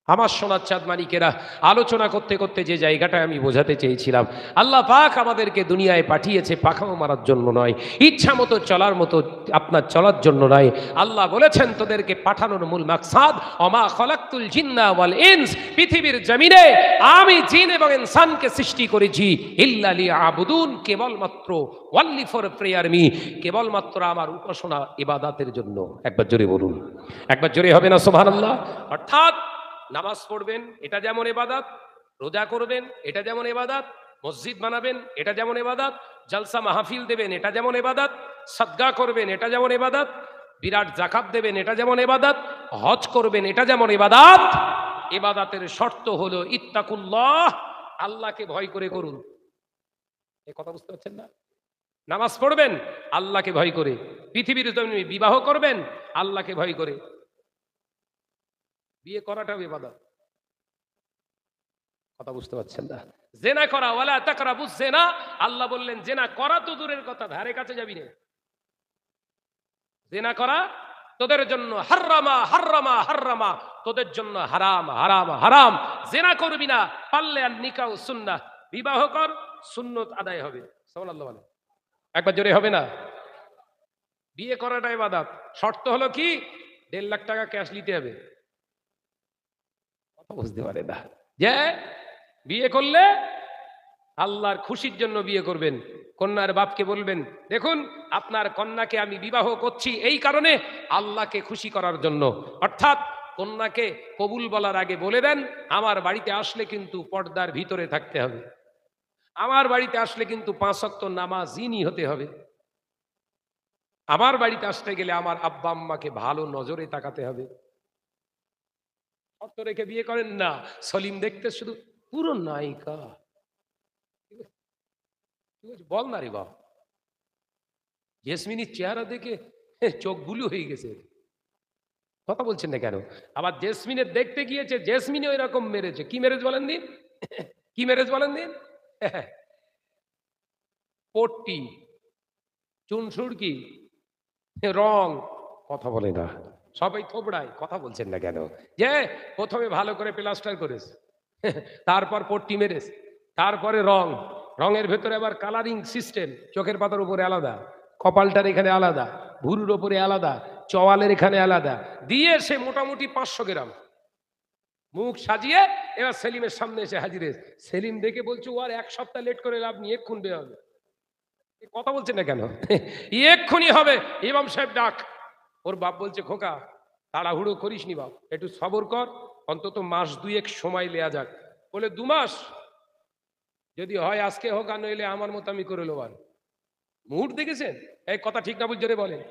Speaker 2: আমার সোনার চাঁদ মানিকেরা, আলোচনা করতে করতে যে জায়গাটায় আমি বোঝাতে চেয়েছিলাম, আল্লাহ পাক আমাদেরকে দুনিয়ায় পাঠিয়েছে পাখাও মারার জন্য নয়, ইচ্ছা মতো চলার মতো আপনার চলার জন্য নয়। আল্লাহ বলেছেন তোদেরকে পাঠানোর মূল মাকসাদ, অমা খলাকতুল জিন্না ওয়াল ইনস, পৃথিবীর জমিনে আমি জিন এবং ইনসানকে সৃষ্টি করেছি ইল্লা লিয়াবুদুন, কেবলমাত্র ওয়ানলি ফর প্রেয়ার মি, কেবলমাত্র আমার উপাসনা ইবাদতের জন্য। একবার জোরে বলুন, একবার জোরে হবে না সুবহানাল্লাহ? অর্থাৎ নামাজ পড়বেন, এটা যেমন ইবাদত, রোজা করবেন, এটা যেমন ইবাদত, মসজিদ বানাবেন, এটা যেমন ইবাদত, জলসা মাহফিল দেবেন, এটা যেমন ইবাদত, সাদকা করবেন, এটা যেমন ইবাদত, বিরাট যাকাত দেবেন, এটা যেমন ইবাদত, হজ করবেন, এটা যেমন ইবাদত। ইবাদতের শর্ত হলো ইত্তাকুল্লাহ, আল্লাহকে ভয় করে করুন। এই কথা বুঝতে পারছেন না? নামাজ পড়বেন আল্লাহকে ভয় করে, পৃথিবীর জমিনে বিবাহ করবেন আল্লাহকে ভয় করে। বিয়ে করাটাও ইবাদত। কথা বুঝতে পারছেন না? জেনা করা, ওয়ালা তাকরাবুজ জেনা, আল্লাহ বললেন জেনা করা তো দূরের কথা, ধারে কাছে যাবি না। জেনা করা তোদের জন্য হারামা হারামা হারামা, তোদের জন্য হারাম হারাম হারাম। জেনা করবি না, পারলে আর নিকাহ সুন্নাহ, বিবাহ কর, সুন্নত আদায় হবে। সুবহানাল্লাহ বলেন, একবার জোরে হবে না? বিয়ে করাটা ইবাদত। শর্ত হলো কি? 1.5 লাখ টাকা ক্যাশ নিতে হবে। কথা বুঝতে পারে না যে বিয়ে করলে আল্লাহর খুশির জন্য বিয়ে করবেন। কন্যার বাপকে বলবেন, দেখুন আপনার কন্যাকে আমি বিবাহ করছি এই কারণে, আল্লাহকে খুশি করার জন্য। অর্থাৎ কন্যাকে কবুল বলার আগে বলে দেন, আমার বাড়িতে আসলে কিন্তু পর্দার ভিতরে থাকতে হবে, আমার বাড়িতে আসলে কিন্তু 5 ওয়াক্ত নামাজই হতে হবে, আমার বাড়িতে আসতে গেলে আমার আব্বা আম্মাকে ভালো নজরে তাকাতে হবে। শর্ত রেখে বিয়ে করেন না। সলিম দেখতে শুধু পুরো নায়িকা, বল না রে বাপ, জেসমিনীর চেহারা দেখে চোখ বুলু হয়ে গেছে। কথা বলছেন না কেন? আবার জেসমিনের দেখতে গিয়েছে, জেসমিনে ওই রকম মেরেছে। কি মেরেজ বলেন দিন? কি মেরেজ বলেন দিন? পট্টি, চুনসুড়কি, রং, কথা বলে না, সবাই থোবড়ায়, কথা বলছেন না কেন? যে প্রথমে ভালো করে প্লাস্টার করেছে, তারপর পট্টি মেরেছে, তারপরে রং, রঙের ভেতরে আবার কালারিং সিস্টেম, চোখের পাতার উপরে আলাদা, কপালটার এখানে আলাদা, ভুরুর ওপরে আলাদা, চওয়ালের এখানে আলাদা দিয়ে সে মোটামুটি 500 গ্রাম মুখ সাজিয়ে এবার সেলিমের সামনে এসে হাজির হয়েছে। সেলিম দেখে বলছে, ও আর 1 সপ্তাহ লেট করে লাভ নিয়ে এক্ষুন বের হবে। কথা বলছেন না কেন? এক্ষুনি হবে, ইমাম সাহেব ডাক। ওর বাপ বলছে, খোকা তাড়াহুড়ো করিস নি বাপ, একটু সবর কর, অন্তত মাস 2 সময় নেওয়া যাক। বলে 2 মাস যদি হয় আজকে হোক, আর নইলে আমার মতো আমি করে লোবার। মুহূর্ত দেখেছেন? এই কথা ঠিক না ভুল জোরে বলেন।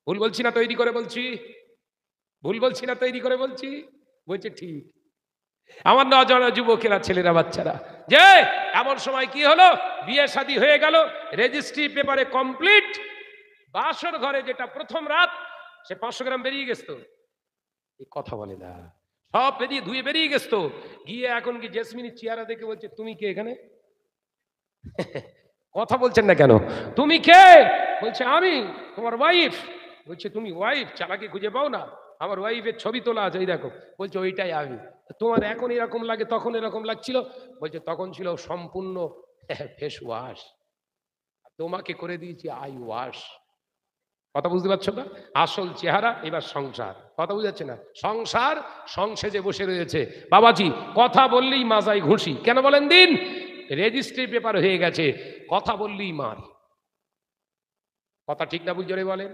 Speaker 2: ভুল বলছি না তৈরি করে বলছি? ভুল বলছি না তৈরি করে বলছি? বলছে ঠিক। আমার নজনা যুবকেরা, ছেলেরা, বাচ্চারা, যে এমন সময় কি হলো, বিয়ে শাদী হয়ে গেল, রেজিস্ট্রি পেপারে কমপ্লিট, বাসর ঘরে যেটা প্রথম রাত, সে 500 গ্রাম বেরিয়ে গেছে। এই কথা বলে না, সব বেরিয়ে ধুয়ে বেরিয়ে গেছে। তো গিয়ে এখন কি জেসমিনের চেহারা দেখে বলছে, তুমি কে এখানে? কথা বলছেন না কেন? তুমি কে? বলছে আমি তোমার ওয়াইফ। বলছে তুমি ওয়াইফ? চালাকি খুঁজে পাও না? আমার ওয়াইফের ছবি তোলা আছে, এই দেখো। বলছে ওইটাই আমি। তোমার এখন এরকম লাগে, তখন এরকম লাগছিল? বলছে তখন ছিল সম্পূর্ণ ফেস ওয়াশ, তোমাকে করে দিয়েছি আই ওয়াশ। কথা বুঝতে পারছো না? আসল চেহারা এবার সংসার। কথা বুঝাচ্ছে না? সংসার সংসেজে বসে রয়েছে। বাবাজি কথা বললেই মাজায় ঘুষি। কেন বলেন দিন? রেজিস্ট্রি পেপার হয়ে গেছে, কথা বললেই মার। কথা ঠিক না ভুল জোরে বলেন?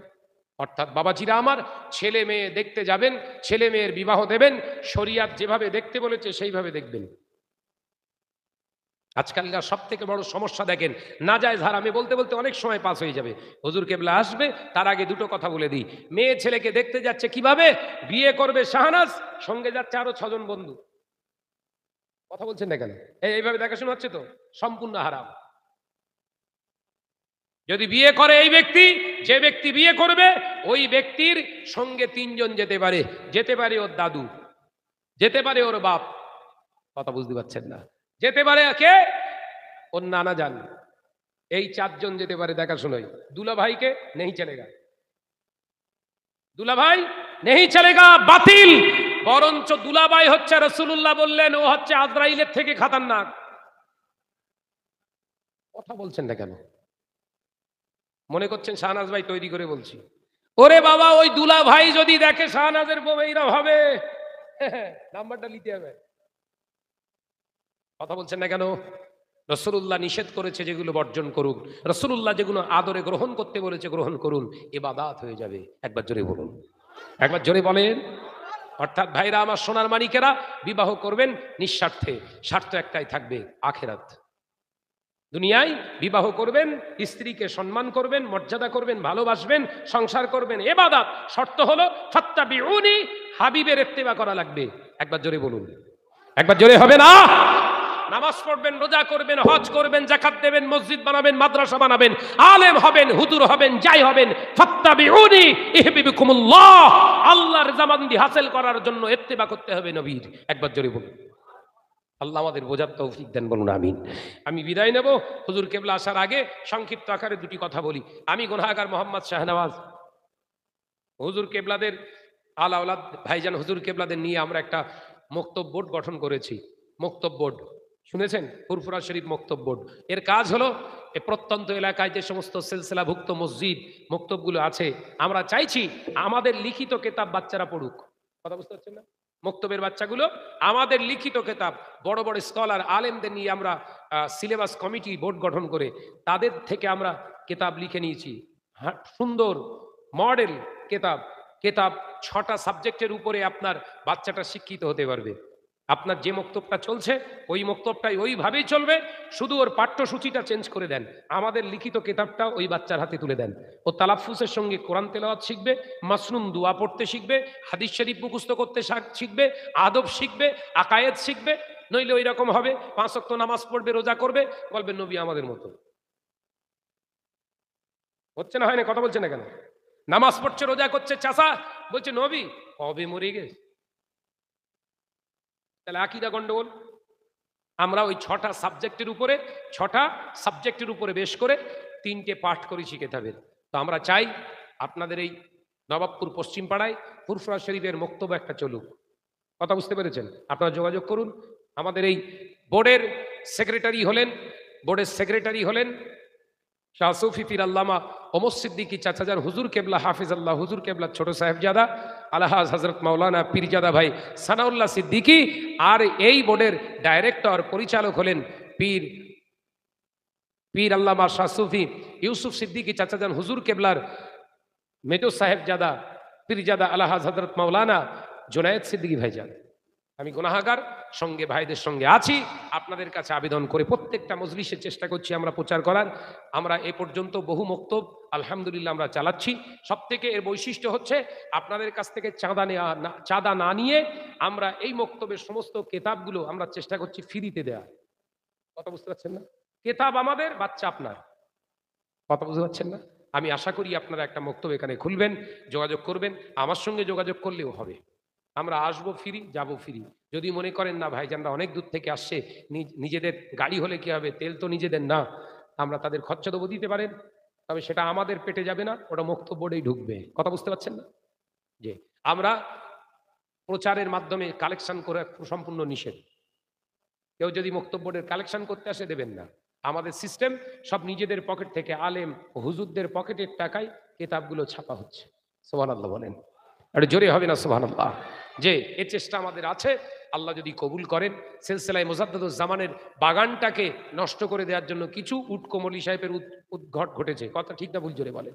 Speaker 2: অর্থাৎ বাবাজিরা আমার, ছেলে মেয়ে দেখতে যাবেন, ছেলে মেয়ের বিবাহ দেবেন, শরিয়াত যেভাবে দেখতে বলেছে সেইভাবে দেখবেন। আজকালকার সব থেকে বড় সমস্যা দেখেন, নাজায়েজ হারামে বলতে বলতে অনেক সময় পাস হয়ে যাবে। হুজুর কেবলা আসবে, তার আগে দুটো কথা বলে দিই। মেয়ে ছেলেকে দেখতে যাচ্ছে কিভাবে? বিয়ে করবে শাহনাজ, সঙ্গে যাচ্ছে আরো 6 জন বন্ধু। কথা বলছেন না কেন? এইভাবে দেখাশোনা হচ্ছে তো? সম্পূর্ণ হারাম। যদি বিয়ে করে এই ব্যক্তি, যে ব্যক্তি বিয়ে করবে ওই ব্যক্তির সঙ্গে 3 জন যেতে পারে। যেতে পারে ওর দাদু, যেতে পারে ওর বাপ। কথা বুঝতে পারছেন না? যেতে পারে কে? ওর নানা যান। এই 4 জন যেতে পারে দেখাশোনায়। দুলা ভাইকে নেই চলেগা, দুলা ভাই নেই চলেগা, বাতিল। বরঞ্চ দুলাভাই হচ্ছে, রাসূলুল্লাহ বললেন, ও হচ্ছে আজরাইলের থেকে খাতারনাক। কথা বলছেন না কেন? মনে করছেন শাহনাজ ভাই তৈরি করে বলছি? ওরে বাবা, ওই দুলা ভাই যদি দেখে শাহনাজের বউ এইরকম হবে, নাম্বারটা নিতে হবে। কথা বলছেন না কেন? রাসূলুল্লাহ নিষেধ করেছে যেগুলো বর্জন করুন, রাসূলুল্লাহ যেগুলো আদরে গ্রহণ করতে বলেছে গ্রহণ করুন, ইবাদত হয়ে যাবে। একবার জোরে বলুন, একবার জোরে বলেন। অর্থাৎ ভাইরা আমার, সোনার মানিকেরা, বিবাহ করবেন নিঃস্বার্থে, স্বার্থ একটাই থাকবে, আখিরাত। দুনিয়ায় বিবাহ করবেন, স্ত্রীকে সম্মান করবেন, মর্যাদা করবেন, ভালোবাসবেন, সংসার করবেন, ইবাদত। শর্ত হলো ফাত্তাবিউনি, হাবিবের ইত্তেবা করা লাগবে। একবার জোরে বলুন, একবার জোরে হবে না? নামাজ পড়বেন, রোজা করবেন, হজ করবেন, যাকাত দেবেন, মসজিদ বানাবেন, মাদ্রাসা বানাবেন, আলেম হবেন, হুজুর হবেন, যাই হবেন, ফাত্তাবিউনি ইহবিবকুমুল্লাহ। আল্লাহর রিজামান্দি হাসিল করার জন্য ইত্তেবা করতে হবে নবীর। একবার জোরে বলুন। আল্লাহ আমাদের বোঝার তৌফিক দেন, বলুন আমিন। আমি বিদায় নেব। হুজুর কেবলা আসার আগে সংক্ষিপ্ত আকারে 2টি কথা বলি। আমি গুনাহগার মোহাম্মদ শাহনওয়াজ, হুজুর কেবলাদের আলা আওলাদ ভাইজান হুজুর কেবলাদের নিয়ে আমরা একটা মক্তব বোর্ড গঠন করেছি। মক্তব বোর্ড শুনেছেন? ফুরফুরা শরীফ মক্তব বোর্ড। এর কাজ হলো এই প্রত্যন্ত এলাকায় যে সমস্ত সিলসিলাভুক্ত মসজিদ মক্তবগুলো আছে, আমরা চাইছি আমাদের লিখিত কিতাব বাচ্চারা পড়ুক। কথা বুঝতে পারছেন না? মক্তবের বাচ্চাগুলো আমাদের লিখিত কিতাব, বড় বড় স্কলার আলেমদের নিয়ে আমরা সিলেবাস কমিটি বোর্ড গঠন করে তাদের থেকে আমরা কিতাব লিখে নিয়েছি। সুন্দর মডেল কিতাব। কিতাব 6টা সাবজেক্টের উপরে আপনার বাচ্চাটা শিক্ষিত হতে পারবে। আপনার যে মক্তবটা চলছে ওই মক্তবটাই ওইভাবেই চলবে, শুধু ওর পাঠ্যসূচিটা চেঞ্জ করে দেন। আমাদের লিখিত কিতাবটা ওই বাচ্চার হাতে তুলে দেন। ও তালাফুসের সঙ্গে কোরআন তেলাওয়াত শিখবে, মাসনুন দোয়া পড়তে শিখবে, হাদিস শরীফ মুখস্থ করতে শিখবে, আদব শিখবে, আকায়েদ শিখবে। নইলে ওই রকম হবে, 5 ওয়াক্ত নামাজ পড়বে, রোজা করবে, বলবে নবী আমাদের মতো। হচ্ছে না, হয় না? কথা বলছে না কেন? নামাজ পড়ছে, রোজা করছে, চাচা বলছে নবী, কবে মরে গেছে? তাহলে আকীদা গন্ডগোল। আমরা ওই 6টা সাবজেক্টের উপরে বেশ করে 3টে পাঠ করেছি কেতাবের। তো আমরা চাই আপনাদের এই নবাবপুর পশ্চিম পাড়ায় ফুরফুরা শরীফের মক্তব্য একটা চলুক। কথা বুঝতে পেরেছেন? আপনারা যোগাযোগ করুন। আমাদের এই বোর্ডের সেক্রেটারি হলেন শাহ সুফি পীর আল্লামা ওমর সিদ্দিকী চাচাজান হুজুর কেবলা হাফিজ আল্লাহ হুজুর কেবলা ছোট সাহেবজাদা আলহাজ হজরত মাওলানা পীরজাদা ভাই সানাউল্লাহ সিদ্দিকী। আর এই বোর্ডের ডাইরেক্টর পরিচালক হলেন পীর আল্লামা শাহ সুফি ইউসুফ সিদ্দিকী চাচাজান হুজুর কেবলার মেজো সাহেবজাদা পীরজাদা আলহাজ হজরত মাওলানা জুনায়েদ সিদ্দিকী ভাইজান। আমি গুনাহগার, সঙ্গে ভাইদের সঙ্গে আছি। আপনাদের কাছে আবেদন করে প্রত্যেকটা মজলিসে চেষ্টা করছি আমরা প্রচার করার। আমরা এ পর্যন্ত বহু মক্তব আলহামদুলিল্লাহ আমরা চালাচ্ছি। সব থেকে এর বৈশিষ্ট্য হচ্ছে আপনাদের কাছ থেকে চাঁদা না নিয়ে আমরা এই মক্তবের সমস্ত কেতাবগুলো আমরা চেষ্টা করছি ফ্রিতে দেওয়া। কথা বুঝতে পারছেন না? কেতাব আমাদের, বাচ্চা আপনার। কথা বুঝতে পারছেন না? আমি আশা করি আপনারা একটা মক্তব এখানে খুলবেন, যোগাযোগ করবেন। আমার সঙ্গে যোগাযোগ করলেও হবে। আমরা আসবো ফ্রি, যাবো ফ্রি। যদি মনে করেন না ভাইজানরা অনেক দূর থেকে আসছে, নিজেদের গাড়ি হলে কি হবে, তেল তো নিজেদের না, আমরা তাদের খরচা দেবো, দিতে পারেন। তবে সেটা আমাদের পেটে যাবে না, ওটা মক্তব্য বোর্ডেই ঢুকবে। কথা বুঝতে পারছেন না? যে আমরা প্রচারের মাধ্যমে কালেকশন করে সম্পূর্ণ নিষেধ। কেউ যদি মক্তব্য বোর্ডের কালেকশন করতে আসে দেবেন না। আমাদের সিস্টেম সব নিজেদের পকেট থেকে, আলেম হুজুরদের পকেটের টাকায় কেতাবগুলো ছাপা হচ্ছে। সুবহানাল্লাহ বলেন। আর জোরে হবে না সুবহানাল্লাহ? যে এ চেষ্টা আমাদের আছে, আল্লাহ যদি কবুল করেন। সিলসিলায়ে মুজাদ্দিদুজ জামানের বাগানটাকে নষ্ট করে দেওয়ার জন্য কিছু উটকো মৌলভী সাহেবের উদ্ঘট ঘটেছে। কথা ঠিক না ভুল? জোরে বলেন।